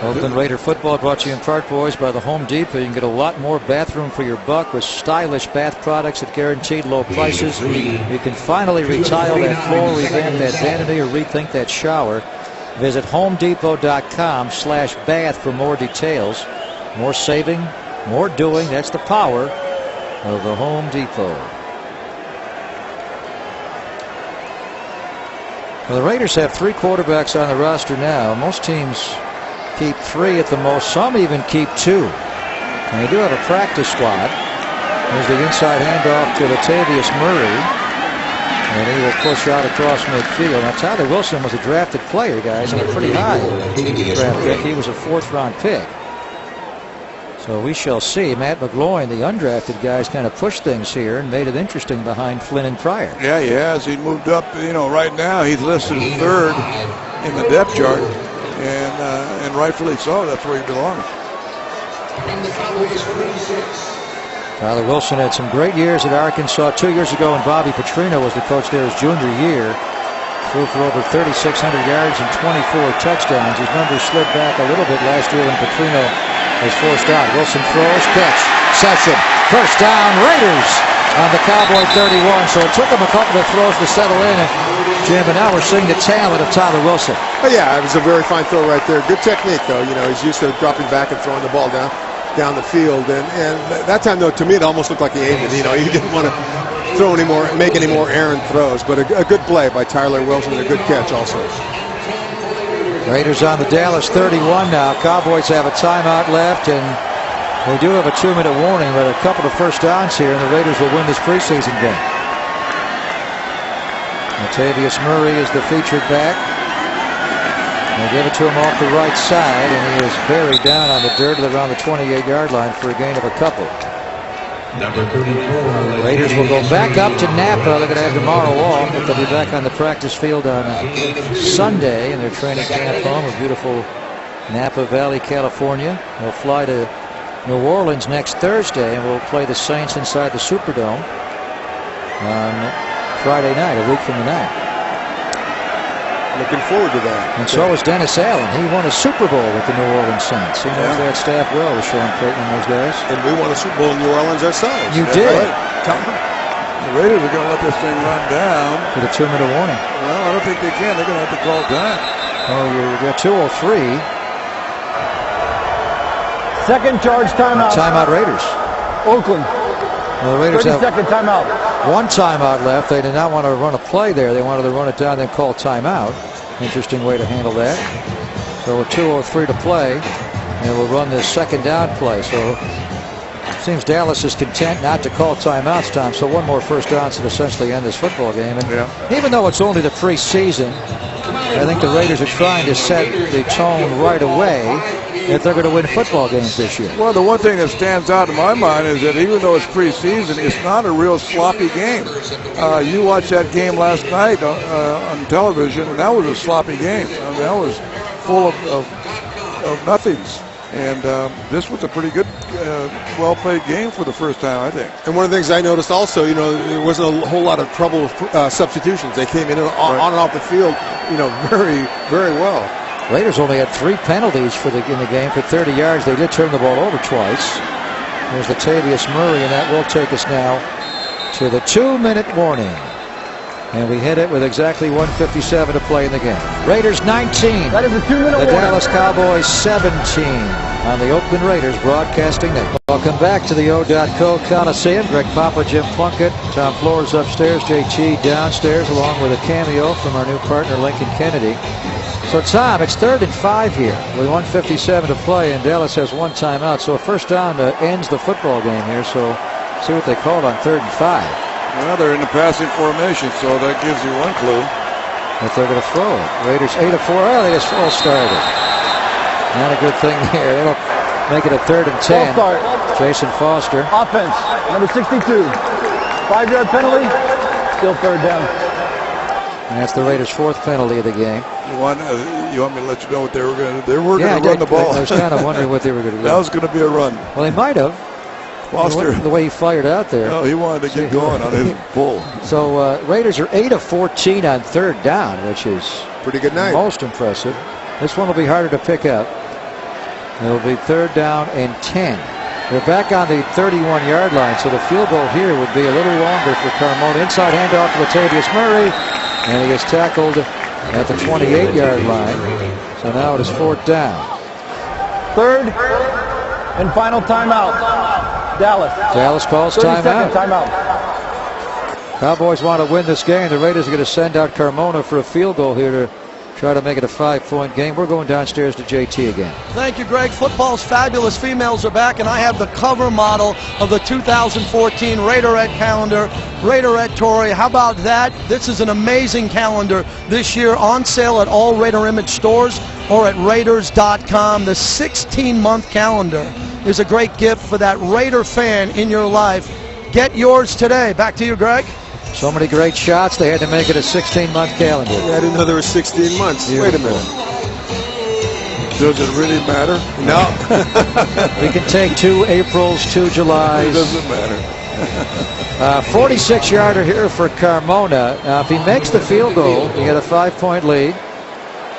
Oakland Raider football brought to you in part, boys, by the Home Depot. You can get a lot more bathroom for your buck with stylish bath products at guaranteed low prices. You can finally retile that floor, revamp that vanity, or rethink that shower. Visit homedepot.com/bath for more details. More saving, more doing. That's the power of the Home Depot. Well, the Raiders have 3 quarterbacks on the roster now. Most teams keep 3 at the most. Some even keep 2. And they do have a practice squad. There's the inside handoff to Latavius Murray. And he will push out across midfield. Now, Tyler Wilson was a drafted player, guys, and a pretty high draft pick. He was a 4th-round pick. So we shall see. Matt McGloin, the undrafted guy, has kind of pushed things here and made it interesting behind Flynn and Pryor. Yeah, he has. He moved up. You know, right now he's listed 3rd in the depth chart, and rightfully so. That's where he belongs. Tyler Wilson had some great years at Arkansas 2 years ago when Bobby Petrino was the coach there his junior year. Threw for over 3,600 yards and 24 touchdowns. His numbers slid back a little bit last year when Petrino was forced out. Wilson throws, catch, Session, first down, Raiders on the Cowboy 31. So it took him a couple of throws to settle in, and Jim, and now we're seeing the talent of Tyler Wilson. Oh, yeah, it was a very fine throw right there. Good technique, though. You know, he's used to dropping back and throwing the ball down the field, and that time, though, to me, it almost looked like he aimed it. You know, he didn't want to throw any more, make any more errant throws, but a good play by Tyler Wilson, and a good catch also. Raiders on the Dallas 31 now. Cowboys have a timeout left, and we do have a 2-minute warning, but a couple of first downs here, and the Raiders will win this preseason game. Latavius Murray is the featured back. They give it to him off the right side, and he is buried down on the dirt around the 28-yard line for a gain of a couple. Number 34. Raiders will go back up to Napa. They're going to have tomorrow off, but they'll be back on the practice field on Sunday in their training camp home of beautiful Napa Valley, California. They'll fly to New Orleans next Thursday, and we'll play the Saints inside the Superdome on Friday night, a week from tonight. Looking forward to that. And so is Dennis Allen. He won a Super Bowl with the New Orleans Saints. He knows that staff well, with Sean Payton and those guys. And we won a Super Bowl in New Orleans ourselves. You did. Right. The Raiders are going to let this thing run down. For the 2-minute warning. Well, I don't think they can. They're going to have to call time. Oh, you've got 2:03. Second charge timeout. Timeout Raiders. Oakland. Well, the Raiders have 30-second timeout. 1 timeout left. They did not want to run a play there. They wanted to run it down and then call timeout. Interesting way to handle that. So with 2:03 to play, and we'll run this second down play. So it seems Dallas is content not to call timeouts, Tom. So 1 more first down should essentially end this football game. And even though it's only the preseason, I think the Raiders are trying to set the tone right away if they're going to win football games this year. Well, the one thing that stands out in my mind is that even though it's preseason, it's not a real sloppy game. You watched that game last night on television, and that was a sloppy game. I mean, that was full of nothings. And this was a pretty good, well-played game for the first time, I think. And one of the things I noticed also, you know, there wasn't a whole lot of trouble with substitutions. They came in on and off the field, you know, very, very well. Raiders only had 3 penalties in the game for 30 yards. They did turn the ball over twice. There's Latavius Murray, and that will take us now to the 2-minute warning. And we hit it with exactly 1:57 to play in the game. Raiders 19. That is a 2-minute warning. The Dallas Cowboys 17 on the Oakland Raiders Broadcasting Network. Welcome back to the O.co Coliseum. Greg Papa, Jim Plunkett, Tom Flores upstairs, JT downstairs, along with a cameo from our new partner Lincoln Kennedy. So, Tom, it's 3rd and 5 here with 1:57 to play, and Dallas has 1 timeout. So a first down ends the football game here. So see what they called on 3rd and 5. Well, they're in the passing formation, so that gives you one clue. If they're going to throw it. Raiders 8 of 4. Oh, they just all started. Not a good thing there. It'll make it a 3rd and 10. Jason Foster. Offense, number 62. 5-yard penalty. Still 3rd down. And that's the Raiders' 4th penalty of the game. You want me to let you know what they were going to do? They were going to run the ball. I was kind of wondering what they were going to do. That was going to be a run. Well, they might have. Foster. The way he fired out there. No, he wanted to get going on his pull. So Raiders are 8 of 14 on 3rd down, which is pretty good night. Most impressive. This one will be harder to pick up. It'll be 3rd down and 10. They're back on the 31-yard line, so the field goal here would be a little longer for Carmona. Inside handoff to Latavius Murray, and he is tackled at the 28-yard line. So now it is 4th down. 3rd and final timeout. Dallas calls timeout. Cowboys want to win this game. The Raiders are going to send out Carmona for a field goal here to try to make it a 5-point game. We're going downstairs to JT again. Thank you, Greg. Football's fabulous females are back, and I have the cover model of the 2014 Raiderette calendar, Raiderette Tory. How about that? This is an amazing calendar this year, on sale at all Raider Image stores or at Raiders.com. The 16-month calendar is a great gift for that Raider fan in your life. Get yours today. Back to you, Greg. So many great shots, they had to make it a 16-month calendar. Yeah, I didn't know there were 16 months. Beautiful. Wait a minute. Does it really matter? No. We can take 2 Aprils, 2 Julys. It doesn't matter. 46-yarder here for Carmona. Now, if he makes the field goal, you get a 5-point lead.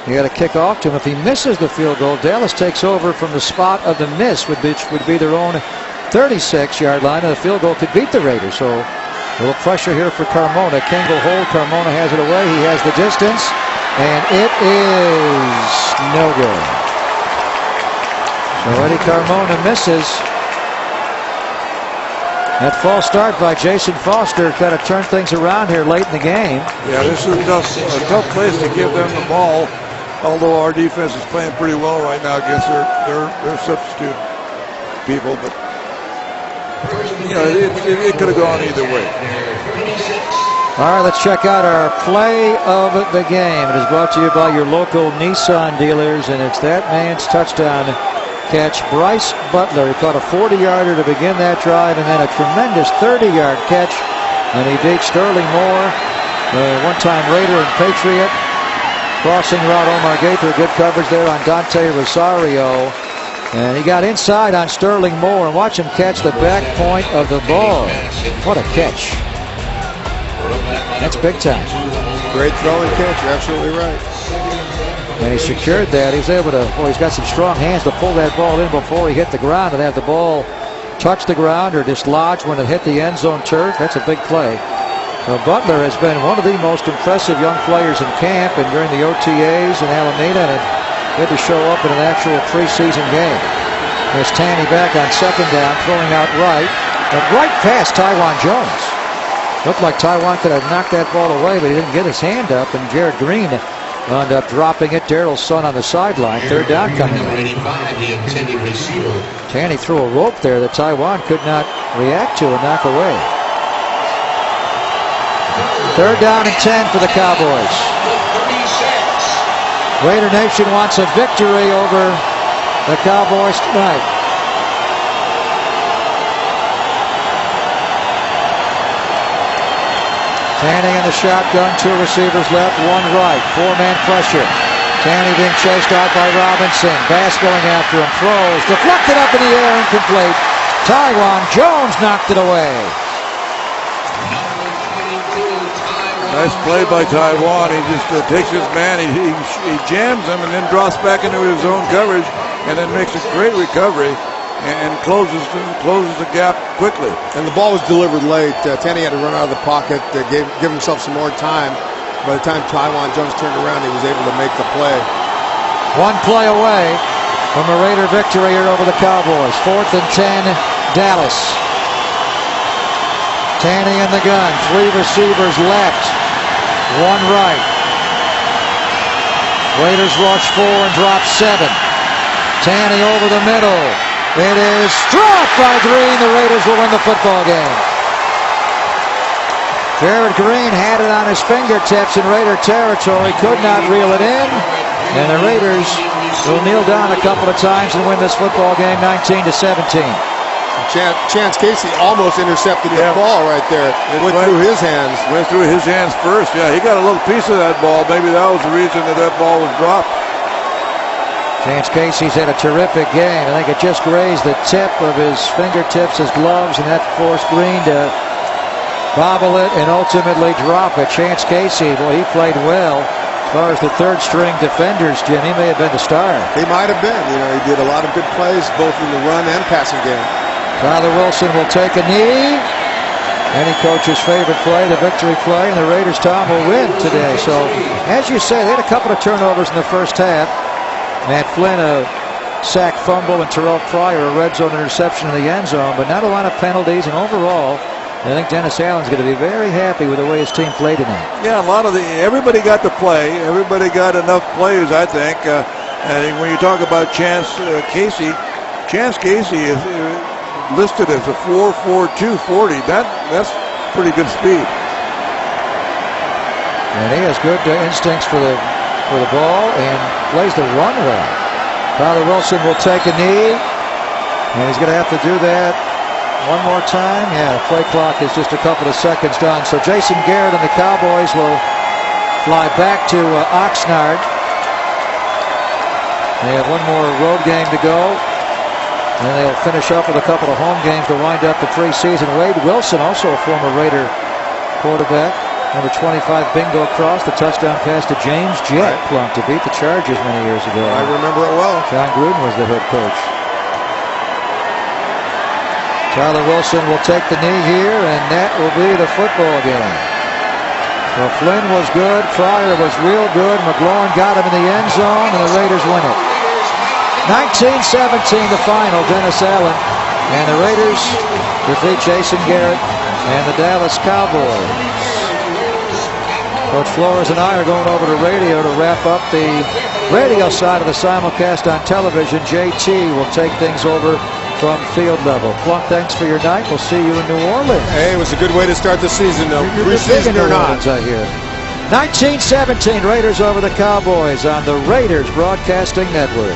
You got to kick off to him. If he misses the field goal, Dallas takes over from the spot of the miss, which would be their own 36-yard line, and the field goal could beat the Raiders. So a little pressure here for Carmona. King will hold. Carmona has it away. He has the distance, and it is no good. So Eddie Carmona misses. That false start by Jason Foster kind of turned things around here late in the game. Yeah, this is a tough place to give them the ball. Although our defense is playing pretty well right now against their substitute people, but you know it could have gone either way. All right, let's check out our play of the game. It is brought to you by your local Nissan dealers, and it's that man's touchdown catch, Bryce Butler. He caught a 40-yarder to begin that drive, and then a tremendous 30-yard catch, and he beat Sterling Moore, the one-time Raider and Patriot. Crossing route, Omar Gaither, good coverage there on Dante Rosario. And he got inside on Sterling Moore, and watch him catch the back point of the ball. What a catch. That's big time. Great throw and catch, you're absolutely right. And he secured that. He's able to, he's got some strong hands to pull that ball in before he hit the ground and have the ball touch the ground or dislodge when it hit the end zone turf. That's a big play. So Butler has been one of the most impressive young players in camp and during the OTAs in Alameda, and good to show up in an actual preseason game. There's Tanny back on 2nd down, throwing out right. But right past Tywan Jones. Looked like Tywan could have knocked that ball away, but he didn't get his hand up, and Jared Green wound up dropping it. Daryl's son on the sideline. 3rd down coming. Tanny threw a rope there that Tywan could not react to and knock away. 3rd down and 10 for the Cowboys. Raider Nation wants a victory over the Cowboys tonight. Tanny in the shotgun, 2 receivers left, 1 right, 4-man pressure. Tanny being chased out by Robinson. Bass going after him, throws, deflected up in the air, incomplete. Tywan Jones knocked it away. Nice play by Tywan. He just takes his man, he jams him, and then drops back into his own coverage, and then makes a great recovery and closes the gap quickly. And the ball was delivered late. Tanny had to run out of the pocket, give himself some more time. By the time Tywan Jones turned around, he was able to make the play. 1 play away from a Raider victory here over the Cowboys. 4th and 10, Dallas. Tanny in the gun, 3 receivers left, 1 right. Raiders rush 4 and drop 7. Tanny over the middle. It is struck by Green. The Raiders will win the football game. Jared Green had it on his fingertips in Raider territory, could not reel it in, and the Raiders will kneel down a couple of times and win this football game 19-17. Chance Casey almost intercepted the ball right there. It went through his hands. Went through his hands first. Yeah, he got a little piece of that ball. Maybe that was the reason that ball was dropped. Chance Casey's had a terrific game. I think it just grazed the tip of his fingertips, his gloves, and that forced Green to bobble it and ultimately drop it. Chance Casey, well, he played well. As far as the third string defenders, Jim, he may have been the star. He might have been. You know, he did a lot of good plays, both in the run and passing game. Tyler Wilson will take a knee. Any coach's favorite play, the victory play, and the Raiders, Tom, will win today. So, as you say, they had a couple of turnovers in the first half. Matt Flynn, a sack fumble, and Terrell Pryor, a red zone interception in the end zone, but not a lot of penalties. And overall, I think Dennis Allen's going to be very happy with the way his team played tonight. Yeah, everybody got to play. Everybody got enough plays, I think. And when you talk about Chance Casey is listed as a 4.42 40. That's pretty good speed. And he has good instincts for the ball and plays the run well. Tyler Wilson will take a knee, and he's going to have to do that one more time. Yeah, the play clock is just a couple of seconds done. So Jason Garrett and the Cowboys will fly back to Oxnard. They have one more road game to go, and they'll finish up with a couple of home games to wind up the preseason. Wade Wilson, also a former Raider quarterback. Number 25, Bingo Cross, the touchdown pass to James Jett Plunk to beat the Chargers many years ago. I remember it well. John Gruden was the head coach. Tyler Wilson will take the knee here, and that will be the football game. So Flynn was good, Pryor was real good, McLaurin got him in the end zone, and the Raiders win it. 19-17 the final, Dennis Allen, and the Raiders defeat Jason Garrett and the Dallas Cowboys. Coach Flores and I are going over to radio to wrap up the radio side of the simulcast on television. JT will take things over from field level. Plunk, thanks for your night. We'll see you in New Orleans. Hey, it was a good way to start the season, though. You're big in New Orleans, I hear. 19-17, Raiders over the Cowboys on the Raiders Broadcasting Network.